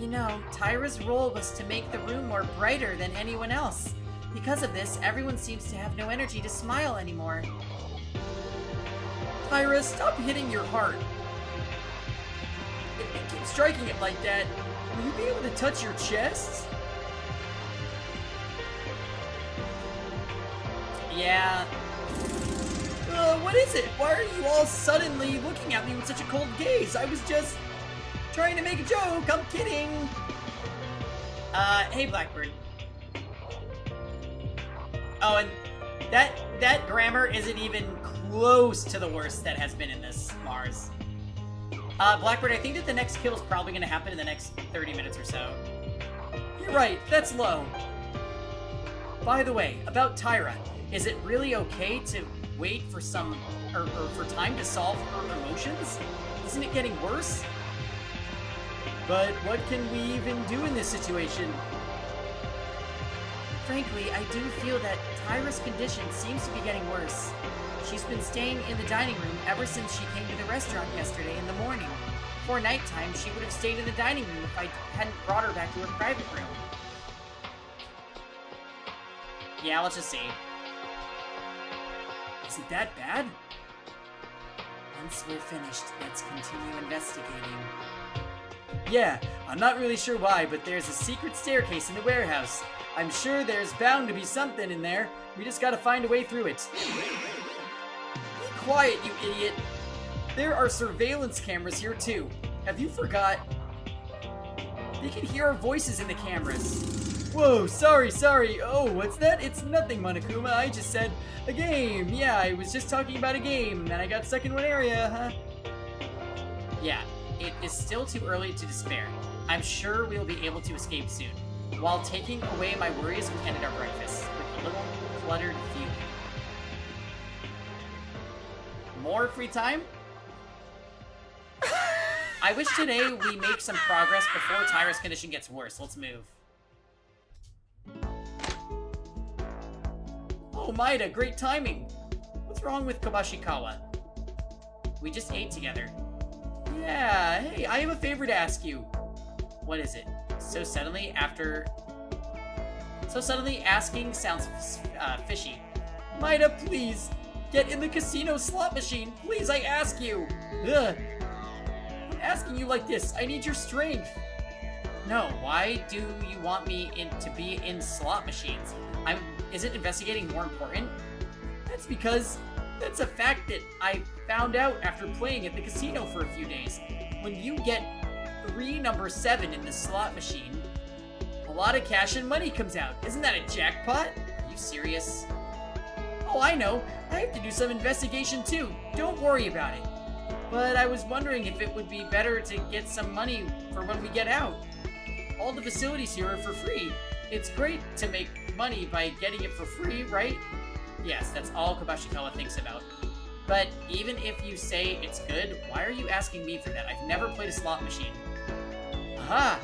You know, Tyra's role was to make the room more brighter than anyone else. Because of this, everyone seems to have no energy to smile anymore. Tyra, stop hitting your heart. If you keep striking it like that, will you be able to touch your chest? Yeah. What is it? Why are you all suddenly looking at me with such a cold gaze? I was just trying to make a joke. I'm kidding. Hey, Blackbird. Oh, and that grammar isn't even close to the worst that has been in this, Mars. Blackbird, I think that the next kill is probably going to happen in the next 30 minutes or so. You're right, that's low. By the way, about Tyra, is it really okay to wait for for time to solve her emotions? Isn't it getting worse? But what can we even do in this situation? Frankly, I do feel that Tyra's condition seems to be getting worse. She's been staying in the dining room ever since she came to the restaurant yesterday in the morning. Before nighttime, she would have stayed in the dining room if I hadn't brought her back to her private room. Yeah, let's just see. Is it that bad? Once we're finished, let's continue investigating. Yeah, I'm not really sure why, but there's a secret staircase in the warehouse. I'm sure there's bound to be something in there. We just gotta find a way through it. Be quiet, you idiot. There are surveillance cameras here too. Have you forgot? They can hear our voices in the cameras. Whoa, sorry. Oh, what's that? It's nothing, Monokuma. I just said a game. Yeah, I was just talking about a game, and then I got stuck in one area, huh? Yeah, it is still too early to despair. I'm sure we'll be able to escape soon. While taking away my worries, we ended our breakfast with a little cluttered feeling. More free time? I wish today we make some progress before Tyra's condition gets worse. Let's move. Oh, Maida, great timing. What's wrong with Kabashikawa? We just ate together. Yeah, hey, I have a favor to ask you. What is it? So suddenly asking sounds fishy. Maida, please, get in the casino slot machine. Please, I ask you. Ugh. I'm asking you like this. I need your strength. No, why do you want me to be in slot machines? Isn't investigating more important? That's because that's a fact that I found out after playing at the casino for a few days. When you get 3 number 7 in the slot machine, a lot of cash and money comes out. Isn't that a jackpot? Are you serious? Oh, I know. I have to do some investigation too. Don't worry about it. But I was wondering if it would be better to get some money for when we get out. All the facilities here are for free. It's great to make money by getting it for free, right? Yes, that's all Kabashikawa thinks about. But even if you say it's good, why are you asking me for that? I've never played a slot machine. Aha!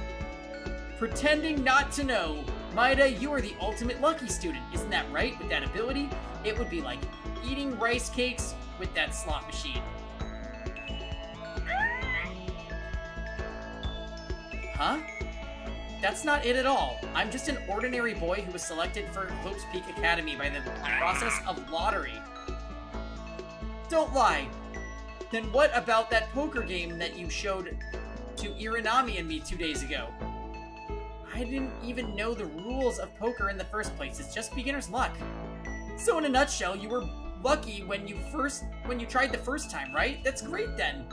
Pretending not to know. Maida, you are the ultimate lucky student. Isn't that right? With that ability, it would be like eating rice cakes with that slot machine. Huh? That's not it at all. I'm just an ordinary boy who was selected for Hope's Peak Academy by the process of lottery. Don't lie. Then what about that poker game that you showed to Irinami and me 2 days ago? I didn't even know the rules of poker in the first place. It's just beginner's luck. So in a nutshell, you were lucky when you tried the first time, right? That's great then.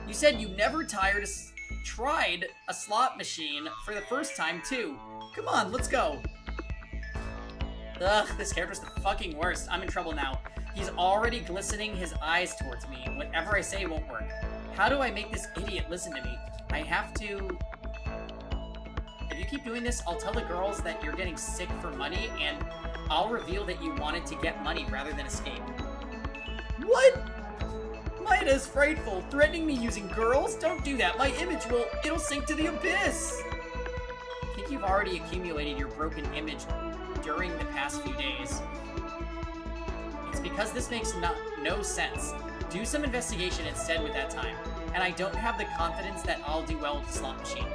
You said you never tried a slot machine for the first time too. Come on, let's go. Ugh, this character's the fucking worst. I'm in trouble now. He's already glistening his eyes towards me. Whatever I say won't work. How do I make this idiot listen to me? I have to... If you keep doing this, I'll tell the girls that you're getting sick for money, and I'll reveal that you wanted to get money rather than escape. What? Maida's frightful. Threatening me using girls? Don't do that. My image it'll sink to the abyss. I think you've already accumulated your broken image during the past few days. It's because this makes no sense. Do some investigation instead with that time. And I don't have the confidence that I'll do well with the slot machine.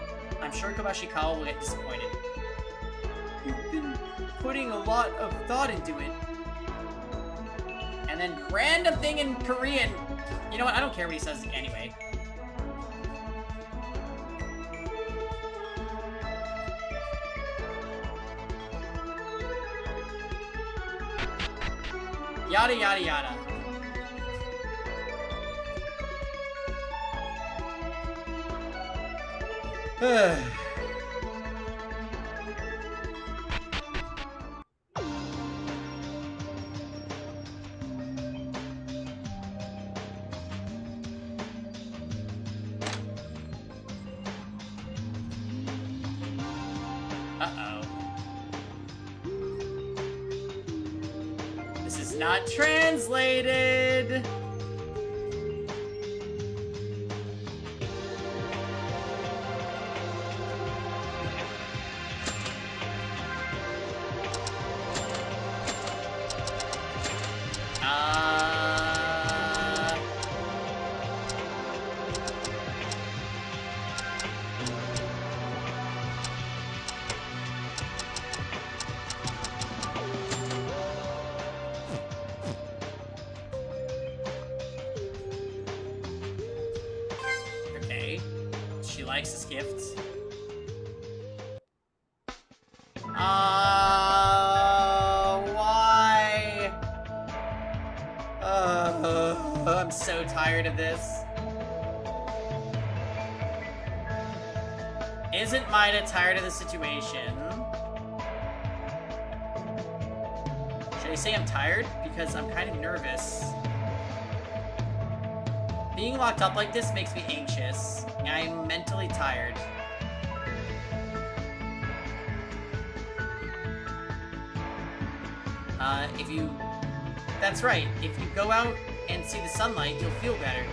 I'm sure Kobashikawa will get disappointed. You've been putting a lot of thought into it. And then random thing in Korean. You know what? I don't care what he says anyway. Yada yada yada. Uh-oh. This is not translated. Okay. She likes his gifts. Why? I'm so tired of this. Isn't Maida tired of the situation? Should I say I'm tired? Because I'm kind of nervous. Being locked up like this makes me anxious. I'm mentally tired. That's right. If you go out and see the sunlight, you'll feel better.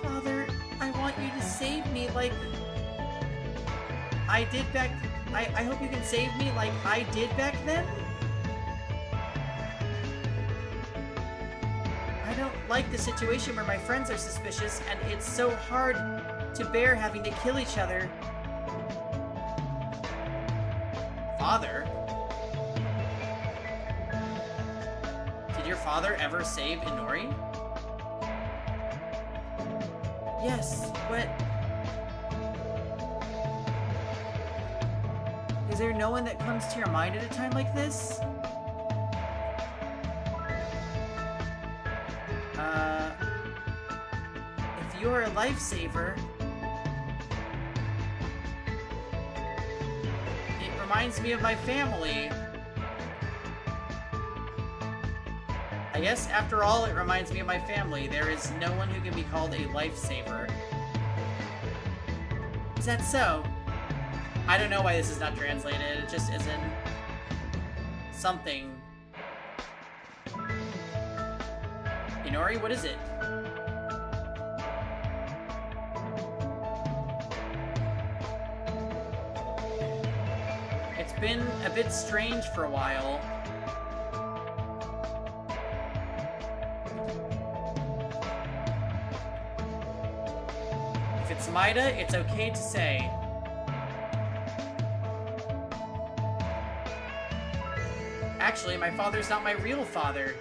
Father, I want you to save me like I did back... I hope you can save me like I did back then? I don't like the situation where my friends are suspicious, and it's so hard to bear having to kill each other. Father? Did your father ever save Inori? Yes, but... Is there no one that comes to your mind at a time like this? If you're a lifesaver... It reminds me of my family. I guess, after all, it reminds me of my family. There is no one who can be called a lifesaver. Is that so? I don't know why this is not translated. It just isn't something. Inori, what is it? It's been a bit strange for a while. If it's Maida, it's okay to say. Actually, my father's not my real father.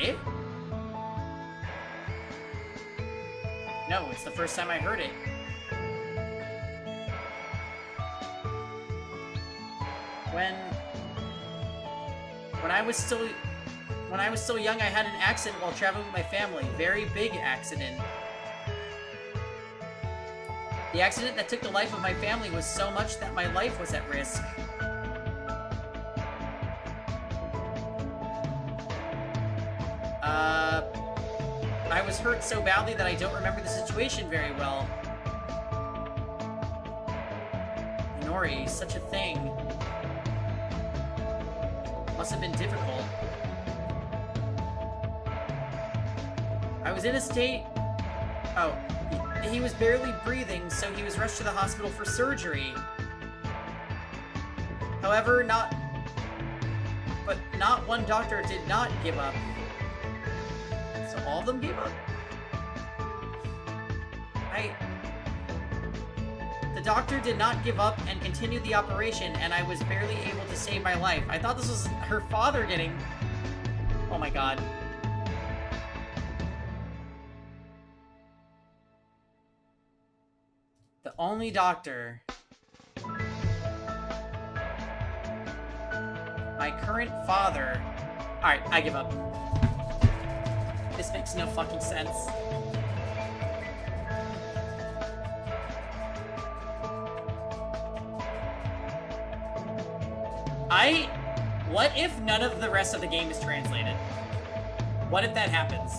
Eh? No, it's the first time I heard it. When I was still young, I had an accident while traveling with my family. Very big accident. The accident that took the life of my family was so much that my life was at risk. I was hurt so badly that I don't remember the situation very well. Nori, such a thing. Must have been difficult. I was in a state... Oh. He was barely breathing, so he was rushed to the hospital for surgery. However, not one doctor did not give up. So all of them gave up? The doctor did not give up and continued the operation, and I was barely able to save my life. I thought this was her father getting... Oh my god. The only doctor... My current father... Alright, I give up. This makes no fucking sense. What if none of the rest of the game is translated? What if that happens?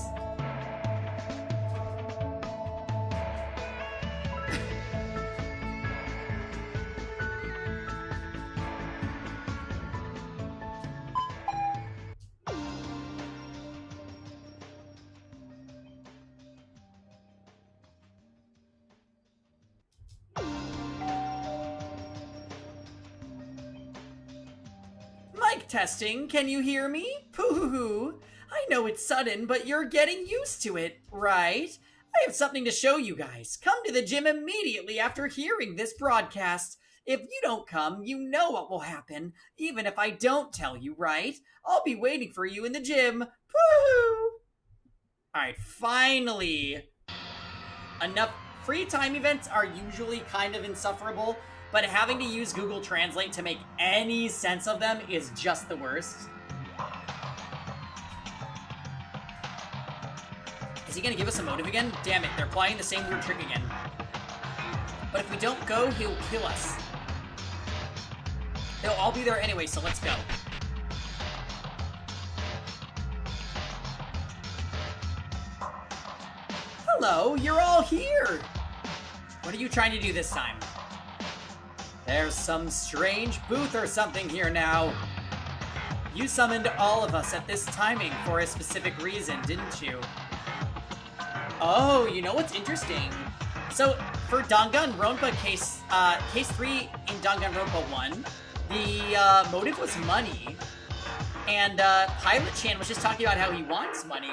Testing, can you hear me? Pooh-hoo-hoo. I know it's sudden, but you're getting used to it, right? I have something to show you guys. Come to the gym immediately after hearing this broadcast. If you don't come, you know what will happen, even if I don't tell you, right? I'll be waiting for you in the gym. Pooh-hoo. Alright, finally. Enough. Free time events are usually kind of insufferable, but having to use Google Translate to make any sense of them is just the worst. Is he gonna give us a motive again? Damn it, they're applying the same weird trick again. But if we don't go, he'll kill us. They'll all be there anyway, so let's go. Hello, you're all here! What are you trying to do this time? There's some strange booth or something here now. You summoned all of us at this timing for a specific reason, didn't you? Oh, you know what's interesting? So, for Danganronpa case 3 in Danganronpa 1, the motive was money. And Pilot-chan was just talking about how he wants money.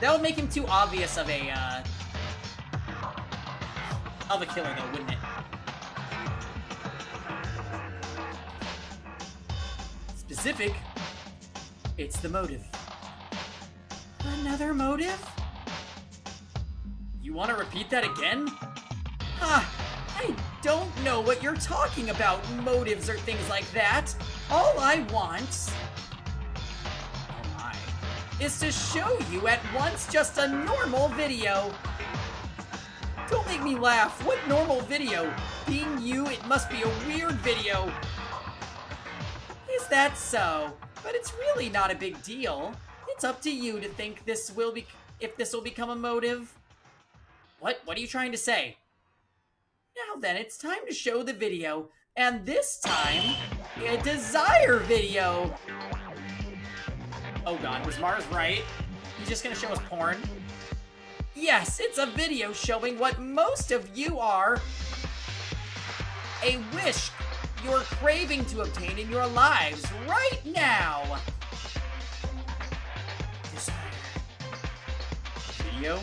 That would make him too obvious of a killer, though, wouldn't it? Specific. It's the motive. Another motive? You want to repeat that again? Ha! I don't know what you're talking about, motives or things like that. All I want... Oh my. Is to show you at once just a normal video. Don't make me laugh. What normal video? Being you, it must be a weird video. Is that so? But it's really not a big deal. It's up to you to think if this will become a motive. What are you trying to say? Now then, it's time to show the video. And this time, a desire video. Oh god, was Mars right? He's just gonna show us porn? Yes, it's a video showing what most of you are. A wish you're craving to obtain in your lives right now. Desire. Video?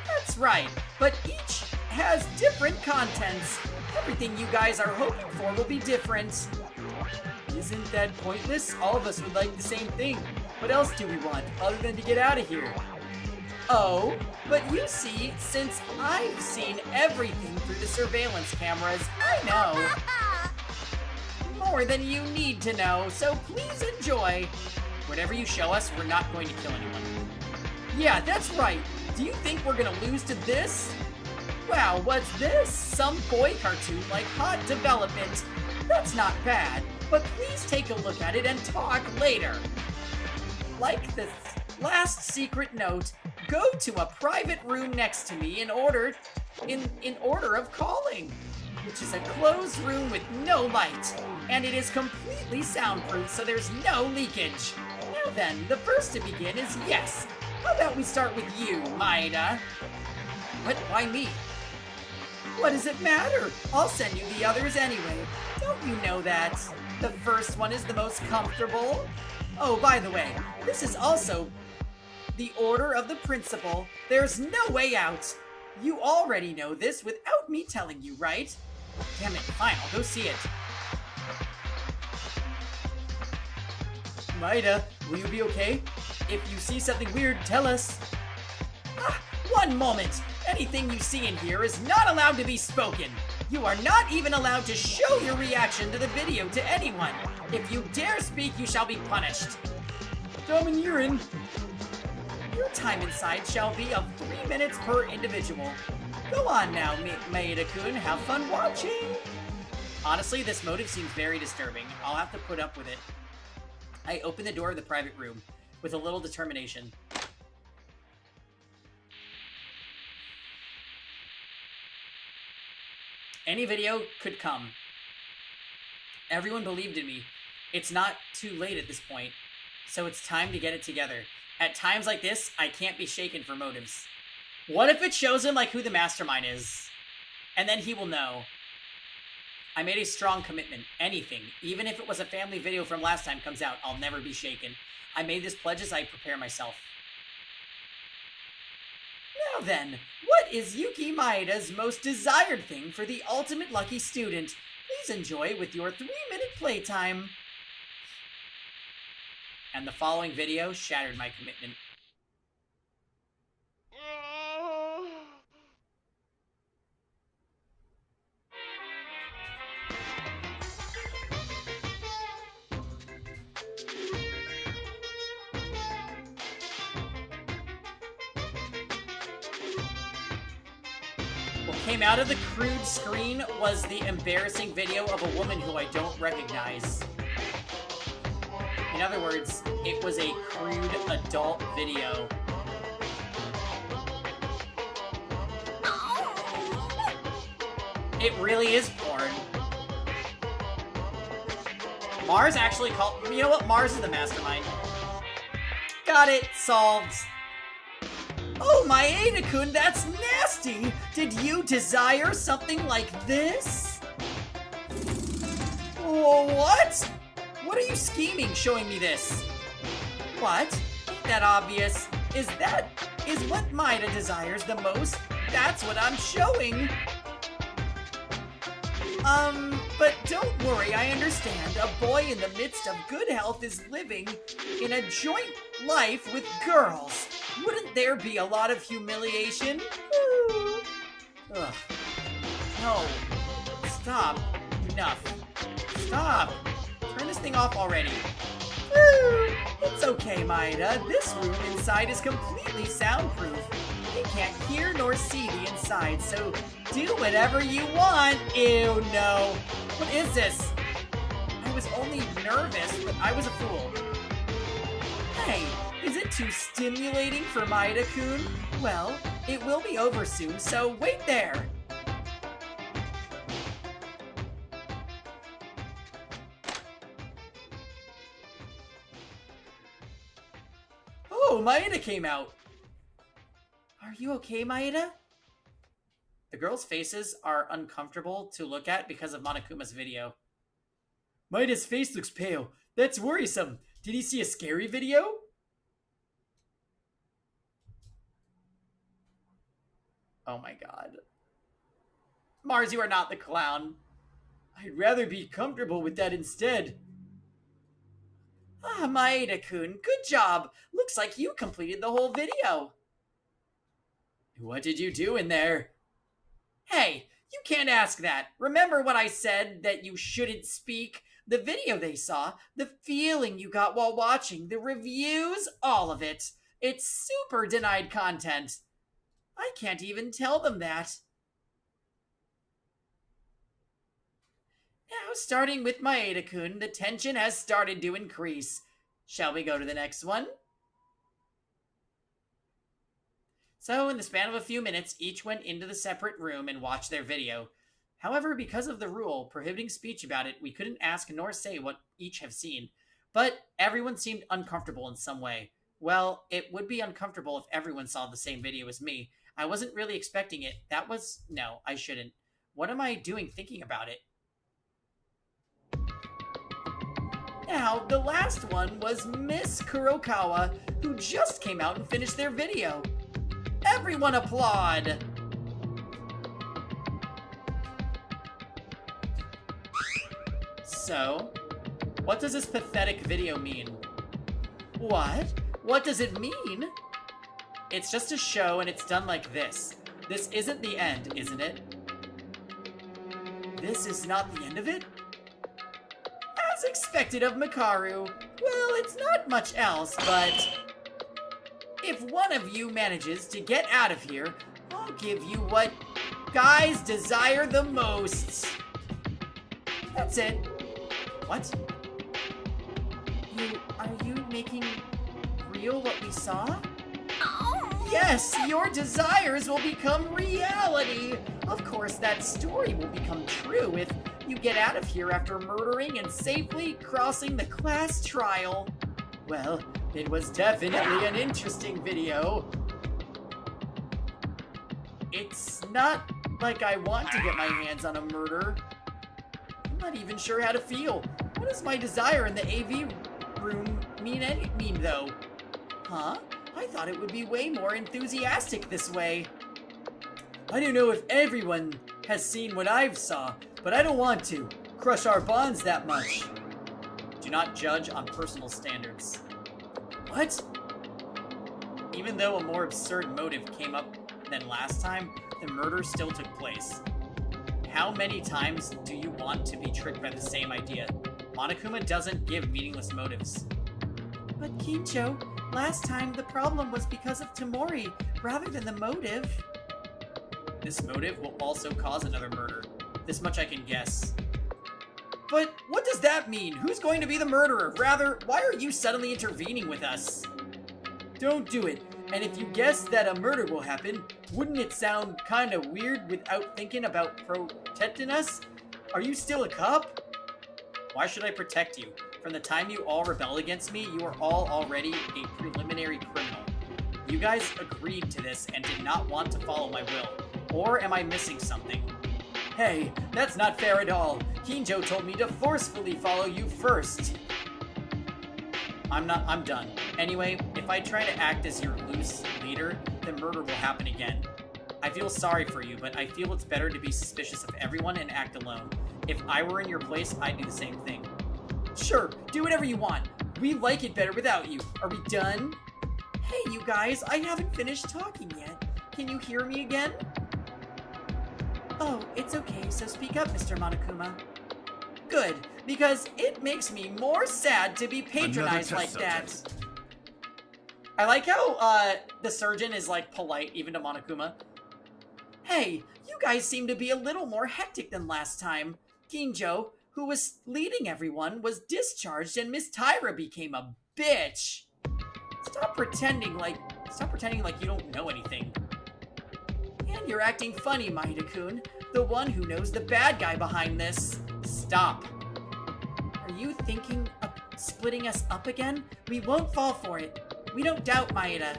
That's right, but each has different contents. Everything you guys are hoping for will be different. Isn't that pointless? All of us would like the same thing. What else do we want, other than to get out of here? Oh, but you see, since I've seen everything through the surveillance cameras, I know. More than you need to know, so please enjoy. Whatever you show us, we're not going to kill anyone. Yeah, that's right. Do you think we're gonna lose to this? Wow, what's this? Some boy cartoon like Hot Development. That's not bad, but please take a look at it and talk later. Like the last secret note, go to a private room next to me in order of calling, which is a closed room with no light, and it is completely soundproof, so there's no leakage. Now then, the first to begin is yes. How about we start with you, Maeda? What? Why me? What does it matter? I'll send you the others anyway. Don't you know that? The first one is the most comfortable. Oh, by the way, this is also the order of the principal. There's no way out. You already know this without me telling you, right? Damn it, fine, I'll go see it. Maeda, will you be okay? If you see something weird, tell us. Ah, one moment! Anything you see in here is not allowed to be spoken. You are not even allowed to show your reaction to the video to anyone. If you dare speak, you shall be punished. Domin urine. Your time inside shall be of 3 minutes per individual. Go on now, Maeda-kun, have fun watching. Honestly, this motive seems very disturbing. I'll have to put up with it. I open the door of the private room with a little determination. Any video could come. Everyone believed in me. It's not too late at this point, so it's time to get it together. At times like this, I can't be shaken for motives. What if it shows him like who the mastermind is? And then he will know. I made a strong commitment. Anything, even if it was a family video from last time comes out, I'll never be shaken. I made this pledge as I prepare myself. Now then, what is Yuki Maeda's most desired thing for the ultimate lucky student? Please enjoy with your 3-minute playtime. And the following video shattered my commitment. What came out of the crude screen was the embarrassing video of a woman who I don't recognize. In other words, it was a crude adult video. It really is porn. Mars actually called... You know what? Mars is the mastermind. Got it. Solved. Oh, Maeda-kun, that's nasty! Did you desire something like this? What? What are you scheming showing me this? What? Ain't that obvious? Is what Maeda desires the most? That's what I'm showing! But don't worry, I understand. A boy in the midst of good health is living in a joint life with girls. Wouldn't there be a lot of humiliation? Ugh. No. Stop. Enough. Stop. Turn this thing off already. It's okay, Maeda. This room inside is completely soundproof. You can't hear nor see the inside, so do whatever you want. Ew, no. What is this? I was only nervous, but I was a fool. Hey, is it too stimulating for Maeda-kun? Well, it will be over soon, so wait there. Oh, Maeda came out. Are you okay, Maeda? The girls' faces are uncomfortable to look at because of Monokuma's video. Maeda's face looks pale. That's worrisome. Did he see a scary video? Oh my god. Mars, you are not the clown. I'd rather be comfortable with that instead. Ah, Maeda-kun, good job. Looks like you completed the whole video. What did you do in there? Hey, you can't ask that. Remember what I said that you shouldn't speak? The video they saw, the feeling you got while watching, the reviews, all of it. It's super denied content. I can't even tell them that. Now, starting with Maeda-kun, the tension has started to increase. Shall we go to the next one? So, in the span of a few minutes, each went into the separate room and watched their video. However, because of the rule prohibiting speech about it, we couldn't ask nor say what each have seen. But everyone seemed uncomfortable in some way. Well, it would be uncomfortable if everyone saw the same video as me. I wasn't really expecting it. No, I shouldn't. What am I doing thinking about it? Now, the last one was Miss Kurokawa, who just came out and finished their video. Everyone applaud! So, what does this pathetic video mean? What? What does it mean? It's just a show and it's done like this. This isn't the end, isn't it? This is not the end of it? As expected of Makaru. Well, it's not much else, but if one of you manages to get out of here, I'll give you what guys desire the most. That's it. What? Are you making real what we saw? Yes, your desires will become reality. Of course, that story will become true if you get out of here after murdering and safely crossing the class trial. Well, it was definitely an interesting video. It's not like I want to get my hands on a murder. I'm not even sure how to feel. What does my desire in the AV room mean though? Huh? I thought it would be way more enthusiastic this way. I don't know if everyone has seen what I've saw, but I don't want to crush our bonds that much. Do not judge on personal standards. What? Even though a more absurd motive came up than last time, the murder still took place. How many times do you want to be tricked by the same idea? Monokuma doesn't give meaningless motives. But Kincho, last time the problem was because of Tamori, rather than the motive. This motive will also cause another murder. This much I can guess. But what does that mean? Who's going to be the murderer? Rather, why are you suddenly intervening with us? Don't do it. And if you guess that a murder will happen, wouldn't it sound kinda weird without thinking about protecting us? Are you still a cop? Why should I protect you? From the time you all rebelled against me, you are all already a preliminary criminal. You guys agreed to this and did not want to follow my will. Or am I missing something? Hey, that's not fair at all. Kinjo told me to forcefully follow you first. I'm done. Anyway, if I try to act as your loose leader, the murder will happen again. I feel sorry for you, but I feel it's better to be suspicious of everyone and act alone. If I were in your place, I'd do the same thing. Sure, do whatever you want. We like it better without you. Are we done? Hey, you guys, I haven't finished talking yet. Can you hear me again? Oh, it's okay, so speak up, Mr. Monokuma. Good, because it makes me more sad to be patronized like that. I like how, the surgeon is, like, polite even to Monokuma. Hey, you guys seem to be a little more hectic than last time. Kinjo, who was leading everyone, was discharged and Miss Tyra became a bitch. Stop pretending like you don't know anything. And you're acting funny, Maeda-kun, the one who knows the bad guy behind this. Stop. Are you thinking of splitting us up again? We won't fall for it. We don't doubt Maeda.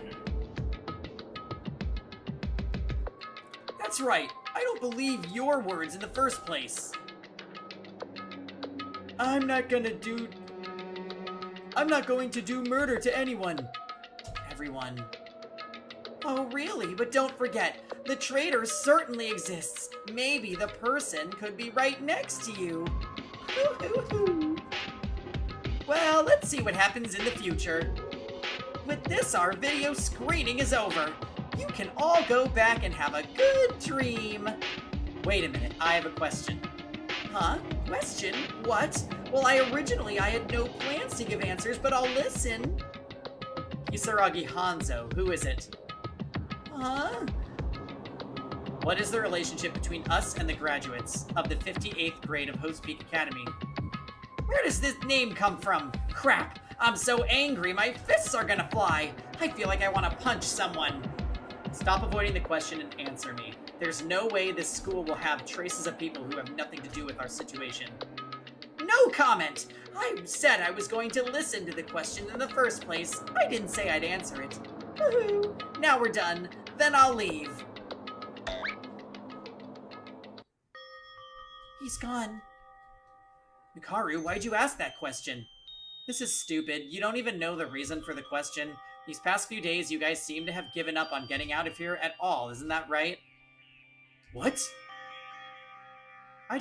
That's right. I don't believe your words in the first place. I'm not going to do murder to anyone. Everyone. Oh, really? But don't forget, the traitor certainly exists. Maybe the person could be right next to you. Well, let's see what happens in the future. With this, our video screening is over. you can all go back and have a good dream. Wait a minute, I have a question. Huh? Question? What? Well, I had no plans to give answers, but I'll listen. Kisaragi Hanzo, who is it? Huh? What is the relationship between us and the graduates of the 58th grade of Host Peak Academy? Where does this name come from? Crap! I'm so angry, my fists are gonna fly! I feel like I want to punch someone! Stop avoiding the question and answer me. There's no way this school will have traces of people who have nothing to do with our situation. No comment! I said I was going to listen to the question in the first place. I didn't say I'd answer it. Woohoo! Now we're done. Then I'll leave. He's gone. Mikaru, why'd you ask that question? This is stupid. You don't even know the reason for the question. These past few days, you guys seem to have given up on getting out of here at all. Isn't that right? What? I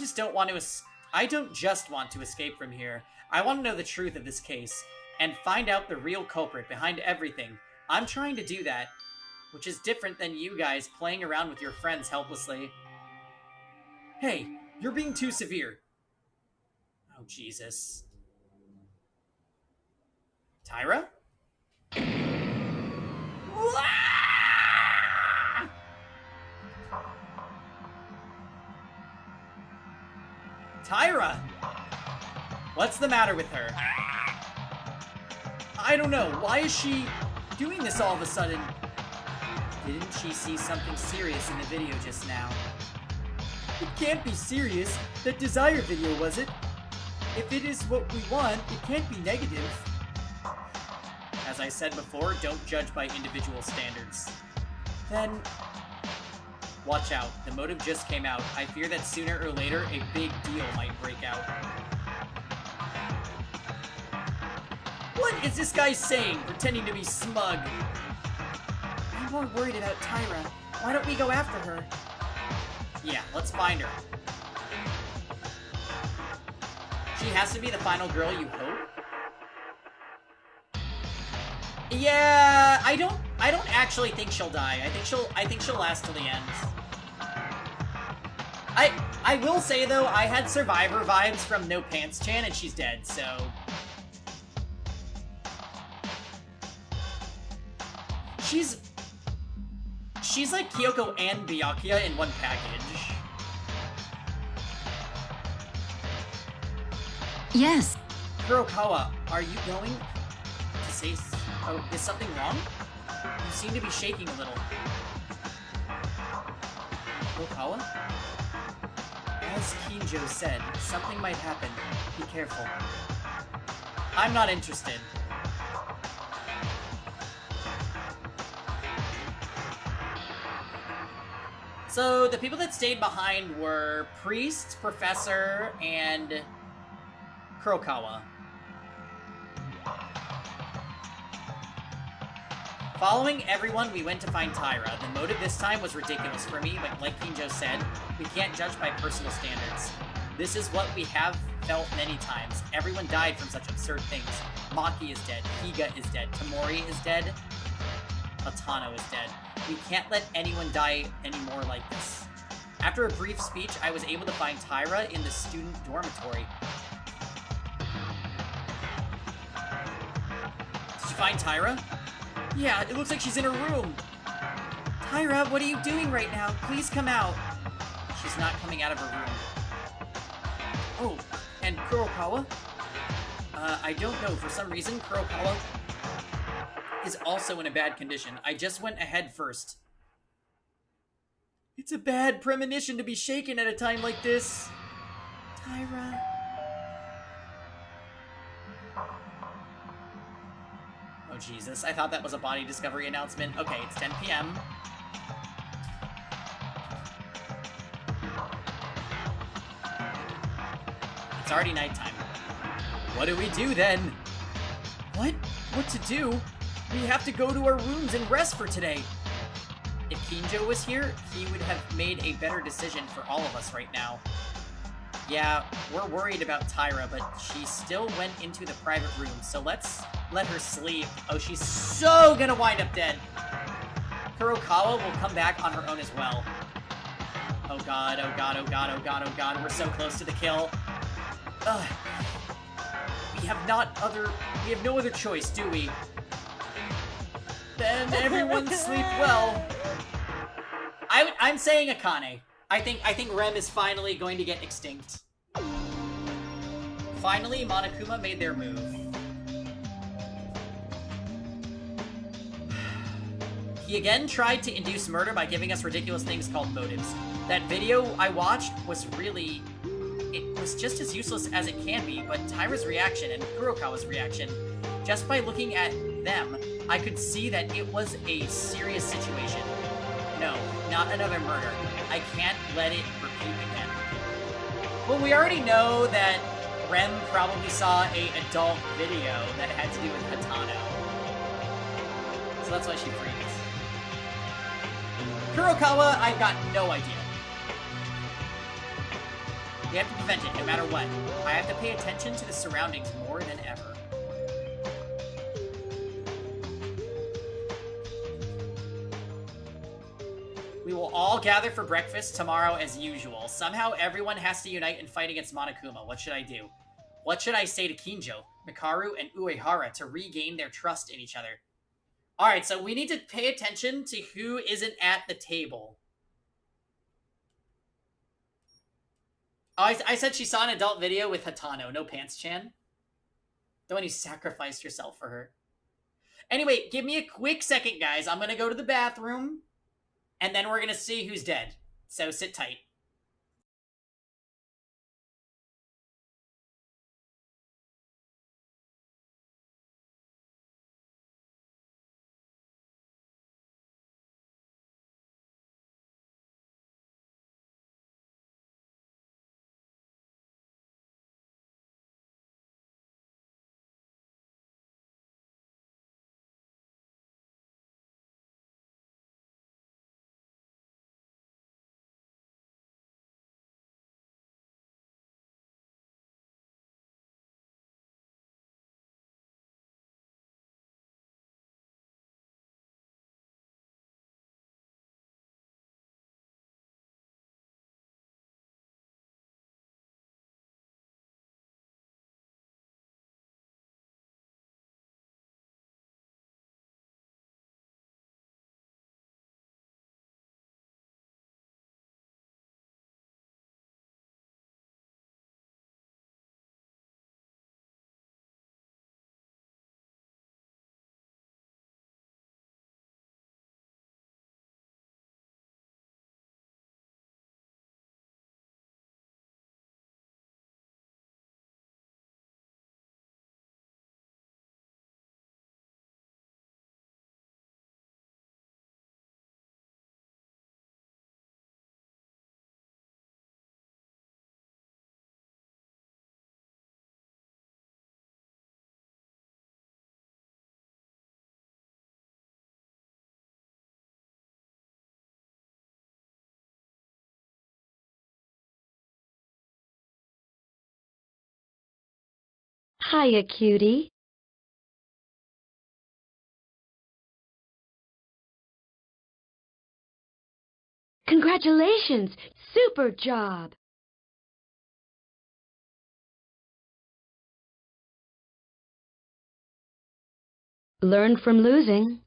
don't just want to escape from here. I want to know the truth of this case and find out the real culprit behind everything. I'm trying to do that, which is different than you guys playing around with your friends helplessly. Hey, you're being too severe. Oh, Jesus. Tyra? Tyra! What's the matter with her? I don't know. Why is she doing this all of a sudden? Didn't she see something serious in the video just now? It can't be serious. That Desire video, was it? If it is what we want, it can't be negative. As I said before, don't judge by individual standards. Then, watch out. The motive just came out. I fear that sooner or later, a big deal might break out. What is this guy saying, pretending to be smug? I'm more worried about Tyra. Why don't we go after her? Yeah, let's find her. She has to be the final girl, you hope? Yeah, I don't actually think she'll die. I think she'll last till the end. I will say though, I had Survivor vibes from No Pants Chan and she's dead, so she's like Kyoko and Byakuya in one package. Yes. Kurokawa, are you going to say... Oh, is something wrong? You seem to be shaking a little. Kurokawa? As Kinjo said, something might happen. Be careful. I'm not interested. So, the people that stayed behind were Priest, Professor, and Kurokawa. Following everyone, we went to find Tyra. The motive this time was ridiculous for me, but like Kinjo said, we can't judge by personal standards. This is what we have felt many times. Everyone died from such absurd things. Maki is dead, Higa is dead, Tamori is dead, Hatano is dead. We can't let anyone die anymore like this. After a brief speech, I was able to find Tyra in the student dormitory. Did you find Tyra? Yeah, it looks like she's in her room. Tyra, what are you doing right now? Please come out. She's not coming out of her room. Oh, and Kurokawa? I don't know. For some reason, Kurokawa is also in a bad condition. I just went ahead first. It's a bad premonition to be shaken at a time like this. Tyra... Oh, Jesus. I thought that was a body discovery announcement. Okay, it's 10 p.m. It's already nighttime. What do we do, then? What? What to do? We have to go to our rooms and rest for today. If Kinjo was here, he would have made a better decision for all of us right now. Yeah, we're worried about Tyra, but she still went into the private room, so let's let her sleep. Oh, she's so gonna wind up dead. Kurokawa will come back on her own as well. Oh god, oh god, oh god, oh god, oh god, we're so close to the kill. Ugh. We have no other choice, do we? Then everyone sleep well. I'm saying Akane. I think Rem is finally going to get extinct. Finally, Monokuma made their move. He again tried to induce murder by giving us ridiculous things called motives. That video I watched was really... It was just as useless as it can be, but Taira's reaction and Kurokawa's reaction, just by looking at them, I could see that it was a serious situation. No, not another murder. I can't let it repeat again. Well, we already know that Rem probably saw an adult video that had to do with Hatano. So that's why she freaks. Kurokawa, I've got no idea. We have to prevent it, no matter what. I have to pay attention to the surroundings more than ever. We will all gather for breakfast tomorrow as usual. Somehow everyone has to unite and fight against Monokuma. What should I do? What should I say to Kinjo, Mikaru, and Uehara to regain their trust in each other? Alright, so we need to pay attention to who isn't at the table. Oh, I said she saw an adult video with Hatano, no Pants-chan. The one who sacrificed herself for her. Anyway, give me a quick second, guys. I'm gonna go to the bathroom, and then we're gonna see who's dead. So sit tight. Hiya, cutie. Congratulations! Super job! Learn from losing.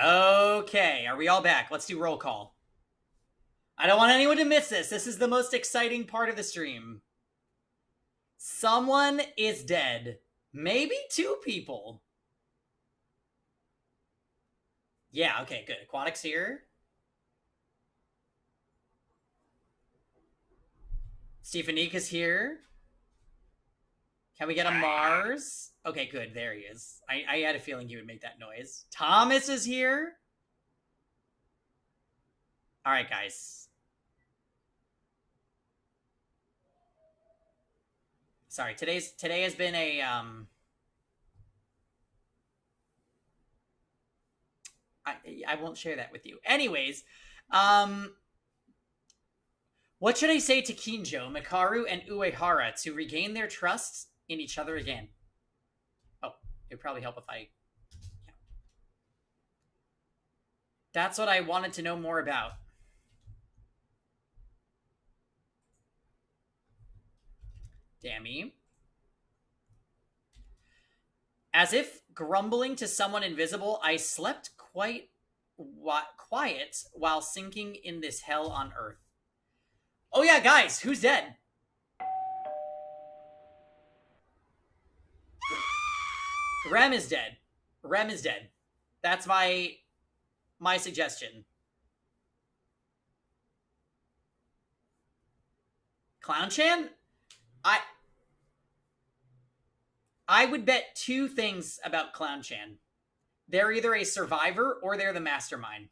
Okay, are we all back? Let's do roll call. I don't want anyone to miss this. This is the most exciting part of the stream. Someone is dead. Maybe 2 people. Yeah, okay, good. Aquatic's here. Stefanika's here. Can we get a Mars? Okay, good. There he is. I had a feeling he would make that noise. Thomas is here. All right, guys. Sorry, today has been a I won't share that with you. Anyways, what should I say to Kinjo, Mikaru, and Uehara to regain their trust in each other again? Oh, it would probably help if I... Yeah. That's what I wanted to know more about. Dammy. As if grumbling to someone invisible, I slept quite quiet while sinking in this hell on earth. Oh yeah, guys, who's dead? Rem is dead. Rem is dead. That's my suggestion. Clown-chan? I would bet 2 things about Clown-chan. They're either a survivor or they're the mastermind.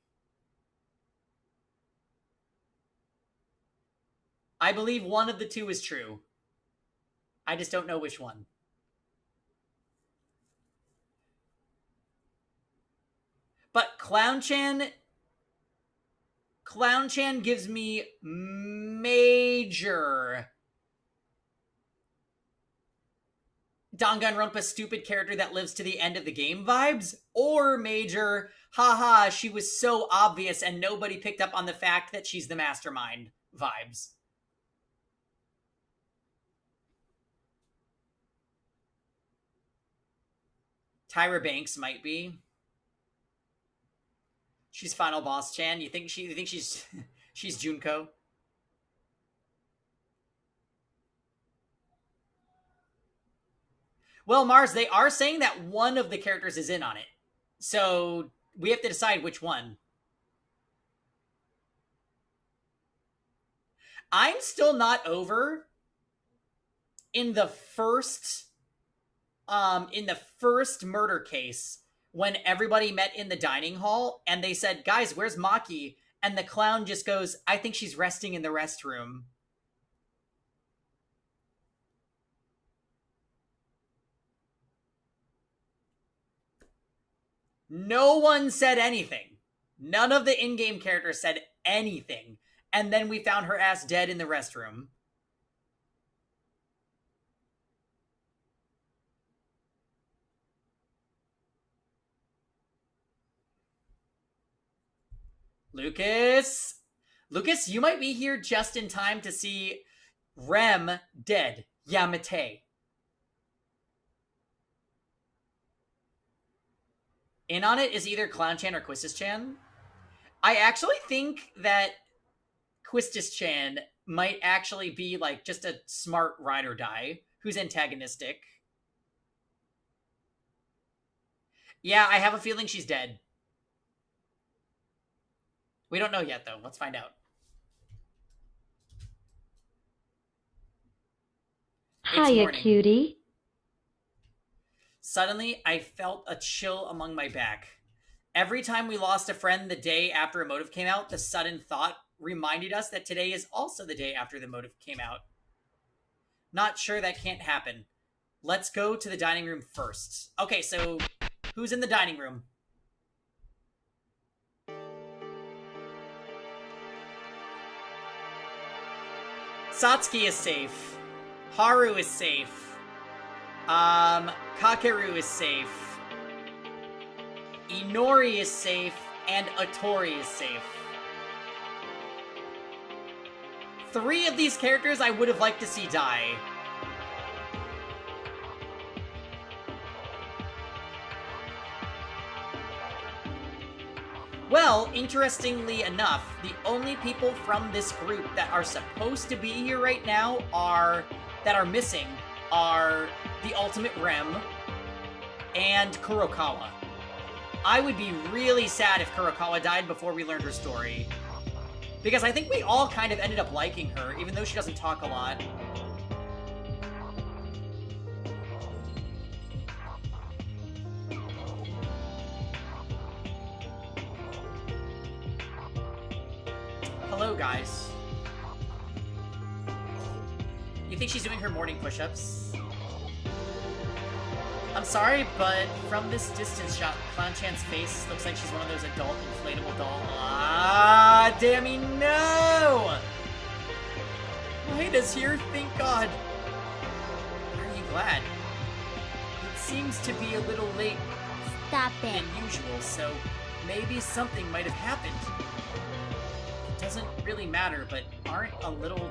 I believe one of the 2 is true. I just don't know which one. But Clown-chan gives me major Danganronpa stupid character that lives to the end of the game vibes, or major, haha, she was so obvious and nobody picked up on the fact that she's the mastermind vibes. Tyra Banks might be. She's Final Boss Chan. You think she's she's Junko? Well, Mars, they are saying that one of the characters is in on it. So we have to decide which one. I'm still not over in the first murder case when everybody met in the dining hall and they said, "Guys, where's Maki?" And the clown just goes, "I think she's resting in the restroom." No one said anything. None of the in-game characters said anything. And then we found her ass dead in the restroom. Lucas, you might be here just in time to see Rem dead. Yamete. In on it is either Clown-chan or Quistis-chan. I actually think that Quistis-chan might actually be like just a smart ride or die who's antagonistic. Yeah, I have a feeling she's dead. We don't know yet, though. Let's find out. Hiya, cutie. Suddenly, I felt a chill among my back. Every time we lost a friend the day after a motive came out, the sudden thought reminded us that today is also the day after the motive came out. Not sure that can't happen. Let's go to the dining room first. Okay, so who's in the dining room? Satsuki is safe. Haru is safe. Kakeru is safe. Inori is safe. And Otori is safe. 3 of these characters I would have liked to see die. Well, interestingly enough, the only people from this group that are supposed to be here right now that are missing are the Ultimate Rem and Kurokawa. I would be really sad if Kurokawa died before we learned her story. Because I think we all kind of ended up liking her, even though she doesn't talk a lot. Hello, guys. You think she's doing her morning push-ups? I'm sorry, but from this distance shot, Clown-chan's face looks like she's one of those adult inflatable doll. Ah, Dammy, no! Why does here? Thank God. Are you glad? It seems to be a little late Stop it. than usual, so maybe something might have happened. It doesn't really matter, but aren't a little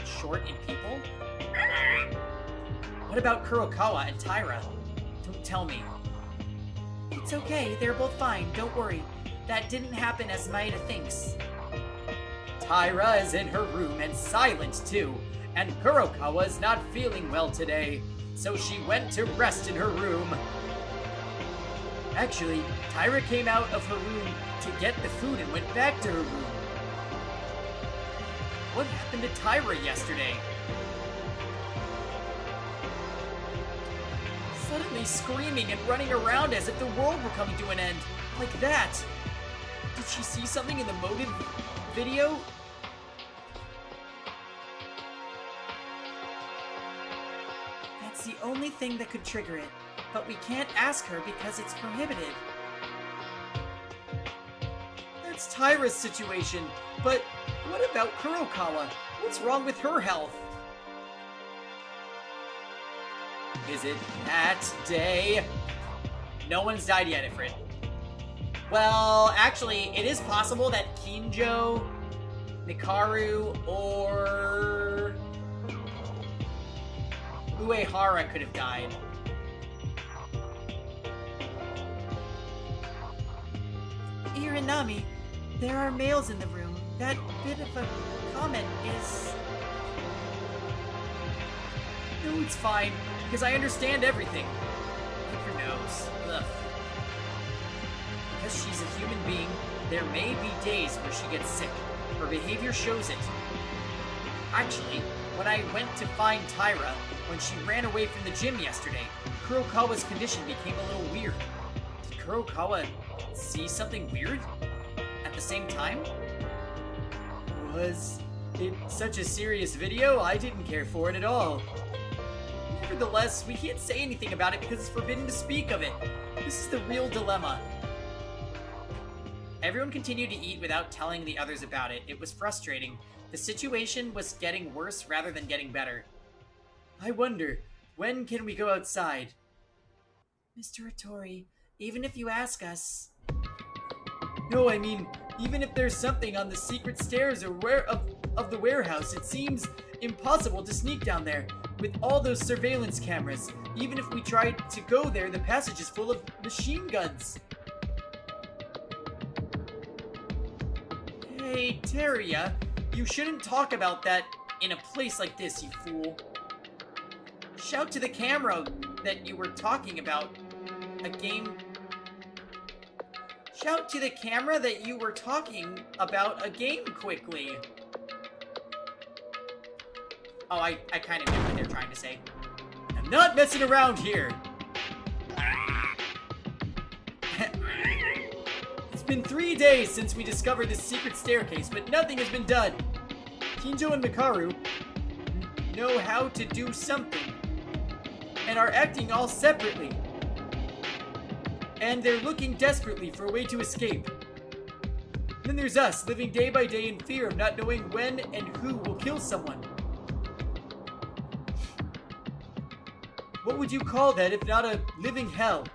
short in people? What about Kurokawa and Taira? Don't tell me. It's okay, they're both fine, don't worry. That didn't happen as Maeda thinks. Taira is in her room and silent too, and Kurokawa's not feeling well today, so she went to rest in her room. Actually, Taira came out of her room to get the food and went back to her room. What happened to Taira yesterday? Suddenly screaming and running around as if the world were coming to an end. Like that. Did she see something in the motive video? That's the only thing that could trigger it. But we can't ask her because it's prohibited. That's Taira's situation. But what about Kurokawa? What's wrong with her health? Is it that day? No one's died yet, Ifrit. Well, actually, it is possible that Kinjo, Mikaru, or Uehara could have died. Irinami, there are males in the room. That bit of a comment is... No, it's fine, because I understand everything. Look her nose. Ugh. Because she's a human being, there may be days where she gets sick. Her behavior shows it. Actually, when I went to find Taira, when she ran away from the gym yesterday, Kurokawa's condition became a little weird. Did Kurokawa see something weird at the same time? Was it such a serious video? I didn't care for it at all. Nevertheless, we can't say anything about it because it's forbidden to speak of it. This is the real dilemma. Everyone continued to eat without telling the others about it. It was frustrating. The situation was getting worse rather than getting better. I wonder, when can we go outside? Mr. Hattori, even if you ask us... No, I mean, even if there's something on the secret stairs or of the warehouse, it seems impossible to sneak down there. With all those surveillance cameras, even if we tried to go there, the passage is full of machine guns. Hey, Teria, you shouldn't talk about that in a place like this, you fool. Shout to the camera that you were talking about a game... Shout to the camera that you were talking about a game quickly. Oh, I kind of get what they're trying to say. I'm not messing around here. It's been 3 days since we discovered this secret staircase, but nothing has been done. Kinjo and Mikaru know how to do something, and are acting all separately. And they're looking desperately for a way to escape. Then there's us, living day by day in fear of not knowing when and who will kill someone. What would you call that if not a living hell?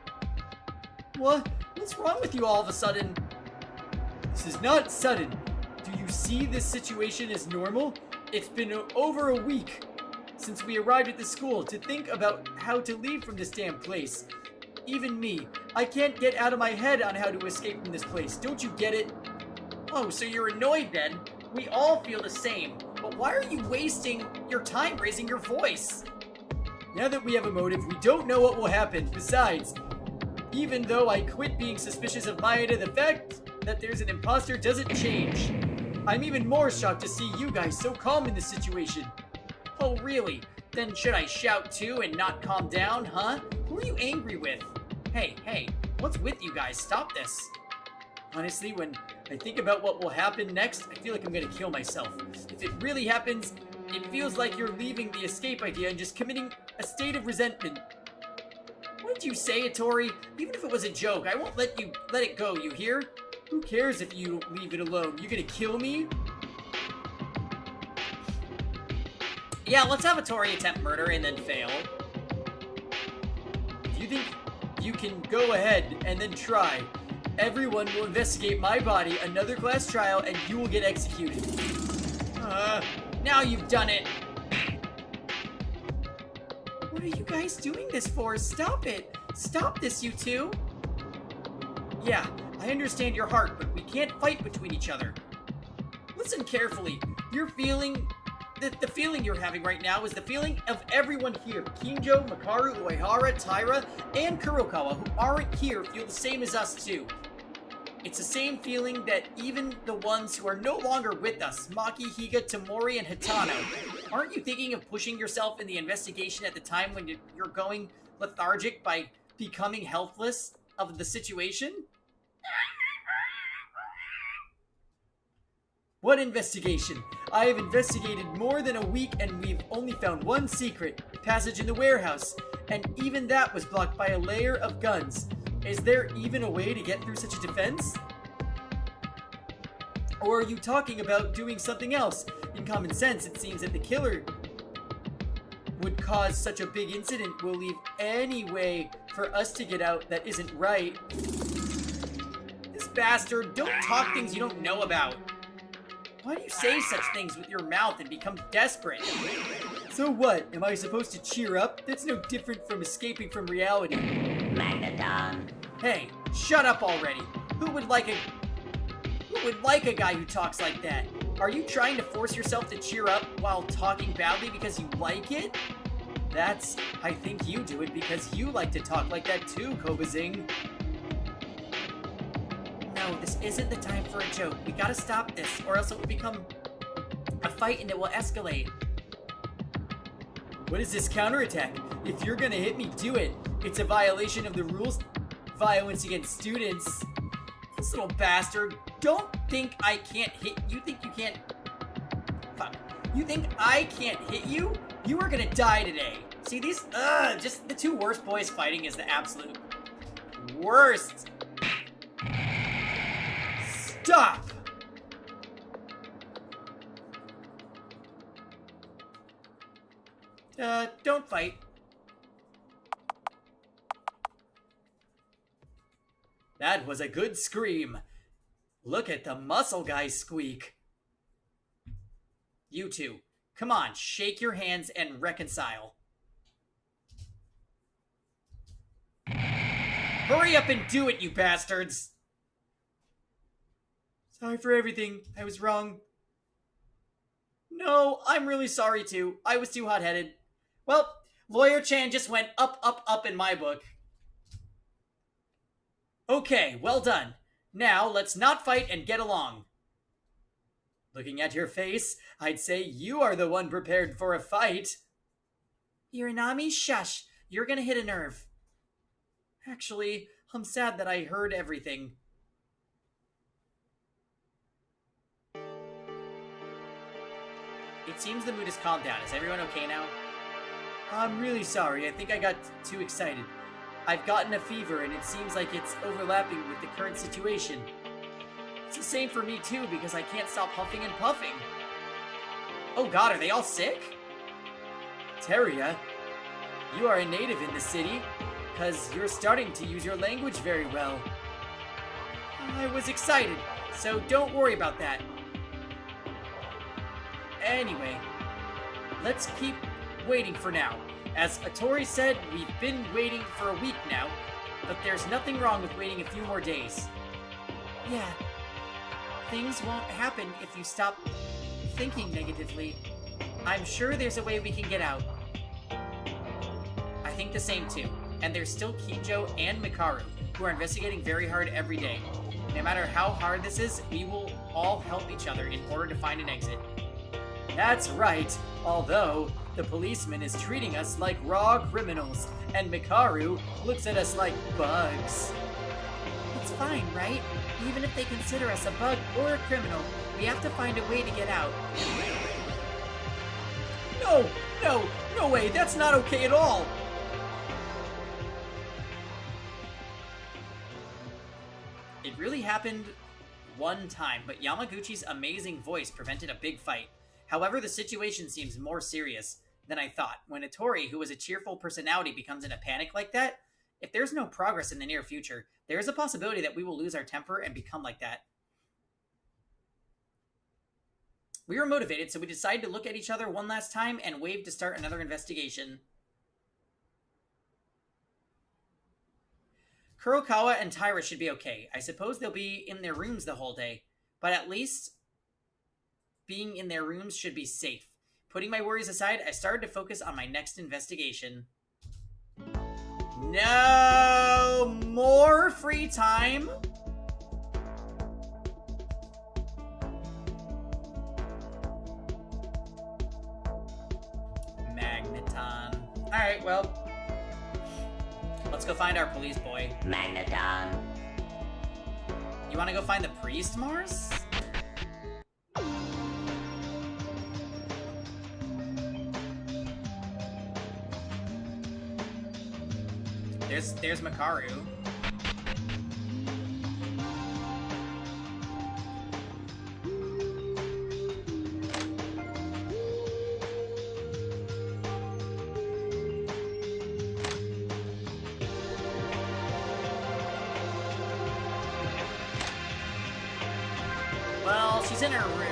What? What's wrong with you all of a sudden? This is not sudden. Do you see this situation as normal? It's been over a week since we arrived at the school to think about how to leave from this damn place. even me. I can't get out of my head on how to escape from this place. Don't you get it? Oh, so you're annoyed then? We all feel the same. But why are you wasting your time raising your voice? Now that we have a motive, we don't know what will happen. Besides, even though I quit being suspicious of Maeda, the fact that there's an imposter doesn't change. I'm even more shocked to see you guys so calm in this situation. Oh, really? Then should I shout too and not calm down, huh? Who are you angry with? Hey, what's with you guys? Stop this. Honestly, when I think about what will happen next, I feel like I'm gonna kill myself. If it really happens, it feels like you're leaving the escape idea and just committing a state of resentment. What did you say, Ittori? Even if it was a joke, I won't let it go, you hear? Who cares if you leave it alone? You gonna kill me? Yeah, let's have Ittori attempt murder and then fail. If you think you can go ahead and then try, everyone will investigate my body, another class trial, and you will get executed. Now you've done it. What are you guys doing this for? Stop it. Stop this, you two. Yeah, I understand your heart, but we can't fight between each other. Listen carefully. You're feeling... The feeling you're having right now is the feeling of everyone here. Kinjo, Makaru, Uehara, Taira, and Kurokawa, who aren't here, feel the same as us too. It's the same feeling that even the ones who are no longer with us, Maki, Higa, Tamori, and Hitano. Aren't you thinking of pushing yourself in the investigation at the time when you're going lethargic by becoming helpless of the situation? What investigation? I have investigated more than a week and we've only found one secret, passage in the warehouse, and even that was blocked by a layer of guns. Is there even a way to get through such a defense? Or are you talking about doing something else? In common sense, it seems that the killer would cause such a big incident will leave any way for us to get out that isn't right. This bastard, don't talk things you don't know about. Why do you say such things with your mouth and become desperate? So what? Am I supposed to cheer up? That's no different from escaping from reality. Hey, shut up already. Who would like a guy who talks like that? Are you trying to force yourself to cheer up while talking badly because you like it? I think you do it because you like to talk like that too, Kobazing. No, this isn't the time for a joke. We gotta stop this, or else it will become a fight and it will escalate. What is this counterattack? If you're gonna hit me, do it. It's a violation of the rules. Violence against students. This little bastard. Don't think I can't hit you. Think you can't... Fuck. You think I can't hit you? You are gonna die today. See, these... just the two worst boys fighting is the absolute worst. Stop! Don't fight. That was a good scream. Look at the muscle guy squeak. You two, come on, shake your hands and reconcile. Hurry up and do it, you bastards! Sorry for everything. I was wrong. No, I'm really sorry too. I was too hot-headed. Well, Lawyer Chan just went up, up, up in my book. Okay, well done. Now, let's not fight and get along. Looking at your face, I'd say you are the one prepared for a fight. Hiranami, shush. You're gonna hit a nerve. Actually, I'm sad that I heard everything. It seems the mood has calmed down. Is everyone okay now? I'm really sorry. I think I got too excited. I've gotten a fever and it seems like it's overlapping with the current situation. It's the same for me too because I can't stop huffing and puffing. Oh god, are they all sick? Teria, you are a native in the city because you're starting to use your language very well. I was excited, so don't worry about that. Anyway, let's keep waiting for now. As Ittori said, we've been waiting for a week now. But there's nothing wrong with waiting a few more days. Yeah. Things won't happen if you stop thinking negatively. I'm sure there's a way we can get out. I think the same too. And there's still Kijo and Mikaru, who are investigating very hard every day. No matter how hard this is, we will all help each other in order to find an exit. That's right, although the policeman is treating us like raw criminals, and Mikaru looks at us like bugs. It's fine, right? Even if they consider us a bug or a criminal, we have to find a way to get out. No way, that's not okay at all! It really happened one time, but Yamaguchi's amazing voice prevented a big fight. However, the situation seems more serious than I thought. When a Tori, who is a cheerful personality, becomes in a panic like that, if there's no progress in the near future, there is a possibility that we will lose our temper and become like that. We were motivated, so we decided to look at each other one last time and waved to start another investigation. Kurokawa and Taira should be okay. I suppose they'll be in their rooms the whole day, but at least being in their rooms should be safe. Putting my worries aside, I started to focus on my next investigation. No more free time? Magneton. Alright, well, let's go find our police boy. Magneton. You want to go find the priest, Mars? There's Mikaru. Well, she's in her room.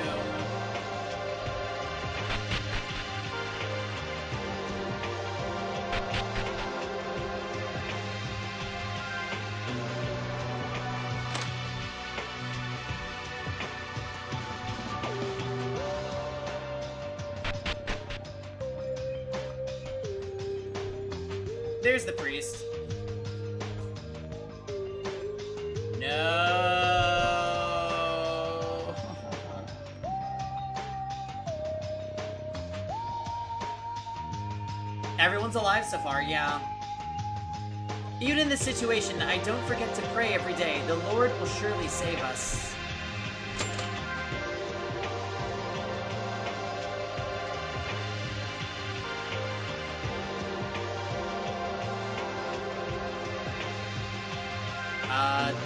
There's the priest. No. Everyone's alive so far, yeah. Even in this situation, I don't forget to pray every day. The Lord will surely save us.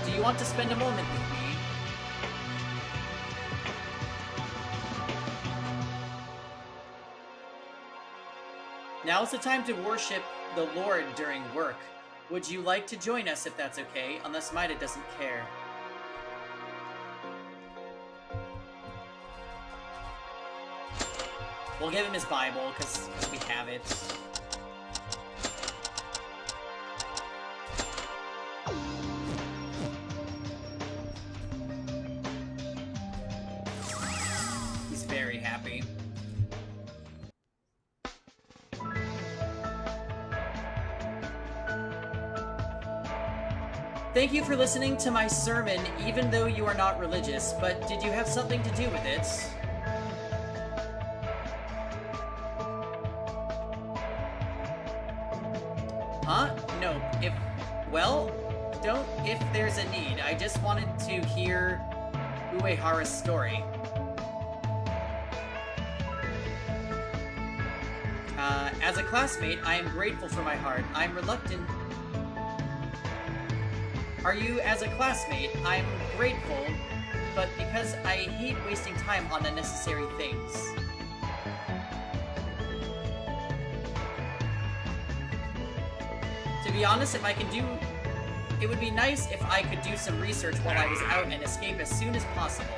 Do you want to spend a moment with me? Now's the time to worship the Lord during work. Would you like to join us if that's okay? Unless Maida doesn't care. We'll give him his Bible, because we have it. He's very happy. Thank you for listening to my sermon, even though you are not religious, but did you have something to do with it? Huh? No. If there's a need. I just wanted to hear Uehara's story. As a classmate, I am grateful for my heart. I'm reluctant. Are you as a classmate? I'm grateful, but because I hate wasting time on unnecessary things. To be honest, if I can do... It would be nice if I could do some research while I was out and escape as soon as possible.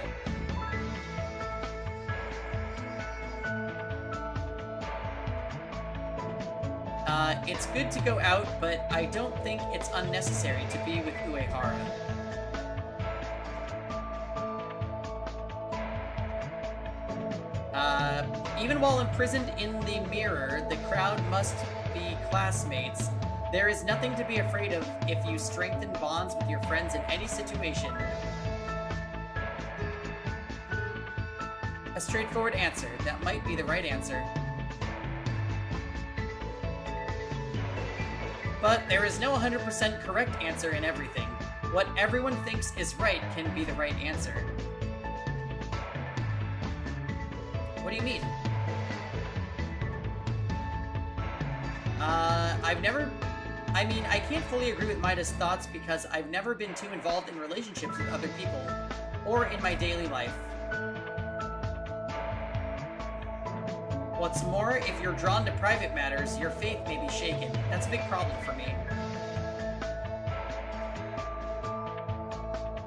It's good to go out, but I don't think it's unnecessary to be with Uehara. Even while imprisoned in the mirror, the crowd must be classmates. There is nothing to be afraid of if you strengthen bonds with your friends in any situation. A straightforward answer. That might be the right answer. But there is no 100% correct answer in everything. What everyone thinks is right can be the right answer. What do you mean? I can't fully agree with Maida's thoughts because I've never been too involved in relationships with other people, or in my daily life. What's more, if you're drawn to private matters, your faith may be shaken. That's a big problem for me.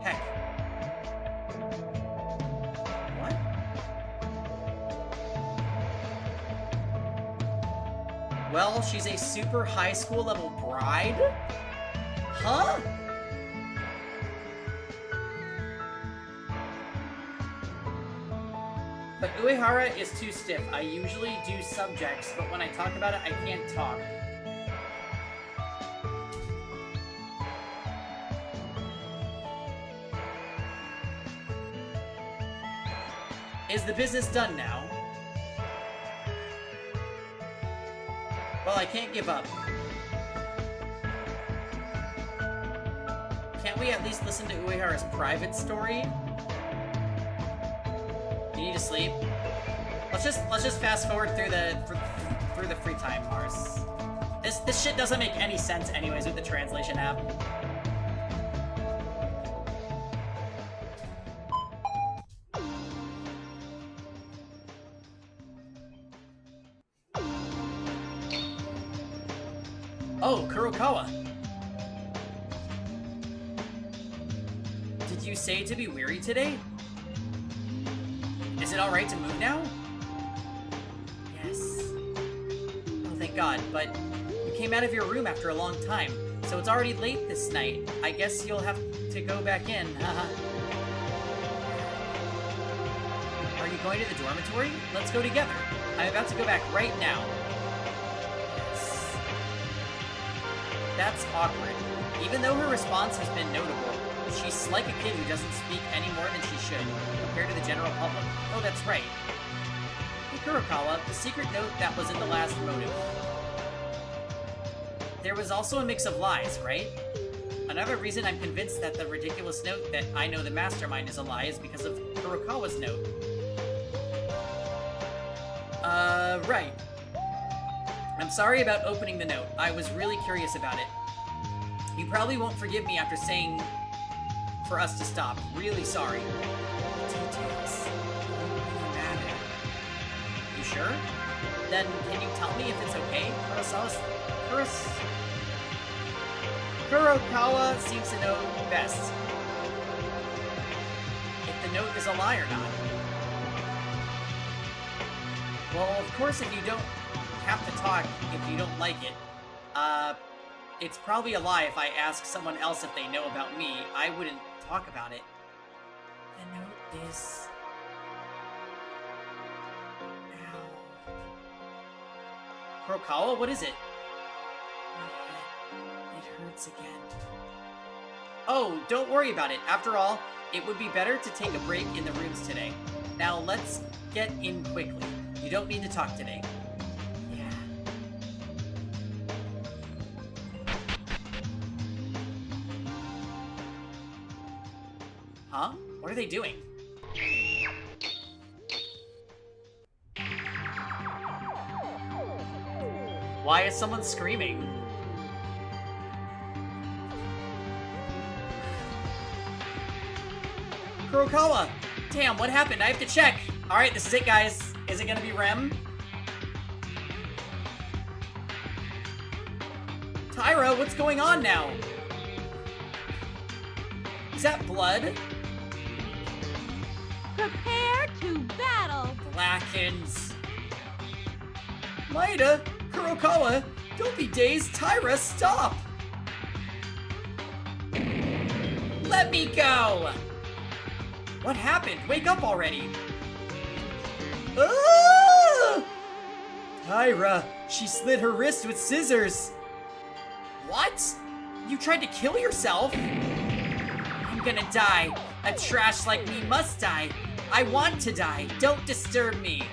Heck. What? Well, she's a super high school level bride? Huh? But Uehara is too stiff. I usually do subjects, but when I talk about it, I can't talk. Is the business done now? Well, I can't give up. Can't we at least listen to Uehara's private story? You need to sleep. Let's just fast forward through the free time, Mars. This shit doesn't make any sense anyways with the translation app. Oh, Kurokawa. Did you say to be weary today? Is it alright to move now? Yes. Oh, thank God, but you came out of your room after a long time, so it's already late this night. I guess you'll have to go back in, haha. Are you going to the dormitory? Let's go together. I'm about to go back right now. Yes. That's awkward. Even though her response has been notable, she's like a kid who doesn't speak any more than she should, compared to the general public. Oh, that's right. Hey, Kurokawa, the secret note that was in the last motive. There was also a mix of lies, right? Another reason I'm convinced that the ridiculous note that I know the mastermind is a lie is because of Kurokawa's note. Right. I'm sorry about opening the note. I was really curious about it. You probably won't forgive me after saying for us to stop. Really sorry. Details don't really matter. You sure? Then can you tell me if it's okay? Kurokawa seems to know best. If the note is a lie or not. Well, of course, if you don't have to talk if you don't like it, it's probably a lie if I ask someone else if they know about me. I wouldn't talk about it. The note is... Ow. Kurokawa, what is it? My head. It hurts again. Oh, don't worry about it. After all, it would be better to take a break in the rooms today. Now let's get in quickly. You don't need to talk today. Yeah. Huh? What are they doing? Why is someone screaming? Kurokawa! Damn, what happened? I have to check! Alright, this is it, guys. Is it gonna be Rem? Tyra, what's going on now? Is that blood? Prepare to battle! Blackens. Maida, Kurokawa, Don't be dazed, Tyra, stop! Let me go! What happened? Wake up already! Ah! Tyra, she slit her wrist with scissors. What? You tried to kill yourself? I'm gonna die. A trash like me must die. I want to die. Don't disturb me.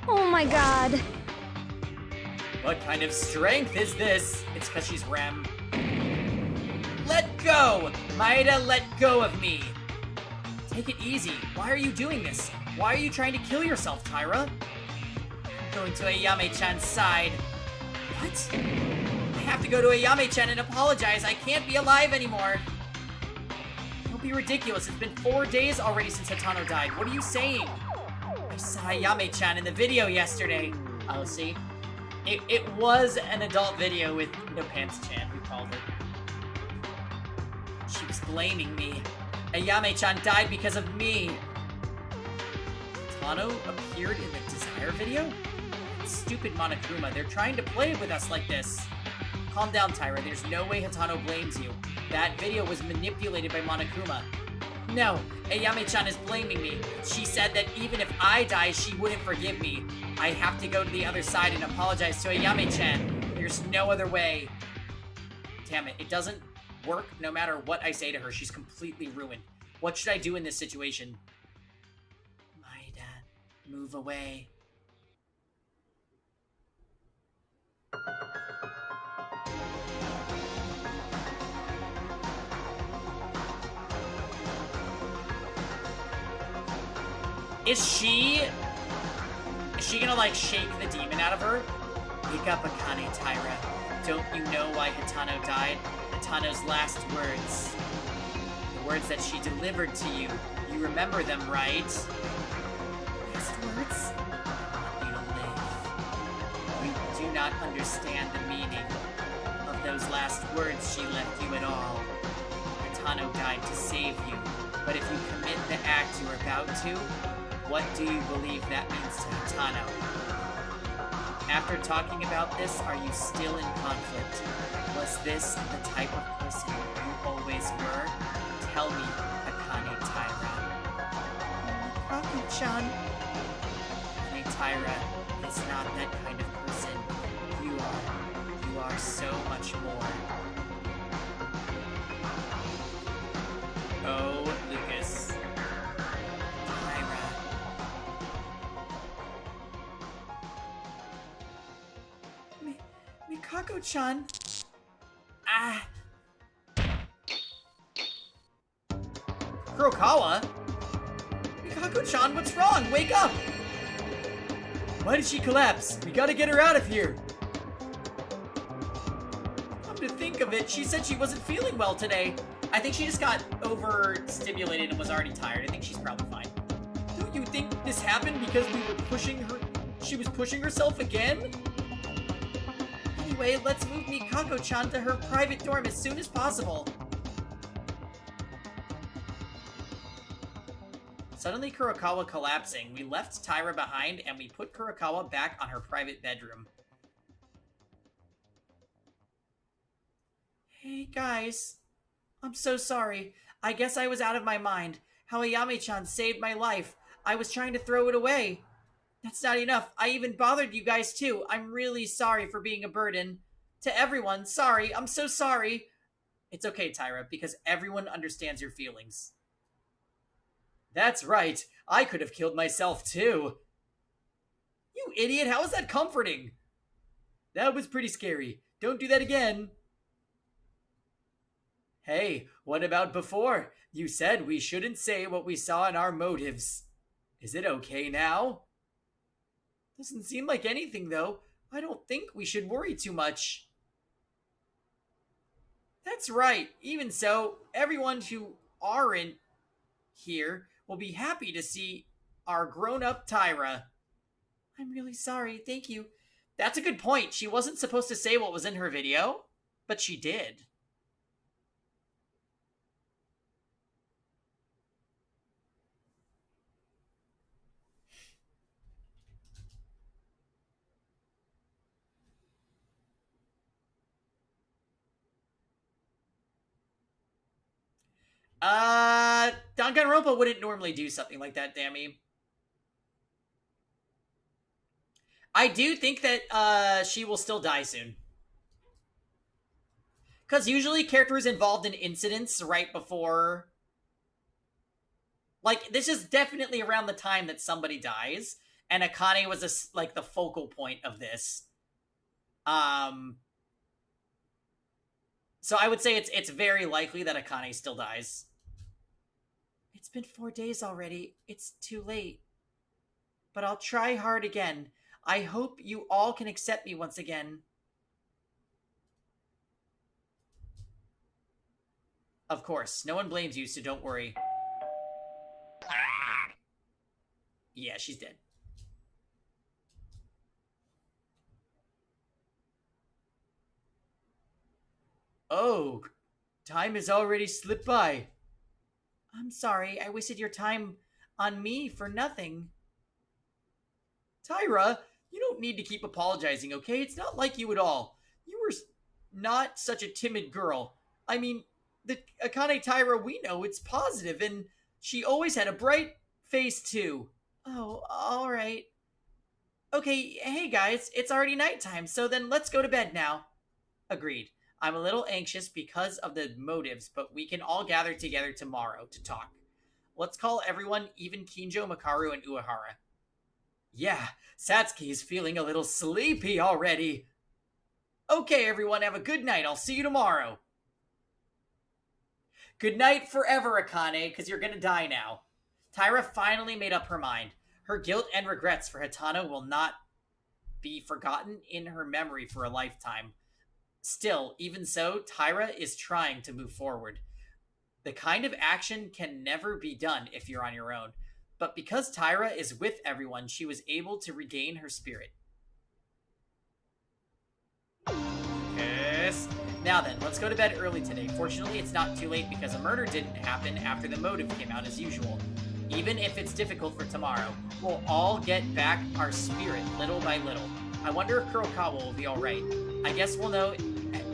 Oh my god. What kind of strength is this? It's because she's Rem. Let go! Maeda, let go of me. Take it easy. Why are you doing this? Why are you trying to kill yourself, Tyra? I'm going to Ayame-chan's side. What? I have to go to Ayame-chan and apologize. I can't be alive anymore. Don't be ridiculous. It's been 4 days already since Hitano died. What are you saying? I saw Ayame-chan in the video yesterday. Oh, see? It was an adult video with No Pants Chan, we called it. She was blaming me. Ayame-chan died because of me. Tano appeared in the Desire video? Stupid Monokuma, they're trying to play with us like this. Calm down, Tyra, there's no way Hitano blames you. That video was manipulated by Monokuma. No, Ayame-chan is blaming me. She said that even if I die, she wouldn't forgive me. I have to go to the other side and apologize to Ayame-chan. There's no other way. Damn it, it doesn't work no matter what I say to her. She's completely ruined. What should I do in this situation? Maeda, move away. Is she gonna, like, shake the demon out of her? Wake up, Akane Tyra. Don't you know why Hitano died? Hitano's last words. The words that she delivered to you. You remember them, right? Last words? I want you to live. You do not understand the meaning of those last words she left you at all. Hitano died to save you. But if you commit the act you are about to, what do you believe that means to Hitano? After talking about this, are you still in conflict? Was this the type of person you always were? Tell me, Akane Tyra. Akane-chan. Akane Tyra is not that kind of person. You are so much more. Oh, Lucas. Mikako-chan. Ah. Kurokawa? Mikako-chan, what's wrong? Wake up! Why did she collapse? We gotta get her out of here. Come to think of it, she said she wasn't feeling well today. I think she just got overstimulated and was already tired. I think she's probably fine. Don't you think this happened because we were pushing her? She was pushing herself again? Anyway, let's move Mikako-chan to her private dorm as soon as possible. Suddenly Kurokawa collapsing. We left Tyra behind and we put Kurokawa back on her private bedroom. Hey guys. I'm so sorry. I guess I was out of my mind. How Ayame-chan saved my life. I was trying to throw it away. That's not enough. I even bothered you guys too. I'm really sorry for being a burden. To everyone, sorry. I'm so sorry. It's okay, Tyra, because everyone understands your feelings. That's right. I could have killed myself too. You idiot, how is that comforting? That was pretty scary. Don't do that again. Hey, what about before? You said we shouldn't say what we saw in our motives. Is it okay now? Doesn't seem like anything, though. I don't think we should worry too much. That's right. Even so, everyone who aren't here will be happy to see our grown-up Tyra. I'm really sorry. Thank you. That's a good point. She wasn't supposed to say what was in her video, but she did. Danganronpa wouldn't normally do something like that, Dammy. I do think that she will still die soon. Because usually characters involved in incidents right before... Like, this is definitely around the time that somebody dies, and Akane was, like, the focal point of this. So I would say it's very likely that Akane still dies. It's been 4 days already. It's too late. But I'll try hard again. I hope you all can accept me once again. Of course, no one blames you, so don't worry. Yeah, she's dead. Oh, time has already slipped by. I'm sorry, I wasted your time on me for nothing. Tyra, you don't need to keep apologizing, okay? It's not like you at all. You were not such a timid girl. I mean, the Akane Tyra we know, it's positive, and she always had a bright face too. Oh, alright. Okay, hey guys, it's already nighttime, so then let's go to bed now. Agreed. I'm a little anxious because of the motives, but we can all gather together tomorrow to talk. Let's call everyone, even Kinjo, Makaru, and Uehara. Yeah, Satsuki is feeling a little sleepy already. Okay, everyone, have a good night. I'll see you tomorrow. Good night forever, Akane, because you're gonna die now. Tyra finally made up her mind. Her guilt and regrets for Hitano will not be forgotten in her memory for a lifetime. Still, even so, Tyra is trying to move forward. The kind of action can never be done if you're on your own. But because Tyra is with everyone, she was able to regain her spirit. Yes. Now then, let's go to bed early today. Fortunately, it's not too late because a murder didn't happen after the motive came out as usual. Even if it's difficult for tomorrow, we'll all get back our spirit little by little. I wonder if Kurokawa will be alright. I guess we'll know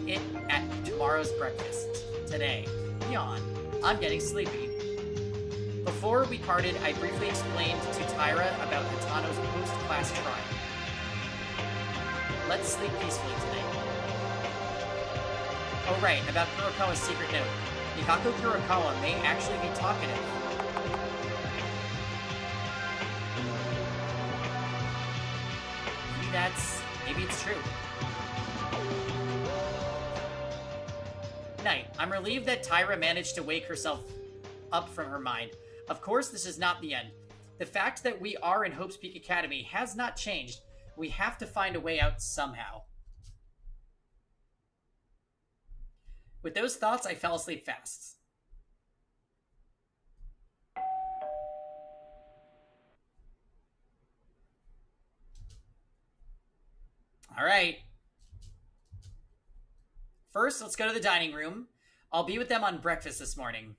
it at tomorrow's breakfast. Today. Yawn. I'm getting sleepy. Before we parted, I briefly explained to Tyra about Hitano's post-class trial. Let's sleep peacefully tonight. Oh right, about Kurokawa's secret note. Nikako Kurokawa may actually be talkative. Maybe it's true. Night. I'm relieved that Tyra managed to wake herself up from her mind. Of course, this is not the end. The fact that we are in Hope's Peak Academy has not changed. We have to find a way out somehow. With those thoughts, I fell asleep fast. Alright. First, let's go to the dining room. I'll be with them on breakfast this morning.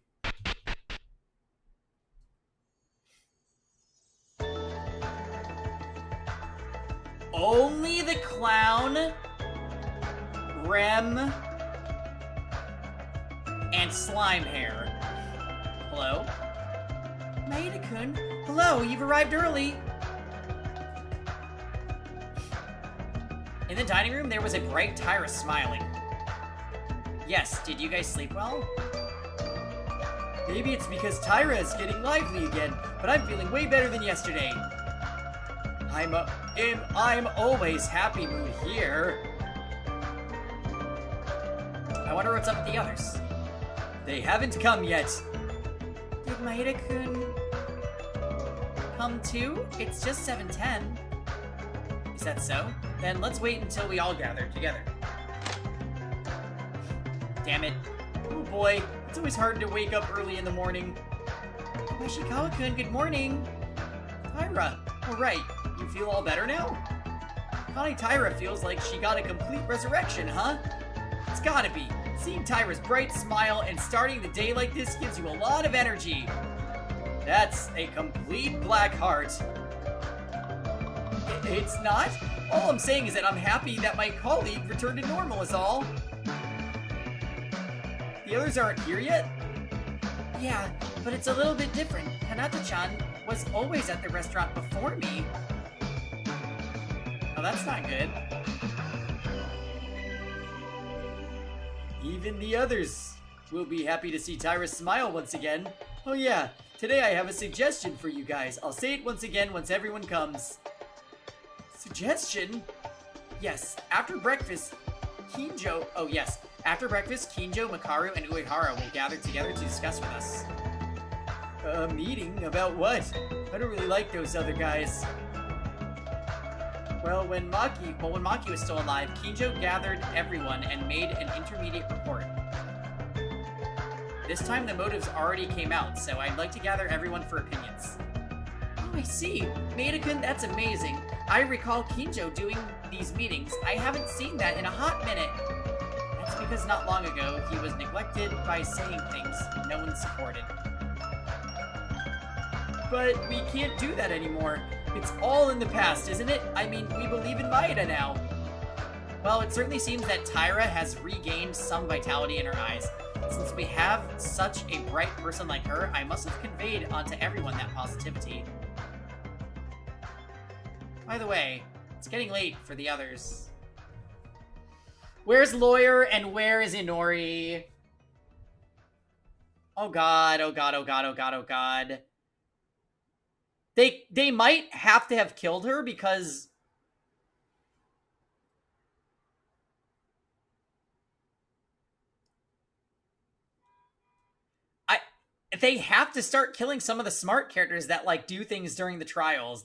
Only the clown, Rem, and slime hair. Hello? Maeda-kun? Hello, you've arrived early. In the dining room, there was a bright Tyra smiling. Yes, did you guys sleep well? Maybe it's because Tyra is getting lively again, but I'm feeling way better than yesterday. I'm always happy mood here. I wonder what's up with the others. They haven't come yet. Did Maeda-kun come too? It's just 7:10. Is that so? Then let's wait until we all gather together. Damn it. Oh boy, it's always hard to wake up early in the morning. Ishikawa-kun, good morning. Tyra, alright, you feel all better now? Connie Tyra feels like she got a complete resurrection, huh? It's gotta be. Seeing Tyra's bright smile and starting the day like this gives you a lot of energy. That's a complete black heart. It's not? All I'm saying is that I'm happy that my colleague returned to normal is all. The others aren't here yet? Yeah, but it's a little bit different. Hinata-chan was always at the restaurant before me. Oh, that's not good. Even the others will be happy to see Tyra smile once again. Oh yeah, today I have a suggestion for you guys. I'll say it once again once everyone comes. Suggestion? Yes, after breakfast, Kinjo... Oh yes, after breakfast, Kinjo, Makaru, and Uehara will gather together to discuss with us. A meeting? About what? I don't really like those other guys. Well, when Maki was still alive, Kinjo gathered everyone and made an intermediate report. This time the motives already came out, so I'd like to gather everyone for opinions. Oh, I see. Maida-kun, that's amazing. I recall Kinjo doing these meetings. I haven't seen that in a hot minute. That's because not long ago, he was neglected by saying things no one supported. But we can't do that anymore. It's all in the past, isn't it? I mean, we believe in Maeda now. Well, it certainly seems that Tyra has regained some vitality in her eyes. Since we have such a bright person like her, I must have conveyed onto everyone that positivity. By the way, it's getting late for the others. Where's Lawyer and where is Inori? Oh god, oh god, oh god, oh god, oh god. They might have to have killed her because... They have to start killing some of the smart characters that, like, do things during the trials.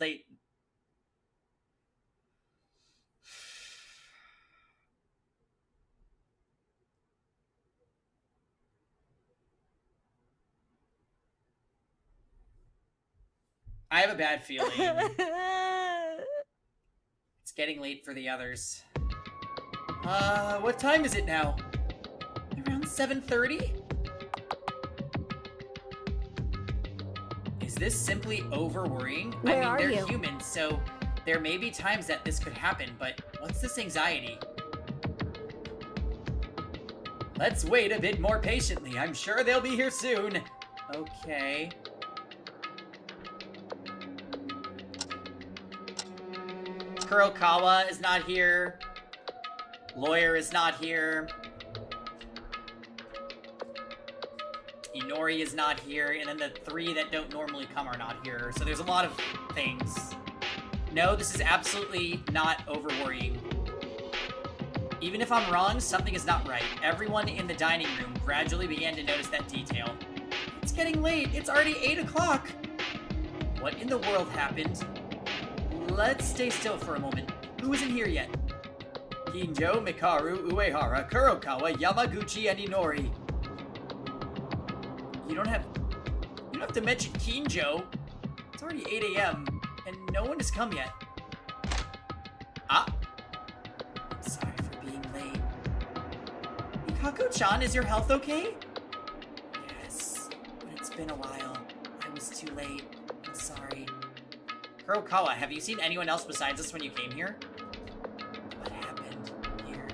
I have a bad feeling. It's getting late for the others. What time is it now? Around 7:30? Is this simply over-worrying? Where I are mean, they're you? humans, so there may be times that this could happen, but what's this anxiety? Let's wait a bit more patiently. I'm sure they'll be here soon. Okay. Kurokawa is not here. Lawyer is not here. Inori is not here, and then the three that don't normally come are not here. So there's a lot of things. No, this is absolutely not over-worrying. Even if I'm wrong, something is not right. Everyone in the dining room gradually began to notice that detail. It's getting late. It's already 8 o'clock. What in the world happened? Let's stay still for a moment. Who isn't here yet? Kinjo, Mikaru, Uehara, Kurokawa, Yamaguchi, and Inori. You don't have to mention Kinjo. It's already 8 a.m. and no one has come yet. Ah. I'm sorry for being late. Mikako-chan, is your health okay? Yes, but it's been a while. I was too late. I'm sorry. Kurokawa, have you seen anyone else besides us when you came here? What happened here?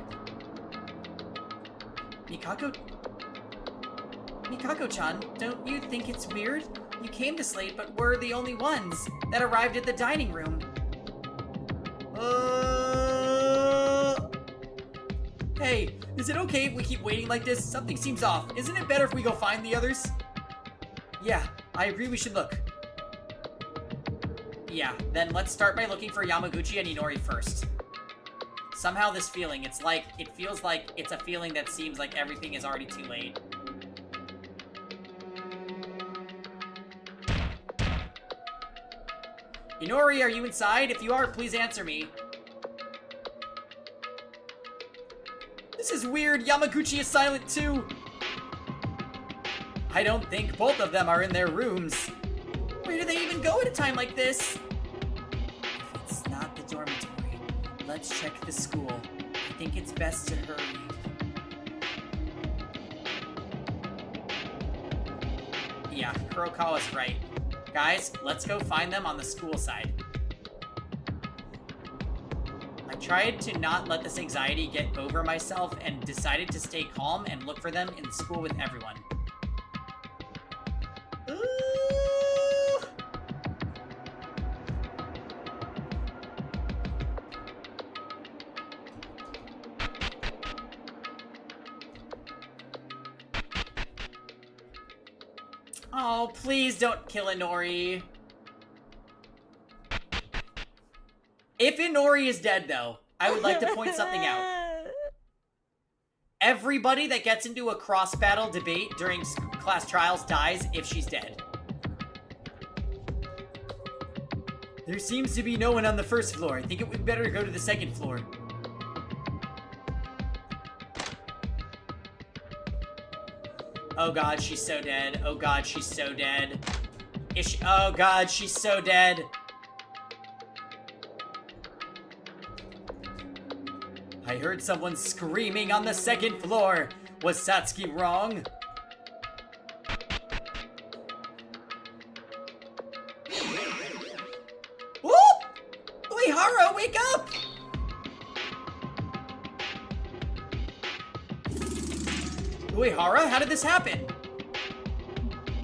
Mikako-chan, don't you think it's weird? You came this late, but we're the only ones that arrived at the dining room. Hey, is it okay if we keep waiting like this? Something seems off. Isn't it better if we go find the others? Yeah, I agree we should look. Yeah, then let's start by looking for Yamaguchi and Inori first. Somehow this feeling, it feels like it's a feeling that seems like everything is already too late. Inori, are you inside? If you are, please answer me. This is weird. Yamaguchi is silent too. I don't think both of them are in their rooms. Where do they even go at a time like this? If it's not the dormitory, let's check the school. I think it's best to hurry. Yeah, Kurokawa's right. Guys, let's go find them on the school side. I tried to not let this anxiety get over myself and decided to stay calm and look for them in school with everyone. Oh, please don't kill Inori. If Inori is dead, though, I would like to point something out. Everybody that gets into a cross-battle debate during class trials dies if she's dead. There seems to be no one on the first floor. I think it would be better to go to the second floor. Oh god, she's so dead. Oh god, she's so dead. Is she? Oh god, she's so dead. I heard someone screaming on the second floor. Was Satsuki wrong? Whoop! Uehara, wake up! Uehara, how did this happen?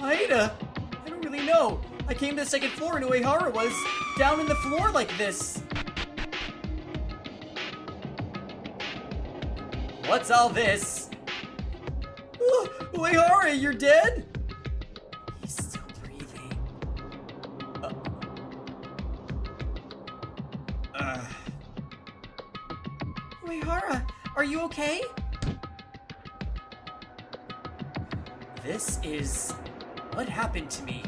Aida, I don't really know. I came to the second floor and Uehara was down in the floor like this. What's all this? Oh, Uehara, you're dead? He's still breathing. Uehara, are you okay? This is... What happened to me?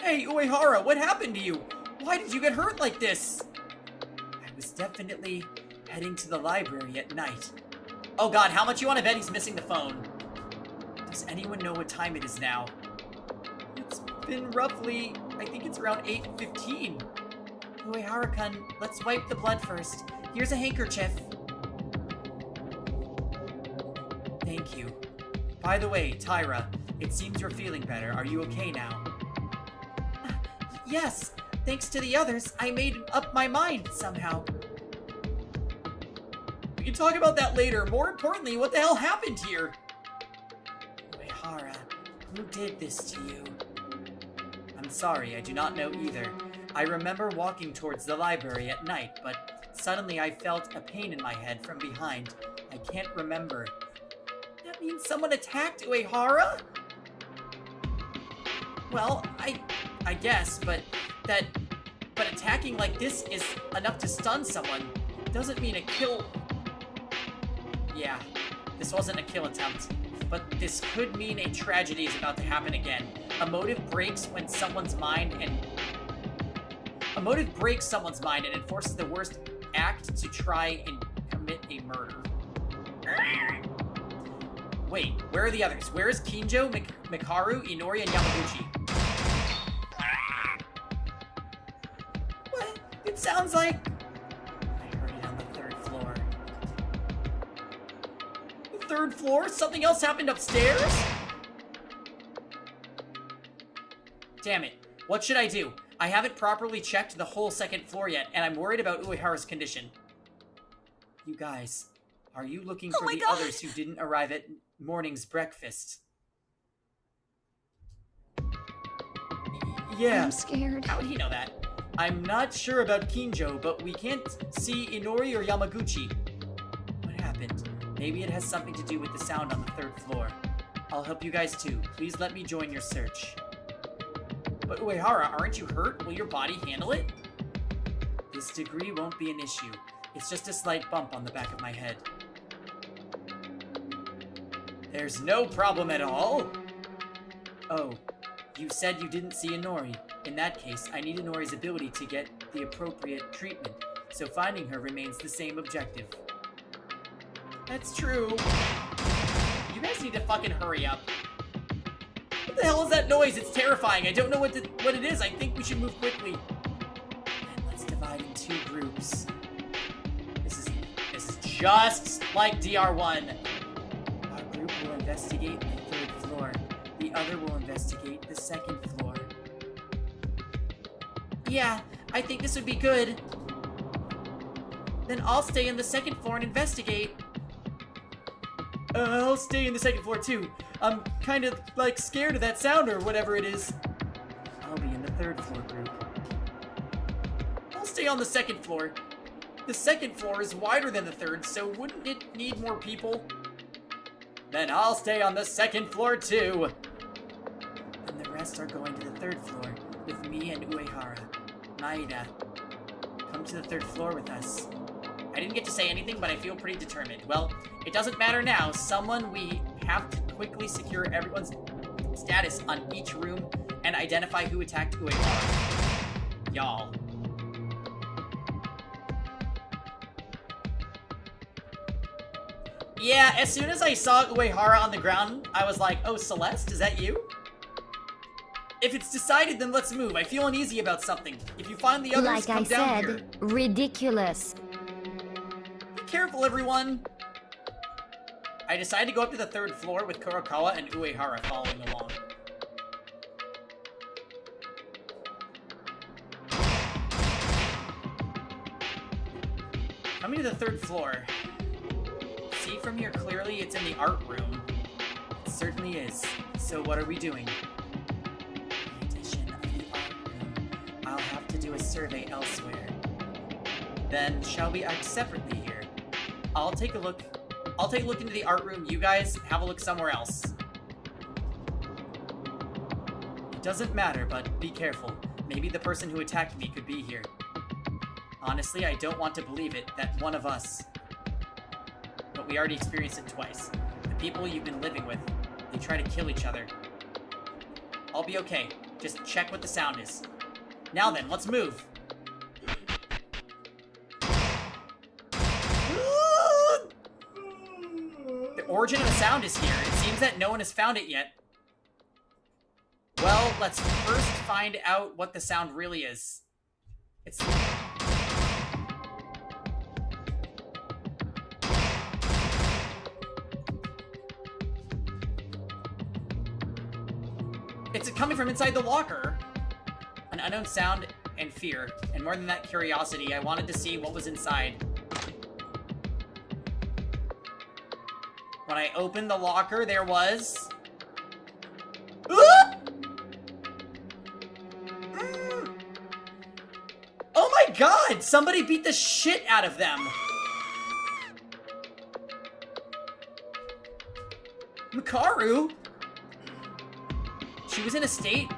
Hey, Uehara, what happened to you? Why did you get hurt like this? I was definitely heading to the library at night. Oh god, how much you want to bet he's missing the phone? Does anyone know what time it is now? It's been roughly, I think it's around 8:15. Uehara-kun, let's wipe the blood first. Here's a handkerchief. Thank you. By the way, Tyra, it seems you're feeling better. Are you okay now? Yes, thanks to the others, I made up my mind somehow. We can talk about that later. More importantly, what the hell happened here? Uehara, who did this to you? I'm sorry, I do not know either. I remember walking towards the library at night, but suddenly I felt a pain in my head from behind. I can't remember. That means someone attacked Uehara? Well, I guess, but attacking like this is enough to stun someone. Doesn't mean a kill. Yeah, this wasn't a kill attempt, but this could mean a tragedy is about to happen again. A motive breaks someone's mind and enforces the worst act to try and commit a murder. Wait, where are the others? Where is Kinjo, Mikaru, Inori, and Yamaguchi? What? It sounds like... I heard it on the third floor. The third floor? Something else happened upstairs? Damn it. What should I do? I haven't properly checked the whole second floor yet, and I'm worried about Uehara's condition. You guys, are you looking for the others who didn't arrive at morning's breakfast? Yeah. I'm scared. How would he know that? I'm not sure about Kinjo, but we can't see Inori or Yamaguchi. What happened? Maybe it has something to do with the sound on the third floor. I'll help you guys too. Please let me join your search. But Uehara, aren't you hurt? Will your body handle it? This degree won't be an issue. It's just a slight bump on the back of my head. There's no problem at all. Oh, you said you didn't see Inori. In that case, I need Inori's ability to get the appropriate treatment, so finding her remains the same objective. That's true. You guys need to fucking hurry up. What the hell is that noise? It's terrifying. I don't know what it is. I think we should move quickly. And let's divide in two groups. This is just like DR1. Our group will investigate the third floor. The other will investigate the second floor. Yeah, I think this would be good. Then I'll stay in the second floor and investigate. I'll stay in the second floor too. I'm kind of, like, scared of that sound or whatever it is. I'll be in the third floor group. I'll stay on the second floor. The second floor is wider than the third, so wouldn't it need more people? Then I'll stay on the second floor too. rest are going to the 3rd floor with me and Uehara. Maeda, come to the 3rd floor with us. I didn't get to say anything, but I feel pretty determined. Well, it doesn't matter now. We have to quickly secure everyone's status on each room and identify who attacked Uehara. Y'all. Yeah, as soon as I saw Uehara on the ground, I was like, oh, Celeste, is that you? If it's decided, then let's move. I feel uneasy about something. If you find the others, come down here. Ridiculous. Be careful, everyone. I decided to go up to the 3rd floor with Kurokawa and Uehara following along. Coming to the 3rd floor. See from here clearly it's in the art room. It certainly is. So what are we doing? In addition of the art room, I'll have to do a survey elsewhere. Then shall we act separately here? I'll take a look into the art room. You guys have a look somewhere else. It doesn't matter, but be careful. Maybe the person who attacked me could be here. Honestly, I don't want to believe it, that one of us. But we already experienced it twice. The people you've been living with, they try to kill each other. I'll be okay. Just check what the sound is. Now then, let's move. The origin of the sound is here. It seems that no one has found it yet. Well, let's first find out what the sound really is. It's... It's coming from inside the locker. An unknown sound and fear, and more than that, curiosity. I wanted to see what was inside. When I opened the locker, there was... Ah! Oh my god! Somebody beat the shit out of them! Makaru? She was in a state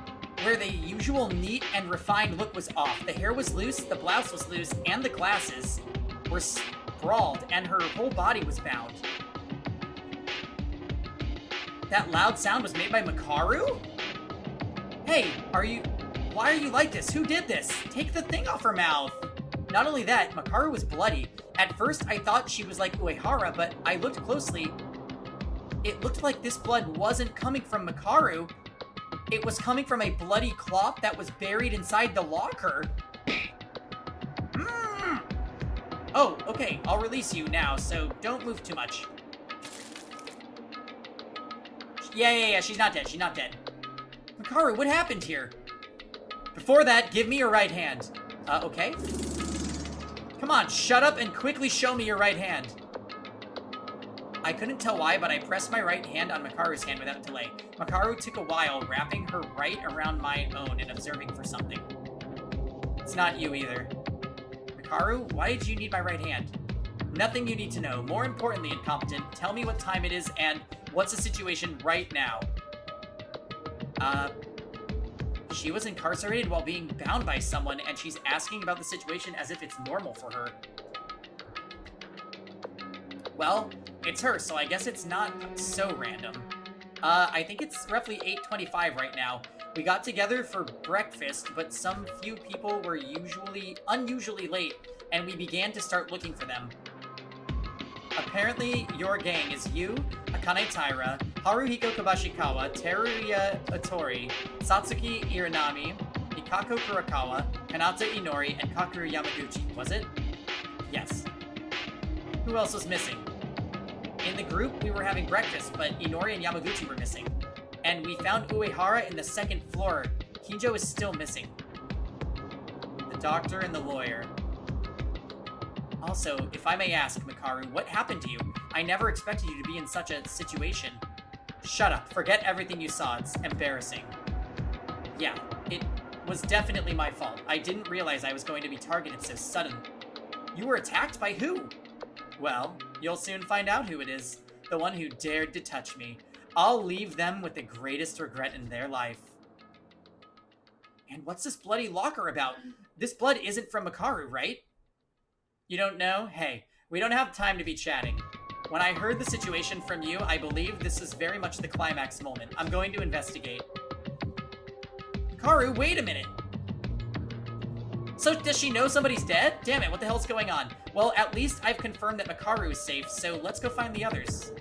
where the usual neat and refined look was off. The hair was loose, the blouse was loose, and the glasses were sprawled, and her whole body was bound. That loud sound was made by Makaru? Hey, why are you like this? Who did this? Take the thing off her mouth. Not only that, Makaru was bloody. At first, I thought she was like Uehara, but I looked closely. It looked like this blood wasn't coming from Makaru. It was coming from a bloody cloth that was buried inside the locker. Oh, okay, I'll release you now, so don't move too much. Yeah, she's not dead, she's not dead. Makaru, what happened here? Before that, give me your right hand. Okay. Come on, shut up and quickly show me your right hand. I couldn't tell why, but I pressed my right hand on Makaru's hand without delay. Makaru took a while, wrapping her right around my own and observing for something. It's not you either. Makaru, why did you need my right hand? Nothing you need to know. More importantly, incompetent, tell me what time it is and what's the situation right now. She was incarcerated while being bound by someone, and she's asking about the situation as if it's normal for her. Well, it's her, so I guess it's not so random. I think it's roughly 8:25 right now. We got together for breakfast, but some few people were unusually late, and we began to start looking for them. Apparently, your gang is you, Akane Taira, Haruhiko Kabashikawa, Teruya Otori, Satsuki Iranami, Ikako Kurokawa, Kanata Inori, and Kakeru Yamaguchi, was it? Yes. Who else was missing? In the group, we were having breakfast, but Inori and Yamaguchi were missing. And we found Uehara in the 2nd floor. Kinjo is still missing. The doctor and the lawyer. Also, if I may ask, Makaru, what happened to you? I never expected you to be in such a situation. Shut up. Forget everything you saw. It's embarrassing. Yeah, it was definitely my fault. I didn't realize I was going to be targeted so sudden. You were attacked by who? Well, you'll soon find out who it is. The one who dared to touch me. I'll leave them with the greatest regret in their life. And what's this bloody locker about? This blood isn't from Makaru, right? You don't know? Hey, we don't have time to be chatting. When I heard the situation from you, I believe this is very much the climax moment. I'm going to investigate. Makaru, wait a minute. So does she know somebody's dead? Damn it, what the hell's going on? Well, at least I've confirmed that Makaru is safe, so let's go find the others.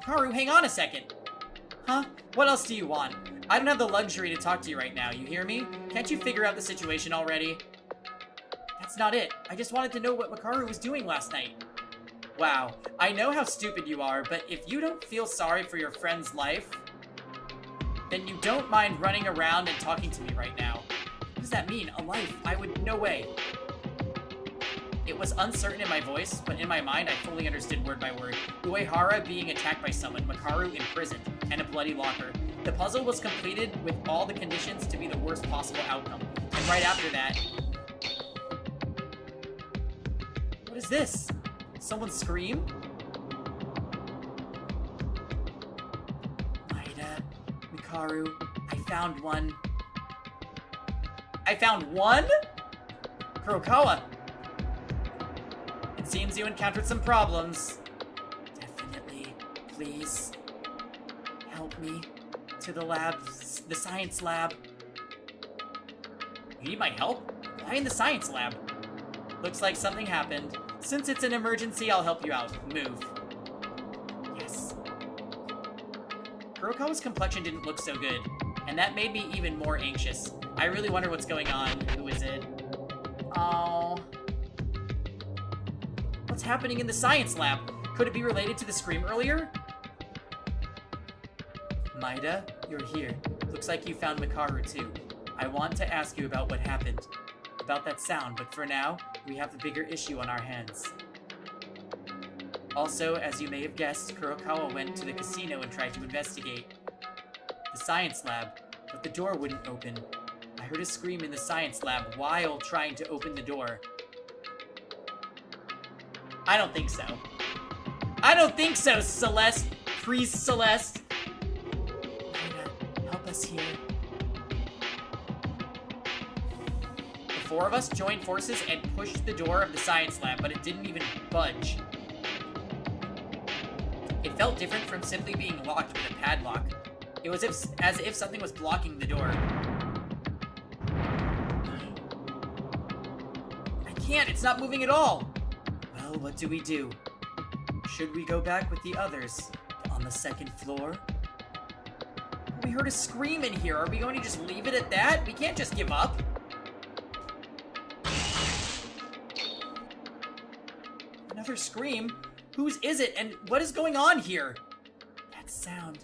Makaru, hang on a second. Huh? What else do you want? I don't have the luxury to talk to you right now, you hear me? Can't you figure out the situation already? That's not it. I just wanted to know what Makaru was doing last night. Wow, I know how stupid you are, but if you don't feel sorry for your friend's life, then you don't mind running around and talking to me right now. What does that mean? A life? I would... no way. It was uncertain in my voice, but in my mind I fully understood word by word. Uehara being attacked by someone, Makaru imprisoned, and a bloody locker. The puzzle was completed with all the conditions to be the worst possible outcome. And right after that... What is this? Someone scream? Maida, Mikaru, I found one. I found one? Kurokawa. It seems you encountered some problems. Definitely. Please. Help me to the lab, the science lab. You need my help? Why in the science lab? Looks like something happened. Since it's an emergency, I'll help you out. Move. Yes. Kurokawa's complexion didn't look so good, and that made me even more anxious. I really wonder what's going on. Who is it? Oh. What's happening in the science lab? Could it be related to the scream earlier? Maida, you're here. Looks like you found Mikaru too. I want to ask you about what happened. About that sound, but for now, we have a bigger issue on our hands. Also, as you may have guessed, Kurokawa went to the casino and tried to investigate the science lab, but the door wouldn't open. I heard a scream in the science lab while trying to open the door. I don't think so. I don't think so, Celeste! Priest Celeste! Maida, help us here. The four of us joined forces and pushed the door of the science lab, but it didn't even budge. It felt different from simply being locked with a padlock. It was as if something was blocking the door. I can't, it's not moving at all! Well, what do we do? Should we go back with the others on the second floor? We heard a scream in here. Are we going to just leave it at that? We can't just give up. Another scream? Whose is it, and what is going on here? That sound.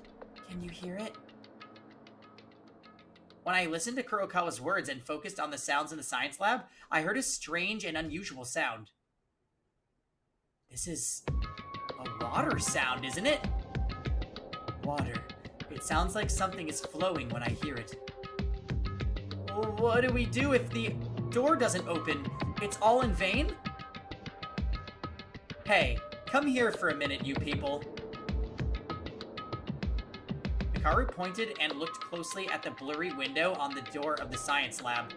Can you hear it? When I listened to Kurokawa's words and focused on the sounds in the science lab, I heard a strange and unusual sound. This is a water sound, isn't it? Water. It sounds like something is flowing when I hear it. Well, what do we do if the door doesn't open? It's all in vain? Hey, come here for a minute, you people. Mikaru pointed and looked closely at the blurry window on the door of the science lab.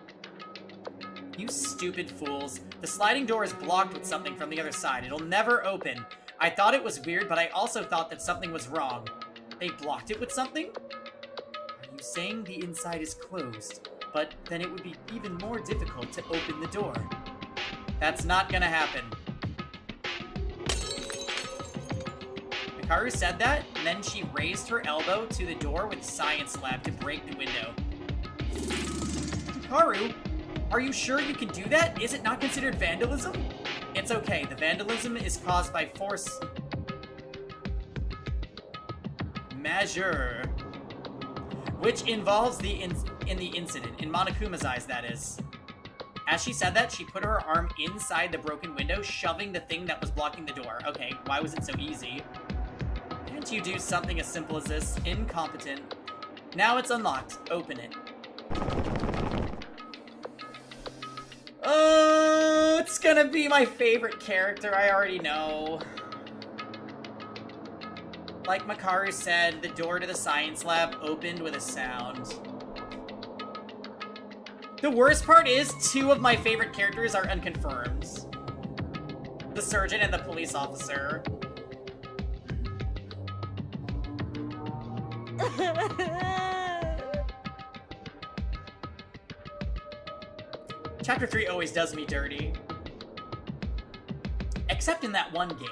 You stupid fools. The sliding door is blocked with something from the other side. It'll never open. I thought it was weird, but I also thought that something was wrong. They blocked it with something? Are you saying the inside is closed? But then it would be even more difficult to open the door. That's not gonna happen. Mikaru said that, and then she raised her elbow to the door with the science lab to break the window. Mikaru? Are you sure you can do that? Is it not considered vandalism? It's okay. The vandalism is caused by force majeure, which involves in the incident. In Monokuma's eyes, that is. As she said that, she put her arm inside the broken window, shoving the thing that was blocking the door. Okay, why was it so easy? Can't you do something as simple as this? Incompetent. Now it's unlocked. Open it. It's gonna be my favorite character, I already know. Like Makaru said, the door to the science lab opened with a sound. The worst part is, 2 of my favorite characters are unconfirmed. The surgeon and the police officer. Chapter 3 always does me dirty. Except in that one game.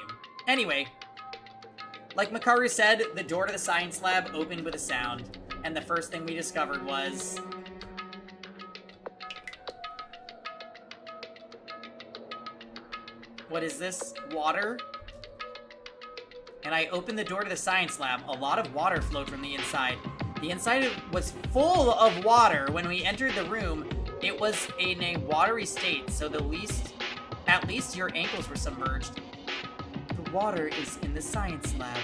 Anyway, like Makaru said, the door to the science lab opened with a sound, and the first thing we discovered was... What is this? Water? And I opened the door to the science lab. A lot of water flowed from the inside. The inside was full of water. When we entered the room, it was in a watery state, so at least your ankles were submerged. The water is in the science lab.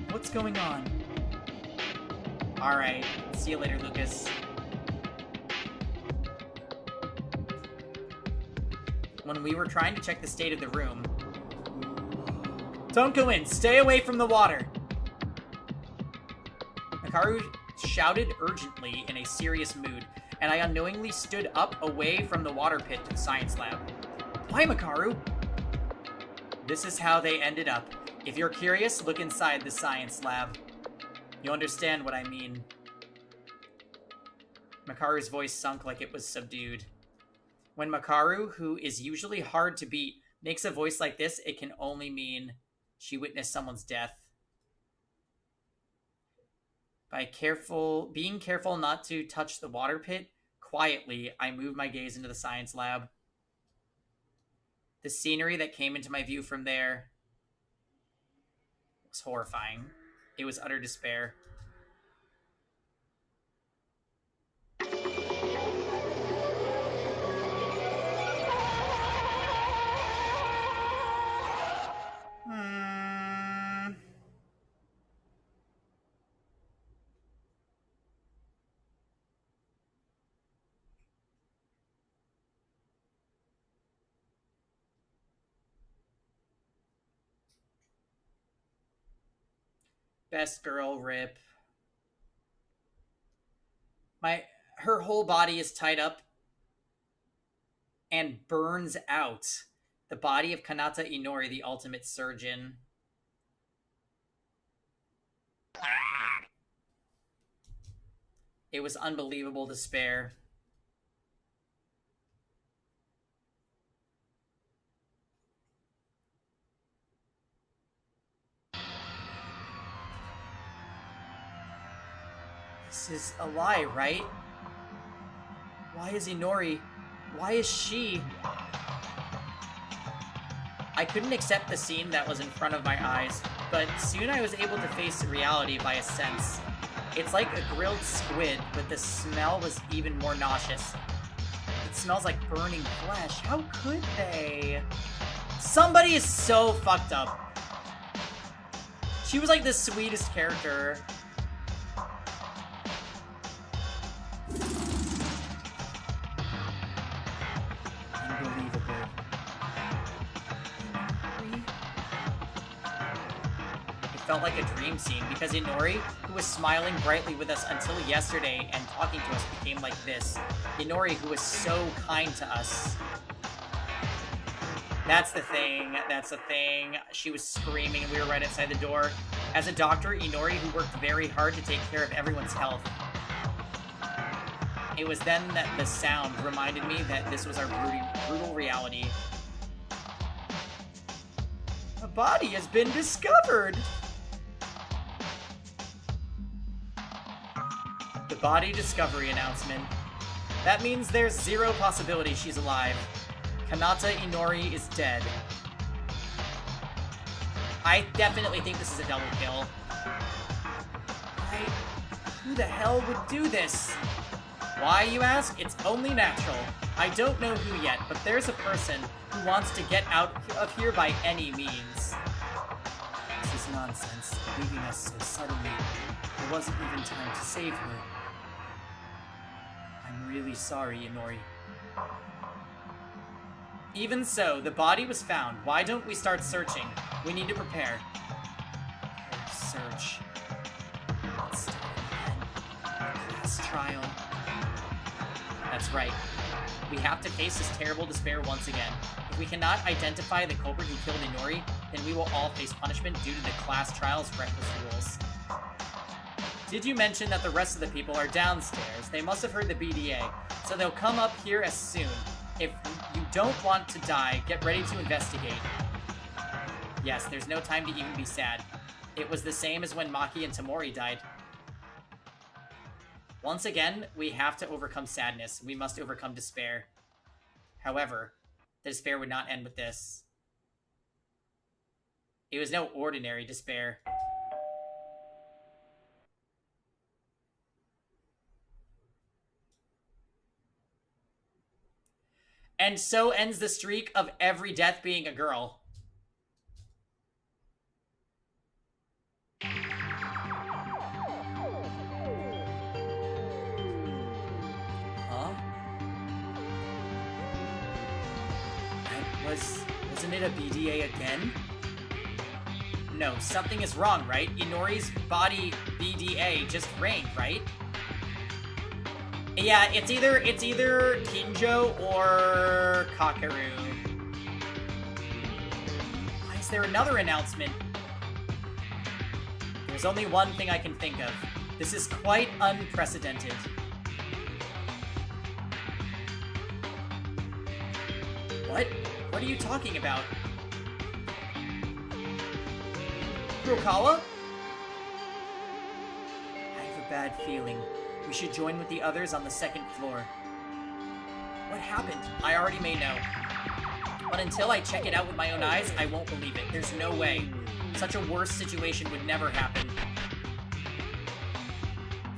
What's going on? Alright, see you later, Lucas. When we were trying to check the state of the room... Don't go in! Stay away from the water! Makaru shouted urgently in a serious mood, and I unknowingly stood up away from the water pit to the science lab. Why, Makaru? This is how they ended up. If you're curious, look inside the science lab. You'll understand what I mean. Makaru's voice sunk like it was subdued. When Makaru, who is usually hard to beat, makes a voice like this, it can only mean she witnessed someone's death. By being careful not to touch the water pit, quietly, I moved my gaze into the science lab. The scenery that came into my view from there was horrifying. It was utter despair. Best girl, rip. Her whole body is tied up and burns out. The body of Kanata Inori, the ultimate surgeon. It was unbelievable despair. This is a lie, right? Why is Inori? Why is she? I couldn't accept the scene that was in front of my eyes, but soon I was able to face reality by a sense. It's like a grilled squid, but the smell was even more nauseous. It smells like burning flesh. How could they? Somebody is so fucked up. She was like the sweetest character. Felt like a dream scene because Inori, who was smiling brightly with us until yesterday and talking to us, became like this. Inori, who was so kind to us. That's the thing. That's the thing. She was screaming and we were right outside the door. As a doctor, Inori, who worked very hard to take care of everyone's health. It was then that the sound reminded me that this was our brutal reality. A body has been discovered! The body discovery announcement. That means there's zero possibility she's alive. Kanata Inori is dead. I definitely think this is a double kill. Who the hell would do this? Why, you ask? It's only natural. I don't know who yet, but there's a person who wants to get out of here by any means. This is nonsense, leaving us so suddenly. There wasn't even time to save her. I'm really sorry, Inori. Even so, the body was found. Why don't we start searching? We need to prepare. search. Let's start again. Class trial. That's right. We have to face this terrible despair once again. If we cannot identify the culprit who killed Inori, then we will all face punishment due to the class trial's reckless rules. Did you mention that the rest of the people are downstairs? They must have heard the BDA, so they'll come up here as soon. If you don't want to die, get ready to investigate. Yes, there's no time to even be sad. It was the same as when Maki and Tamori died. Once again, we have to overcome sadness. We must overcome despair. However, the despair would not end with this. It was no ordinary despair. And so ends the streak of every death being a girl. Huh? Wasn't it a BDA again? No, something is wrong, right? Inori's body BDA just rang, right? Yeah, it's either Kinjo or Kakaru. Why is there another announcement? There's only one thing I can think of. This is quite unprecedented. What? What are you talking about? Kurokawa? I have a bad feeling. We should join with the others on the second floor. What happened? I already may know. But until I check it out with my own eyes, I won't believe it. There's no way. Such a worse situation would never happen.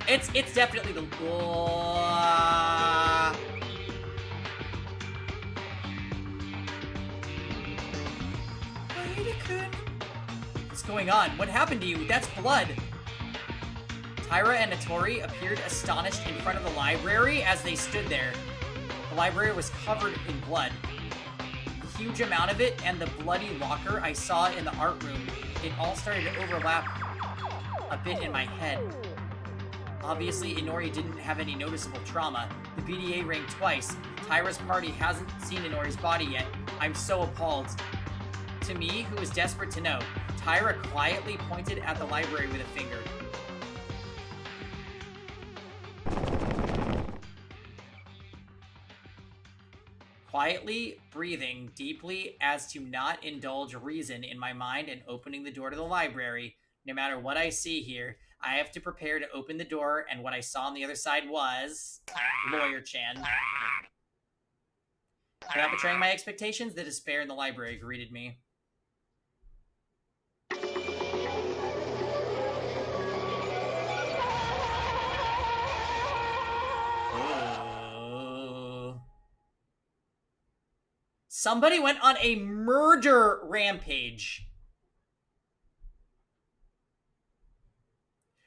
It's definitely the... What's going on? What happened to you? That's blood! Taira and Natori appeared astonished in front of the library as they stood there. The library was covered in blood. A huge amount of it, and the bloody locker I saw in the art room, it all started to overlap a bit in my head. Obviously, Inori didn't have any noticeable trauma. The BDA rang twice. Taira's party hasn't seen Inori's body yet. I'm so appalled. To me, who is desperate to know, Taira quietly pointed at the library with a finger. Quietly breathing deeply as to not indulge reason in my mind and opening the door to the library. No matter what I see here, I have to prepare to open the door, and what I saw on the other side was... Lawyer Chan. Without betraying my expectations, the despair in the library greeted me. Somebody went on a murder rampage.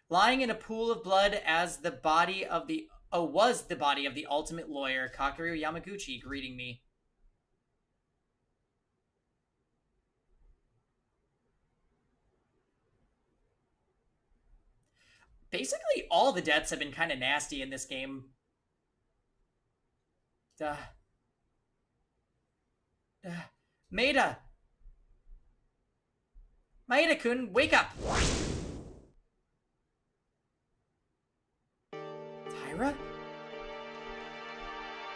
Lying in a pool of blood as the body of the... was the body of the ultimate lawyer, Kakaru Yamaguchi, greeting me. Basically, all the deaths have been kind of nasty in this game. Maeda! Maeda-kun, wake up! Taira?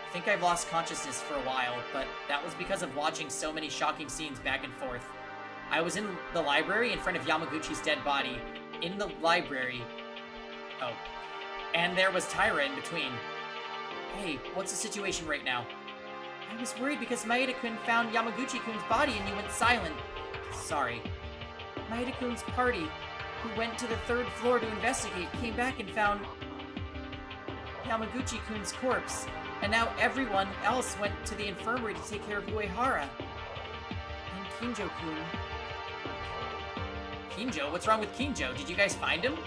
I think I've lost consciousness for a while, but that was because of watching so many shocking scenes back and forth. I was in the library in front of Yamaguchi's dead body. In the library. Oh. And there was Taira in between. Hey, what's the situation right now? I was worried because Maeda-kun found Yamaguchi-kun's body and you went silent. Sorry. Maeda-kun's party, who went to the third floor to investigate, came back and found Yamaguchi-kun's corpse. And now everyone else went to the infirmary to take care of Uehara. And Kinjo-kun. Kinjo? What's wrong with Kinjo? Did you guys find him?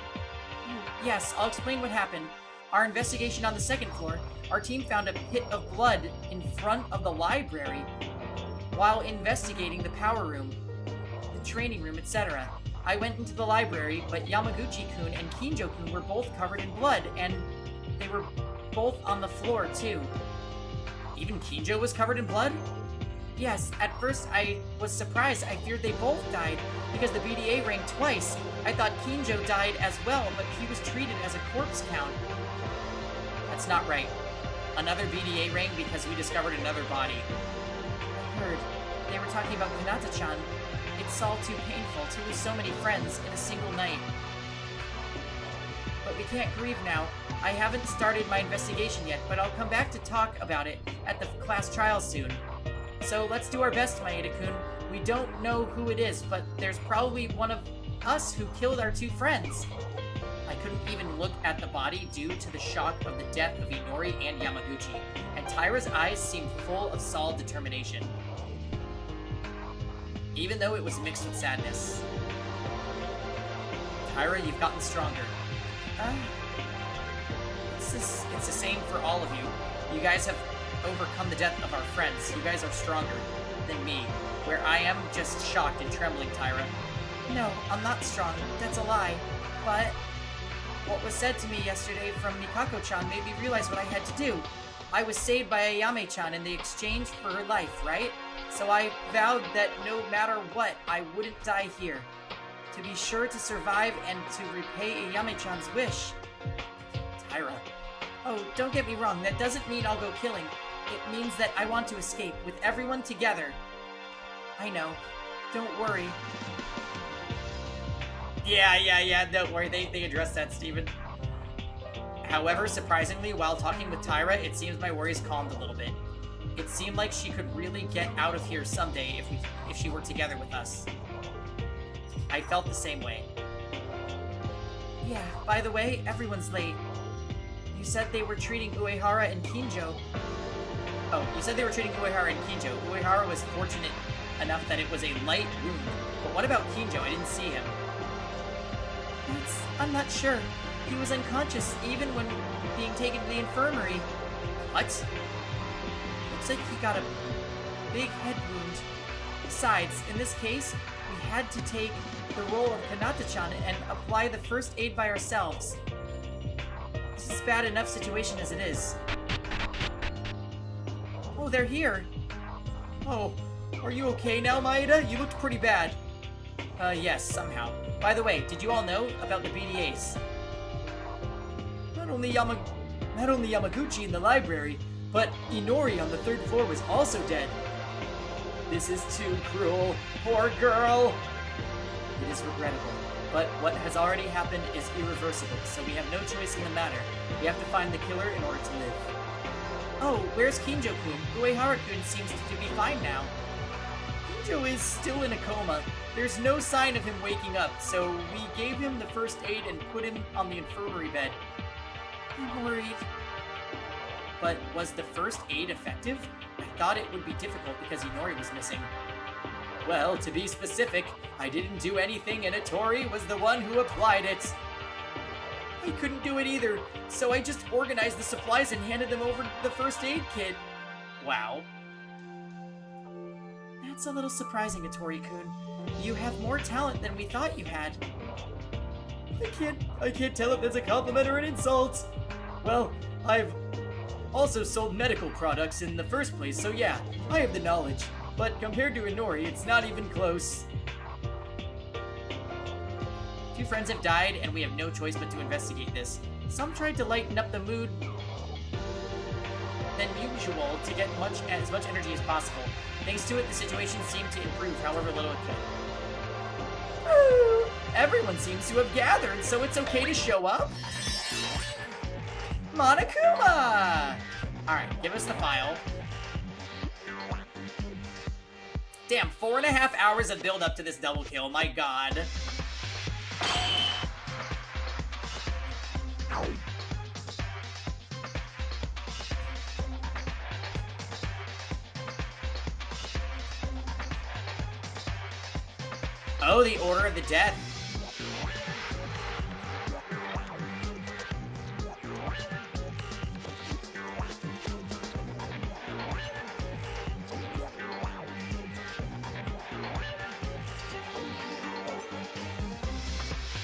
Yes, I'll explain what happened. Our investigation on the second floor, our team found a pit of blood in front of the library while investigating the power room, the training room, etc. I went into the library, but Yamaguchi-kun and Kinjo-kun were both covered in blood, and they were both on the floor, too. Even Kinjo was covered in blood? Yes, at first I was surprised. I feared they both died, because the BDA rang twice. I thought Kinjo died as well, but he was treated as a corpse count. That's not right. Another BDA rang because we discovered another body. I heard. They were talking about Kanata-chan. It's all too painful to lose so many friends in a single night. But we can't grieve now. I haven't started my investigation yet, but I'll come back to talk about it at the class trial soon. So let's do our best, Maeda-kun. We don't know who it is, but there's probably one of us who killed our two friends. I couldn't even look at the body due to the shock of the death of Inori and Yamaguchi, and Taira's eyes seemed full of solid determination, even though it was mixed with sadness. Taira, you've gotten stronger. It's the same for all of you. You guys have overcome the death of our friends. You guys are stronger than me, where I am just shocked and trembling, Taira. No, I'm not strong. That's a lie. But what was said to me yesterday from Mikako-chan made me realize what I had to do. I was saved by Ayame-chan in the exchange for her life, right? So I vowed that no matter what, I wouldn't die here. To be sure to survive and to repay Ayame-chan's wish. Taira. Oh, don't get me wrong, that doesn't mean I'll go killing. It means that I want to escape with everyone together. I know. Don't worry. Yeah, don't worry, they addressed that, Steven. However, surprisingly, while talking with Taira, it seems my worries calmed a little bit. It seemed like she could really get out of here someday if she were together with us. I felt the same way. Yeah, by the way, everyone's late. You said they were treating Uehara and Kinjo. Oh, you said they were treating Uehara and Kinjo. Uehara was fortunate enough that it was a light wound. But what about Kinjo? I didn't see him. I'm not sure. He was unconscious even when being taken to the infirmary. What? Looks like he got a big head wound. Besides, in this case, we had to take the role of Kanata-chan and apply the first aid by ourselves. This is a bad enough situation as it is. Oh, they're here. Oh, are you okay now, Maeda? You looked pretty bad. Yes, somehow. By the way, did you all know about the BDAs? Not only Yamaguchi in the library, but Inori on the 3rd floor was also dead. This is too cruel. Poor girl. It is regrettable, but what has already happened is irreversible, so we have no choice in the matter. We have to find the killer in order to live. Oh, where's Kinjo-kun? Uehara-kun seems to be fine now. Kinjo is still in a coma. There's no sign of him waking up, so we gave him the first aid and put him on the infirmary bed. I'm worried. But was the first aid effective? I thought it would be difficult because Inori was missing. Well, to be specific, I didn't do anything and Itori was the one who applied it. I couldn't do it either, so I just organized the supplies and handed them over to the first aid kit. Wow. That's a little surprising, Itori-kun. You have more talent than we thought you had. I can't tell if that's a compliment or an insult. Well, I've also sold medical products in the first place, so yeah, I have the knowledge. But compared to Inori, it's not even close. 2 friends have died, and we have no choice but to investigate this. Some tried to lighten up the mood than usual to get as much energy as possible. Thanks to it, the situation seemed to improve, however little it could. Woo! Everyone seems to have gathered, so it's okay to show up? Monokuma! Alright, give us the file. Damn, 4.5 hours of build up to this double kill, my god. Oh, the Order of the Death.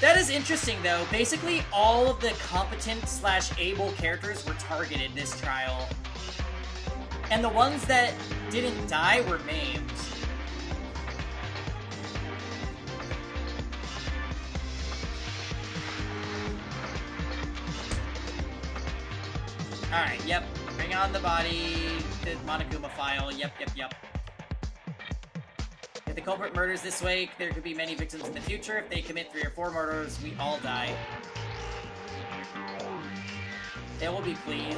That is interesting, though. Basically, all of the competent / able characters were targeted this trial. And the ones that didn't die were maimed. Alright, yep. Bring on the body. The Monokuma file. Yep. If the culprit murders this way, there could be many victims in the future. If they commit 3 or 4 murders, we all die. They will be pleased.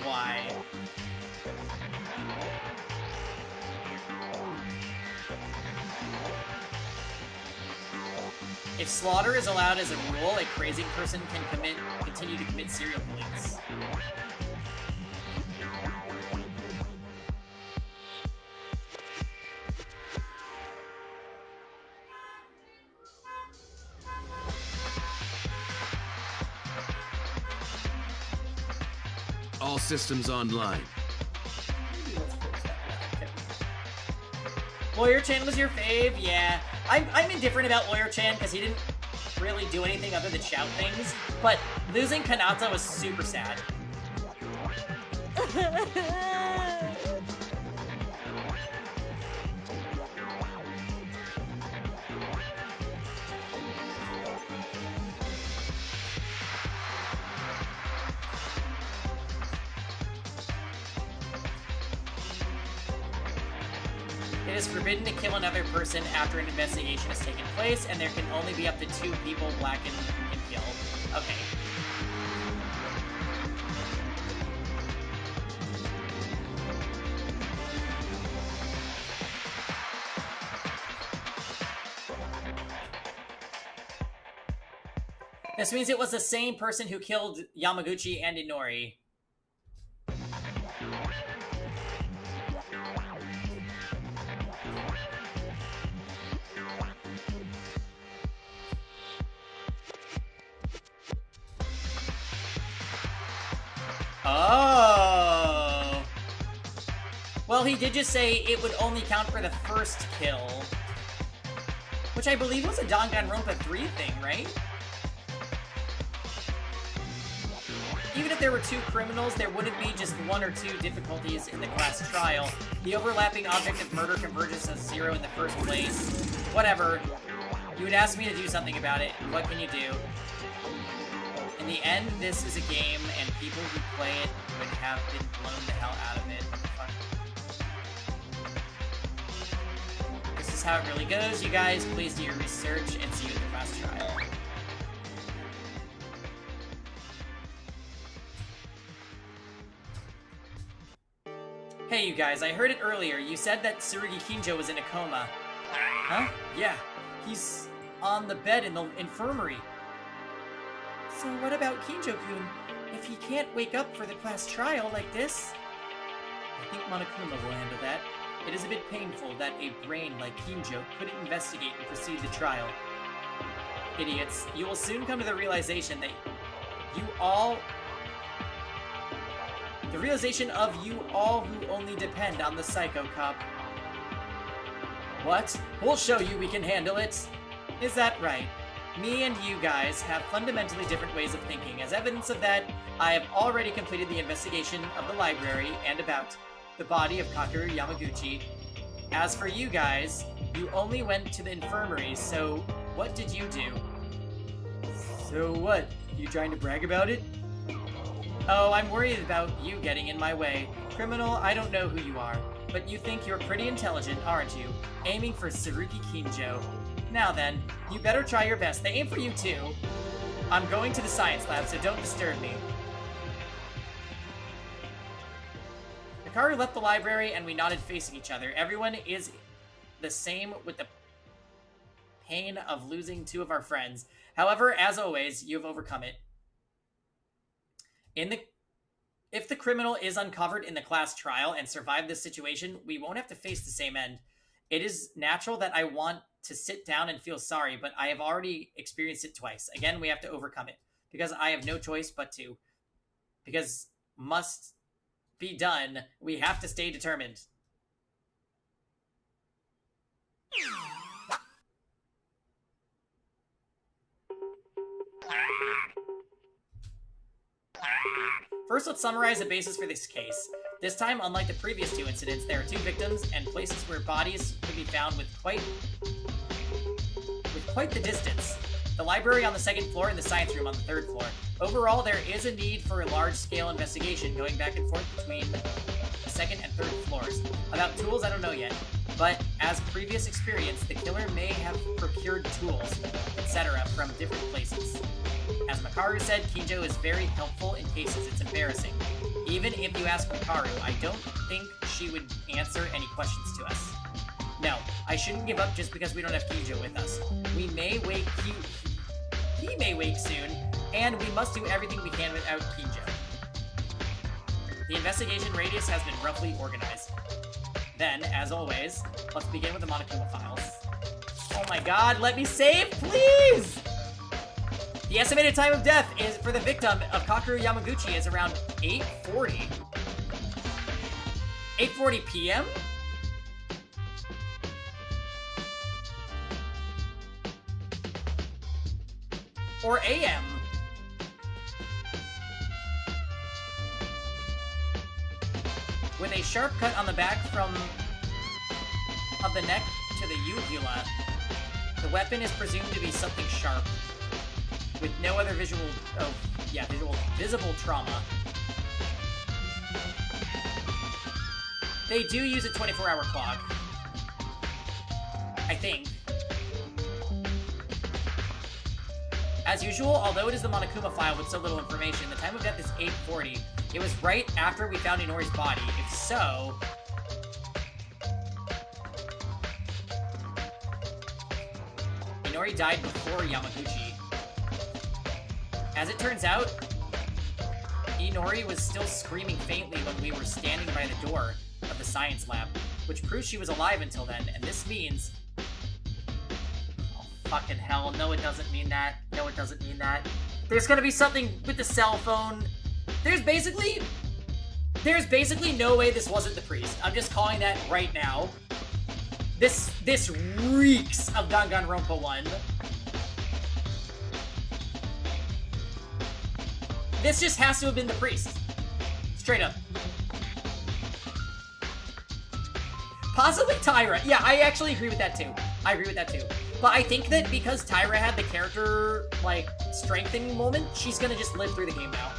Why? If slaughter is allowed as a rule, a crazy person can continue to commit serial killings. All systems online. Lawyer-chan was your fave? Yeah. I'm indifferent about Lawyer-chan because he didn't really do anything other than shout things, but losing Kanata was super sad. It is forbidden to kill another person after an investigation has taken place, and there can only be up to 2 people Blackened can kill. Okay. This means it was the same person who killed Yamaguchi and Inori. Oh. Well, he did just say it would only count for the first kill. Which I believe was a Danganronpa 3 thing, right? Even if there were 2 criminals, there wouldn't be just 1 or 2 difficulties in the class trial. The overlapping object of murder converges to 0 in the first place. Whatever. You would ask me to do something about it. What can you do? In the end, this is a game, and people who play it would have been blown the hell out of it. What the fuck? This is how it really goes, you guys. Please do your research and see you at the class trial. Hey, you guys, I heard it earlier. You said that Tsurugi Kinjo was in a coma. Huh? Yeah. He's on the bed in the infirmary. So what about Kinjo-kun? If he can't wake up for the class trial like this? I think Monokuma will handle that. It is a bit painful that a brain like Kinjo couldn't investigate and proceed the trial. Idiots, you will soon come to the realization that the realization of you all who only depend on the Psycho Cop. What? We'll show you we can handle it. Is that right? Me and you guys have fundamentally different ways of thinking. As evidence of that, I have already completed the investigation of the library and about the body of Kakeru Yamaguchi. As for you guys, you only went to the infirmary, so what did you do? So what? You trying to brag about it? Oh, I'm worried about you getting in my way. Criminal, I don't know who you are, but you think you're pretty intelligent, aren't you? Aiming for Tsurugi Kinjo. Now then, you better try your best. They aim for you too. I'm going to the science lab, so don't disturb me. Hikaru left the library and we nodded facing each other. Everyone is the same with the pain of losing 2 of our friends. However, as always, you have overcome it. If the criminal is uncovered in the class trial and survived this situation, we won't have to face the same end. It is natural that I want to sit down and feel sorry, but I have already experienced it twice. Again, we have to overcome it, because I have no choice but to. Because must be done, we have to stay determined. First, let's summarize the basis for this case. This time, unlike the previous 2 incidents, there are 2 victims and places where bodies could be found with quite the distance. The library on the 2nd floor and the science room on the 3rd floor. Overall, there is a need for a large-scale investigation going back and forth between the 2nd and 3rd floors. About tools, I don't know yet, but as previous experience, the killer may have procured tools, etc. from different places. As Makaru said, Kinjo is very helpful in cases. It's embarrassing. Even if you ask Makaru, I don't think she would answer any questions to us. No, I shouldn't give up just because we don't have Kinjo with us. We may wake he may wake soon, and we must do everything we can without Kinjo. The investigation radius has been roughly organized. Then, as always, let's begin with the Monokuma files. Oh my god, let me save, please! The estimated time of death is for the victim of Kakeru Yamaguchi is around 8:40. 8:40 p.m.? Or a.m.? With a sharp cut on the back of the neck to the uvula, the weapon is presumed to be something sharp, with no other visible trauma. They do use a 24-hour clock, I think. As usual, although it is the Monokuma file with so little information, the time of death is 8:40. It was right after we found Inori's body. If so... Inori died before Yamaguchi. As it turns out, Inori was still screaming faintly when we were standing by the door of the science lab, which proves she was alive until then, and this means... Oh, fucking hell, no it doesn't mean that. No it doesn't mean that. There's gonna be something with the cell phone. There's basically no way this wasn't the priest. I'm just calling that right now. This reeks of Danganronpa 1. This just has to have been the priest. Straight up. Possibly Tyra. Yeah, I actually agree with that too. But I think that because Tyra had the character, like, strengthening moment, she's gonna just live through the game now.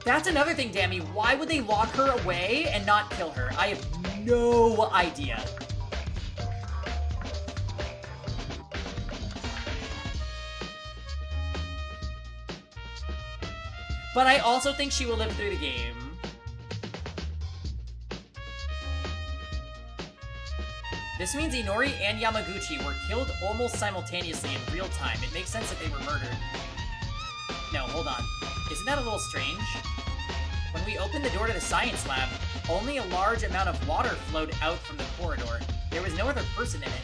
That's another thing, Dammy. Why would they lock her away and not kill her? I have no idea. But I also think she will live through the game. This means Inori and Yamaguchi were killed almost simultaneously in real time. It makes sense that they were murdered. No, hold on. Isn't that a little strange? When we opened the door to the science lab, only a large amount of water flowed out from the corridor. There was no other person in it.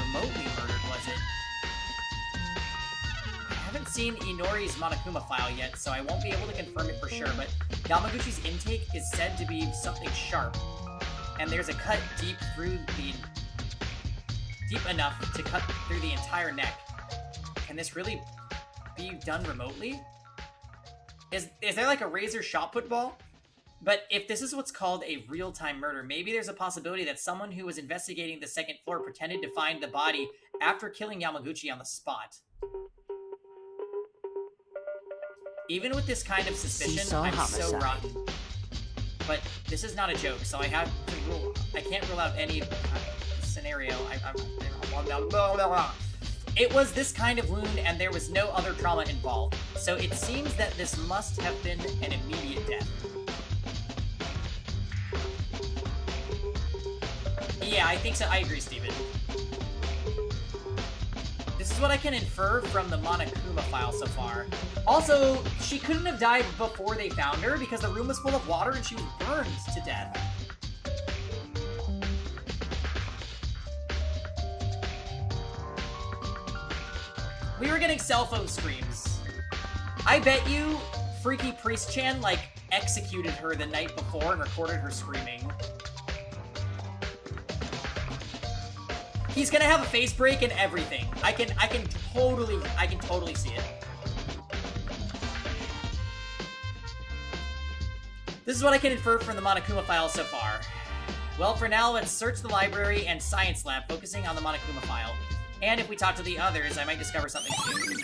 Remotely murdered, was it? I haven't seen Inori's Monokuma file yet, so I won't be able to confirm it for sure, but Yamaguchi's intake is said to be something sharp, and there's a cut deep enough to cut through the entire neck. Can this really be done remotely? Is there like a razor shot put ball? But if this is what's called a real-time murder, maybe there's a possibility that someone who was investigating the second floor pretended to find the body after killing Yamaguchi on the spot. Even with this kind of suspicion, I'm so rotten. But this is not a joke, so I can't rule out any scenario. It was this kind of wound, and there was no other trauma involved, so it seems that this must have been an immediate death. Yeah, I think so. I agree, Steven. This is what I can infer from the Monokuma file so far. Also, she couldn't have died before they found her, because the room was full of water and she was burned to death. We were getting cell phone screams. I bet you Freaky Priest Chan, like, executed her the night before and recorded her screaming. He's gonna have a face break and everything. I can totally see it. This is what I can infer from the Monokuma file so far. Well, for now, let's search the library and science lab, focusing on the Monokuma file. And if we talk to the others, I might discover something new.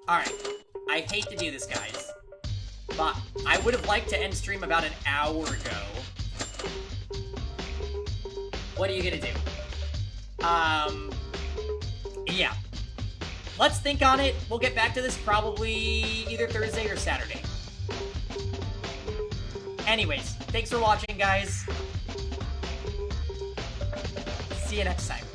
Alright, I hate to do this, guys, but I would have liked to end stream about an hour ago. What are you gonna do? Yeah. Let's think on it. We'll get back to this probably either Thursday or Saturday. Anyways, thanks for watching, guys. See you next time.